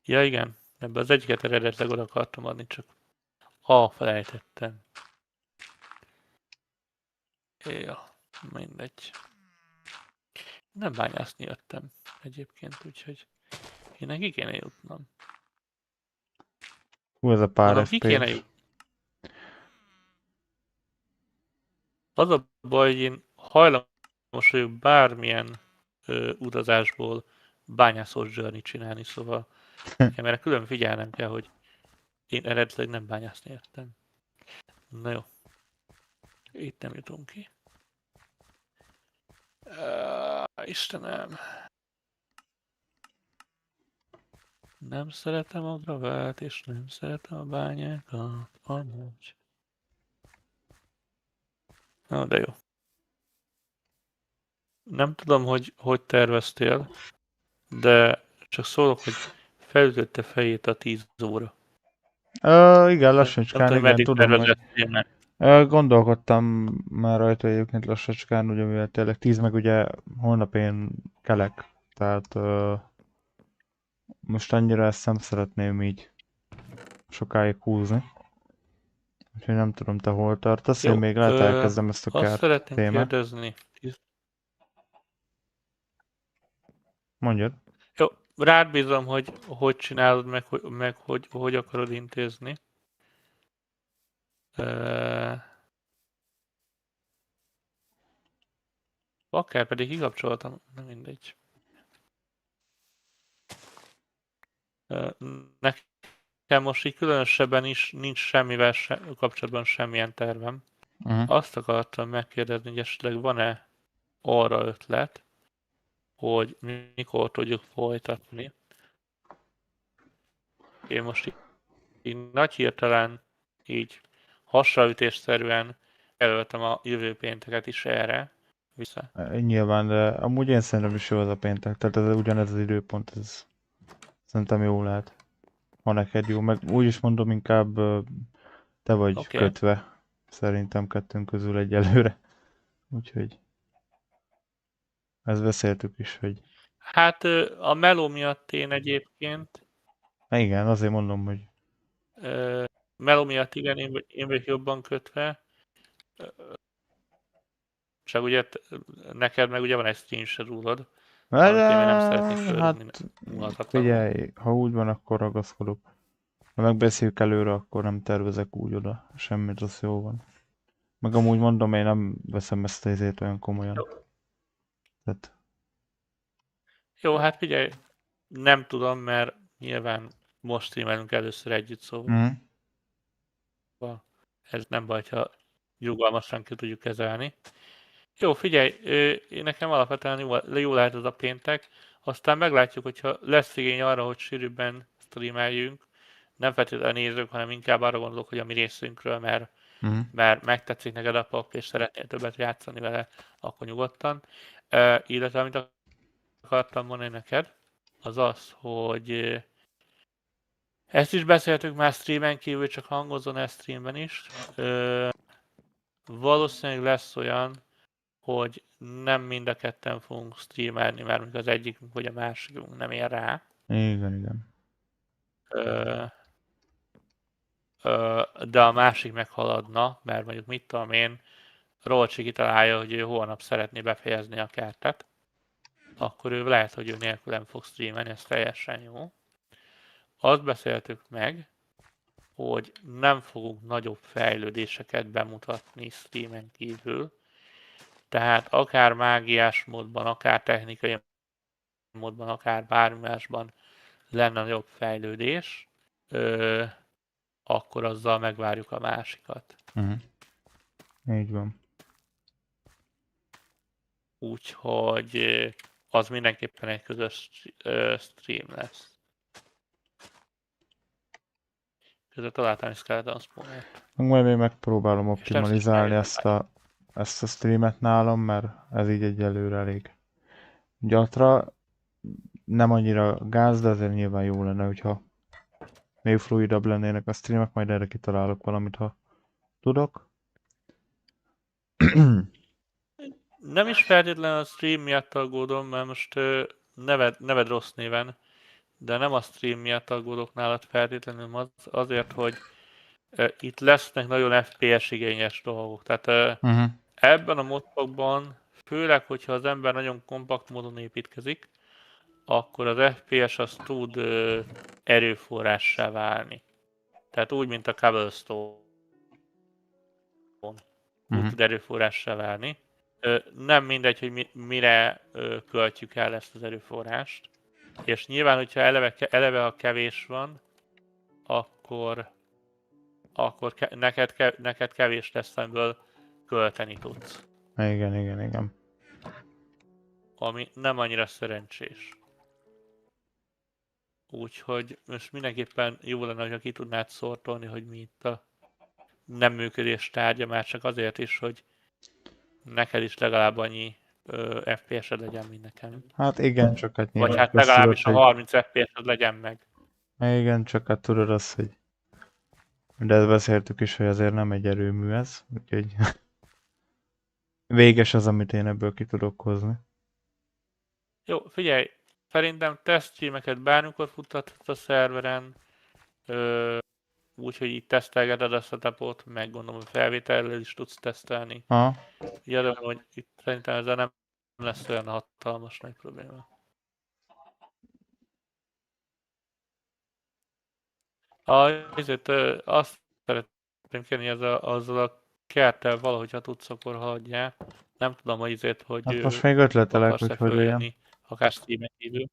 Speaker 2: Ja igen, ebben az egyiket eredetileg oda akartam adni, csak felejtettem. Ja, mindegy. Nem bányászni jöttem egyébként, úgyhogy én ki kéne jutnom.
Speaker 1: Hú, ez a pár
Speaker 2: Mondom, ki kéne
Speaker 1: FPS.
Speaker 2: jutnom. Az a baj, hogy én hajlamos vagyok bármilyen utazásból bányászós journey csinálni, szóval nekem erre külön figyelnem kell, hogy én eredetileg nem bányászni jöttem. Na jó. Itt nem jutunk ki. Istenem. Nem szeretem a gravát, és nem szeretem a bányákat. Amúgy. Na, de jó. Nem tudom, hogy terveztél, de csak szólok, hogy felütötte fejét a 10 óra.
Speaker 1: Igen,
Speaker 2: Nem
Speaker 1: lassacskán,
Speaker 2: tudom,
Speaker 1: igen,
Speaker 2: meddig
Speaker 1: tudom, hogy...
Speaker 2: tervezett tényleg.
Speaker 1: Gondolkodtam már rajta egyébként lassacskán, ugye mivel tényleg 10 meg ugye holnap én kelek. Tehát most annyira ezt nem szeretném így sokáig húzni. Úgyhogy nem tudom, te hol tartasz, én
Speaker 2: Jó,
Speaker 1: még lehet elkezdem ezt a
Speaker 2: azt
Speaker 1: kert
Speaker 2: szeretném
Speaker 1: témát.
Speaker 2: kérdezni.
Speaker 1: Mondjad.
Speaker 2: Jó, rád bízom, hogy csinálod, meg hogy akarod intézni. Akár pedig kikapcsoltam, nem mindegy. Nekem most így különösebben is nincs semmivel kapcsolatban semmilyen tervem. Azt akartam megkérdezni, hogy esetleg van-e arra ötlet, hogy mikor tudjuk folytatni. Én most így nagy hirtelen, így hasraütésszerűen jelöltem a jövő pénteket is erre vissza.
Speaker 1: Nyilván, de amúgy én szerintem is jó az a péntek, tehát ez ugyanez az időpont, ez szerintem jó lehet. Ha neked jó, meg úgy is mondom, inkább te vagy kötve, szerintem kettőnk közül egyelőre. Úgyhogy ezt beszéltük is, hogy...
Speaker 2: Hát a meló miatt én egyébként...
Speaker 1: Igen, azért mondom, hogy...
Speaker 2: Meló miatt igen, én vagyok jobban kötve. Csak ugye neked meg ugye van egy stream schedule-od, amit én még nem szeretnék fölrúgni mulathatlanul.
Speaker 1: Figyelj, ha úgy van, akkor ragaszkodok. Ha megbeszéljük előre, akkor nem tervezek úgy oda semmit, az jó van. Meg amúgy mondom, én nem veszem ezt az izét olyan komolyan.
Speaker 2: Jó.
Speaker 1: Tehát...
Speaker 2: Jó, hát figyelj, nem tudom, mert nyilván most streamelünk először együtt, szóval ez nem baj, ha nyugalmasan ki tudjuk kezelni. Jó, figyelj, nekem alapvetően jó lehet ez a péntek, aztán meglátjuk, hogyha lesz igény arra, hogy sűrűbben streameljünk, nem feltétlenül nézők, hanem inkább arra gondolok, hogy a mi részünkről, mert megtetszik neked a pak, és szeretnél többet játszani vele, akkor nyugodtan. Illetve amit akartam mondani neked, az az, hogy ezt is beszéltük már streamen kívül, csak hangozzon el streamben is. Valószínűleg lesz olyan, hogy nem mind a ketten fogunk streamelni, mert mondjuk az egyikünk vagy a másikunk nem ér rá.
Speaker 1: Igen.
Speaker 2: De a másik meghaladna, mert mondjuk mit tudom én, Rolcsi kitalálja, hogy ő holnap szeretné befejezni a kertet, akkor ő lehet, hogy ő nélkülem fog streamelni, ez teljesen jó. Azt beszéltük meg, hogy nem fogunk nagyobb fejlődéseket bemutatni streamen kívül, tehát akár mágiás módban, akár technikai módban, akár bármi másban lenne nagyobb fejlődés, akkor azzal megvárjuk a másikat.
Speaker 1: Így van.
Speaker 2: Úgyhogy az mindenképpen egy közös stream lesz. Közben találtam egy Skeleton Spawnert.
Speaker 1: Majd én megpróbálom
Speaker 2: És természetesen
Speaker 1: optimalizálni
Speaker 2: eljön
Speaker 1: ezt a streamet nálam, mert ez így egyelőre elég gyatra. Nem annyira gáz, de azért nyilván jó lenne, hogyha még fluidabb lennének a streamek, majd erre kitalálok valamit, ha tudok.
Speaker 2: Nem is feltétlenül a stream miatt aggódom, mert most neved rossz néven, de nem a stream miatt aggódok nálad feltétlenül, azért, hogy itt lesznek nagyon FPS igényes dolgok. Tehát ebben a modpackban, főleg, hogyha az ember nagyon kompakt módon építkezik, akkor az FPS az tud erőforrássá válni. Tehát úgy, mint a Cobblestone. Úgy tud erőforrássá válni. Nem mindegy, hogy mire költjük el ezt az erőforrást. És nyilván, hogyha eleve ha kevés van, akkor neked kevés lesz, amiből költeni tudsz.
Speaker 1: Igen.
Speaker 2: Ami nem annyira szerencsés. Úgyhogy most mindenképpen jó lenne, ha ki tudnád szortolni, hogy mi itt a nem működés tárgya, már csak azért is, hogy neked is legalább annyi FPS-ed legyen, mint nekem.
Speaker 1: Hát igen, csak hát nyilván...
Speaker 2: Vagy hát legalábbis a 30 FPS-ed legyen meg.
Speaker 1: Igen, csak hát tudod azt, hogy... De ezt beszéltük is, hogy azért nem egy erőmű ez, úgyhogy... Véges az, amit én ebből ki tudok hozni.
Speaker 2: Jó, figyelj, szerintem tesztstreameket bármikor futtathatsz a szerveren, úgyhogy itt tesztelgeted a setupot, meg gondolom, hogy felvétellel is tudsz tesztelni.
Speaker 1: Aha.
Speaker 2: Ugye, hogy itt szerintem ezzel nem lesz olyan hatalmas nagy probléma. Ezért azt szeretném kérni, azzal a kerttel valahogy, ha tudsz, akkor haladjál. Nem tudom, hogy ezért, hogy
Speaker 1: Hát most még ötletelek, hogy hogy legyen.
Speaker 2: Akár streamen kívül.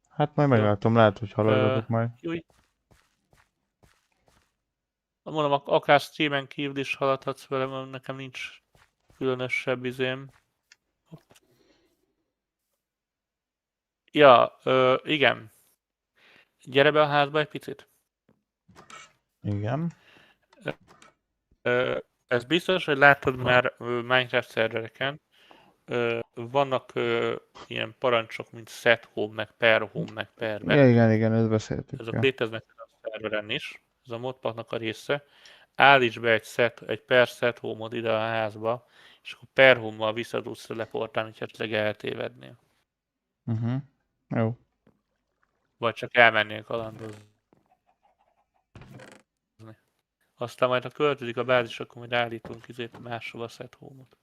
Speaker 1: Hát majd meglátom, lehet, hogy haladgatok majd.
Speaker 2: Jó. Mondom, akár streamen kívül is haladhatsz velem, nekem nincs különösebb izém. Ja, igen. Gyere be a házba egy picit.
Speaker 1: Igen.
Speaker 2: Ez biztos, hogy láttad már Minecraft szervereken. Vannak ilyen parancsok, mint set home, meg per home, meg per back.
Speaker 1: Ja, igen, ezt beszéltük.
Speaker 2: Ezek léteznek a szerveren is. Ez a modpacknak a része. Állíts be egy per set home-od ide a házba, és akkor per home-mal vissza tudsz leportálni, hogy esetleg eltévednél.
Speaker 1: Jó.
Speaker 2: Vagy csak elmennél kalandozni. Aztán majd, ha költözik a bázis, akkor majd állítunk máshova set home-ot.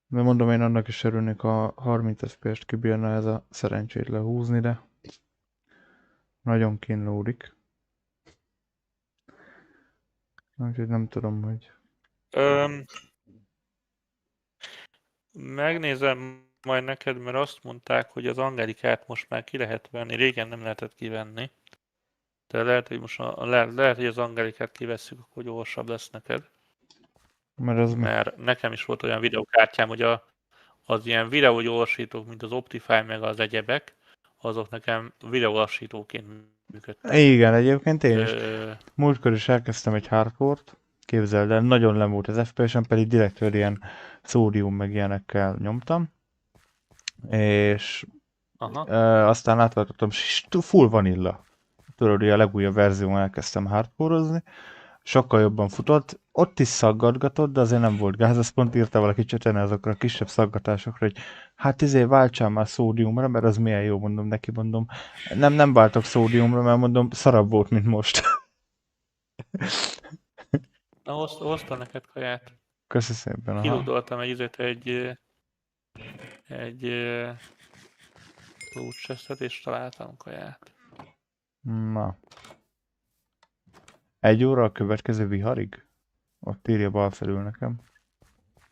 Speaker 1: De mondom, én annak is örülnék, a 30 FPS-t kibírna ez a szerencsét lehúzni, de nagyon kínlódik. Úgyhogy nem tudom, hogy...
Speaker 2: Megnézem majd neked, mert azt mondták, hogy az Angelikát most már ki lehet venni. Régen nem lehetett kivenni. De lehet, hogy most lehet, hogy az Angelikát kivesszük, akkor gyorsabb lesz neked. Mert nekem is volt olyan videókártyám, hogy az ilyen videógyorsítók, mint az Optifine meg az egyebek, azok nekem videógyorsítóként működtek.
Speaker 1: Igen, egyébként én is. Múltkor is elkezdtem egy hardcore-t, képzeld el, nagyon lemúlt az FPS-en, pedig direkt ilyen szódium meg ilyenekkel nyomtam. És aztán átváltottam, full vanilla. Tudod, hogy a legújabb verzión elkezdtem hardcore-ozni. Sokkal jobban futott, ott is szaggatgatott, de azért nem volt gáz, azt pont írta valaki csatene azokra a kisebb szaggatásokra, hogy hát váltsál már szódiumra, mert az milyen jó, mondom neki, mondom. Nem váltok szódiumra, mert mondom, szarabb volt, mint most.
Speaker 2: Na, hoztam neked kaját.
Speaker 1: Köszi szépen.
Speaker 2: Kiludoltam egy loot chestet, és találtam kaját.
Speaker 1: Na. 1 óra a következő viharig? Ott írja bal felül nekem.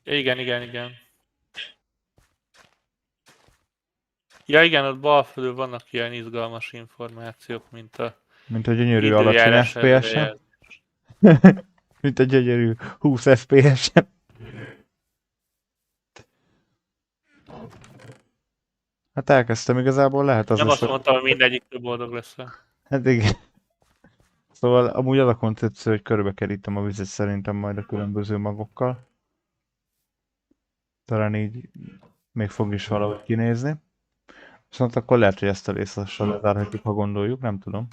Speaker 2: Igen. Ja igen, ott bal felül vannak ilyen izgalmas információk, mint a
Speaker 1: gyönyörű alacsony FPS-en. Mint egy gyönyörű 20 FPS-en. Hát elkezdtem igazából, lehet az
Speaker 2: Nem
Speaker 1: lesz
Speaker 2: azt
Speaker 1: a...
Speaker 2: mondtam, hogy mindegyik boldog lesz.
Speaker 1: Hát igen. Szóval amúgy az a koncepció, hogy körbekerítem a vizet szerintem majd a különböző magokkal. Talán így még fog is valahogy kinézni. Viszont akkor lehet, hogy ezt a részt lassan lezárhatjuk, ha gondoljuk, nem tudom.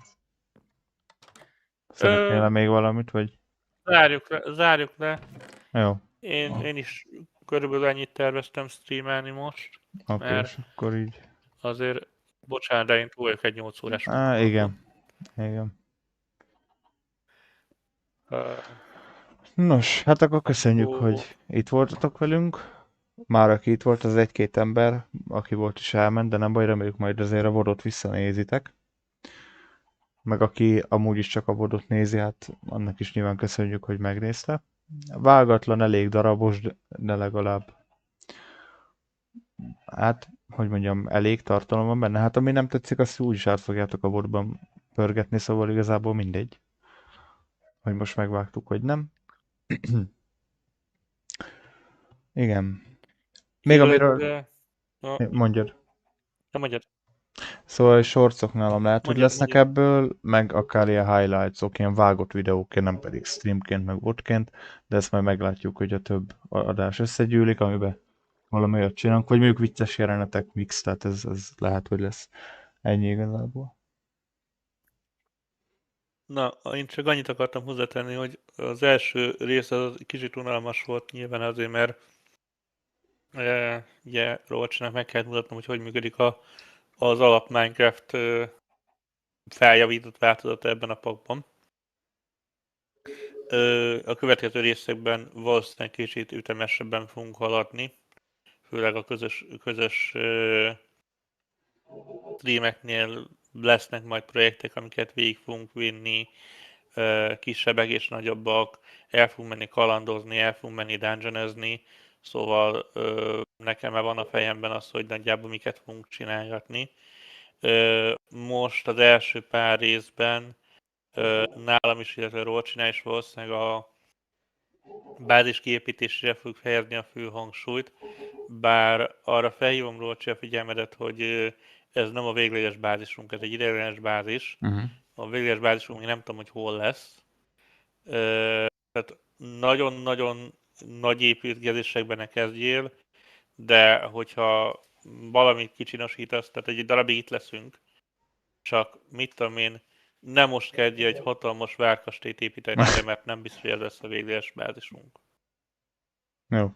Speaker 1: Szeretnél még valamit, vagy...
Speaker 2: Zárjuk le.
Speaker 1: Jó,
Speaker 2: Én is körülbelül ennyit terveztem streamelni most,
Speaker 1: oké, és
Speaker 2: mert
Speaker 1: akkor így...
Speaker 2: azért, bocsánat, de én túl vagyok egy 8 órás munkanapon.
Speaker 1: Igen.
Speaker 2: Uh,
Speaker 1: Nos, hát akkor köszönjük,
Speaker 2: Ó,
Speaker 1: hogy itt voltatok velünk. Már aki itt volt, az egy-két ember, aki volt is elment, de nem baj, reméljük majd azért a vodot visszanézitek. Meg aki amúgy is csak a vodot nézi, hát annak is nyilván köszönjük, hogy megnézte. Vágatlan, elég darabos, de legalább hát, hogy mondjam, elég tartalom van benne. Hát ami nem tetszik, azt úgyis át fogjátok a vodban pörgetni, szóval igazából mindegy. Hogy most megvágtuk, hogy nem. Igen. Még amiről...
Speaker 2: illetve...
Speaker 1: Mondjad.
Speaker 2: Nem mondjad.
Speaker 1: Szóval a shortsok nálam lehet, hogy lesznek
Speaker 2: Mondjad.
Speaker 1: ebből, meg akár ilyen highlights-ok, ilyen vágott videóként, nem pedig streamként, meg vodként, de ezt majd meglátjuk, hogy a több adás összegyűlik, amiben valami olyat csinálunk, vagy mondjuk vicces jelenetek mix, tehát ez lehet, hogy lesz ennyi igazából.
Speaker 2: Na, én csak annyit akartam hozzátenni, hogy az első rész az kicsit unalmas volt nyilván azért, mert ugye Rolcsinak meg kellett mutatnom, hogy működik az alap Minecraft feljavított változata ebben a pakban. A következő részekben valószínűleg kicsit ütemesebben fogunk haladni, főleg a közös streameknél lesznek majd projektek, amiket végig fogunk vinni, kisebbek és nagyobbak, el fogunk menni kalandozni, el fogunk menni dungeonozni, szóval nekem már van a fejemben az, hogy nagyjából miket fogunk csinálgatni. Most az első pár részben nálam is, illetve Rolcsinál is valószínűleg a bázis kiépítésére fogjuk helyezni a fő hangsúlyt, bár arra felhívom Rolcsi a figyelmedet, hogy ez nem a végleges bázisunk, ez egy ideiglenes bázis. A végleges bázisunk még nem tudom, hogy hol lesz. Tehát nagyon-nagyon nagy építkezésekben ne kezdjél, de hogyha valamit kicsinosítasz, tehát egy darabig itt leszünk, csak mit tudom én, nem most kezdj egy hatalmas várkastélyt építeni, mert nem biztos, hogy ez lesz a végleges bázisunk.
Speaker 1: Jó.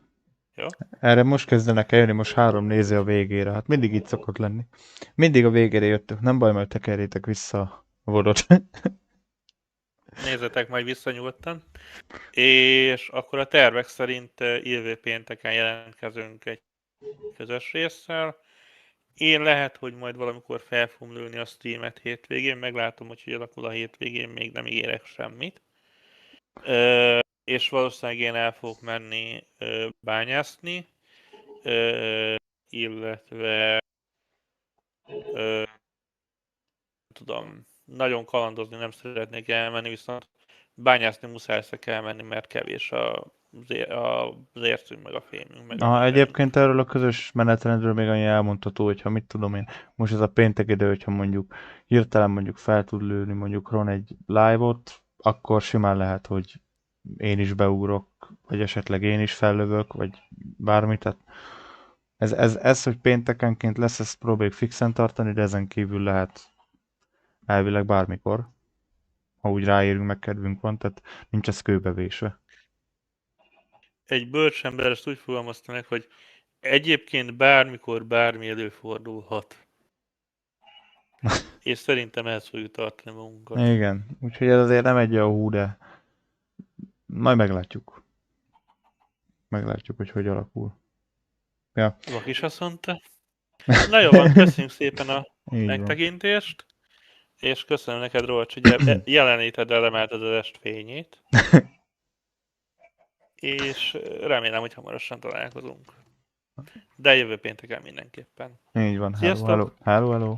Speaker 2: Jó?
Speaker 1: Erre most kezdenek eljönni, most 3 néző a végére. Hát mindig így szokott lenni. Mindig a végére jöttök. Nem baj, majd tekerjétek vissza a vodot.
Speaker 2: Nézzetek majd vissza nyugodtan. És akkor a tervek szerint jövő pénteken jelentkezünk egy közös résszel. Én lehet, hogy majd valamikor fel fogom lőni a streamet hétvégén, meglátom, hogy alakul a hétvégén, még nem ígérek semmit. És valószínűleg én el fogok menni bányászni, illetve tudom, nagyon kalandozni nem szeretnék elmenni, viszont bányászni muszáj kell elmenni, mert kevés az ércünk, meg a fémünk, meg a mindenünk.
Speaker 1: Egyébként erről a közös menetrendről még annyi elmondható, hogyha mit tudom én, most ez a péntek idő, hogyha mondjuk hirtelen mondjuk fel tud lőni mondjuk Ron egy live-ot, akkor simán lehet, hogy én is beugrok, vagy esetleg én is fellövök, vagy bármit. Tehát ez, hogy péntekenként lesz, ezt próbáljuk fixen tartani, de ezen kívül lehet elvileg bármikor, ha úgy ráérünk, meg kedvünk van, tehát nincs ez kőbevésve.
Speaker 2: Egy bölcs ember ezt úgy fogalmazta meg, hogy egyébként bármikor bármi előfordulhat. És szerintem ehhez fogjuk tartani magunkat.
Speaker 1: Igen, úgyhogy ez azért nem egy olyan hú, de majd meglátjuk. Meglátjuk, hogy alakul. Ja.
Speaker 2: Vak is azt mondta. Na jó van, köszönjük szépen a
Speaker 1: Így van.
Speaker 2: megtekintést, és köszönöm neked, Rolcs, hogy jeleníted, elemelted az est fényét. És remélem, hogy hamarosan találkozunk. De jövő pénteken mindenképpen.
Speaker 1: Így van.
Speaker 2: Sziasztok!
Speaker 1: Hello, hello.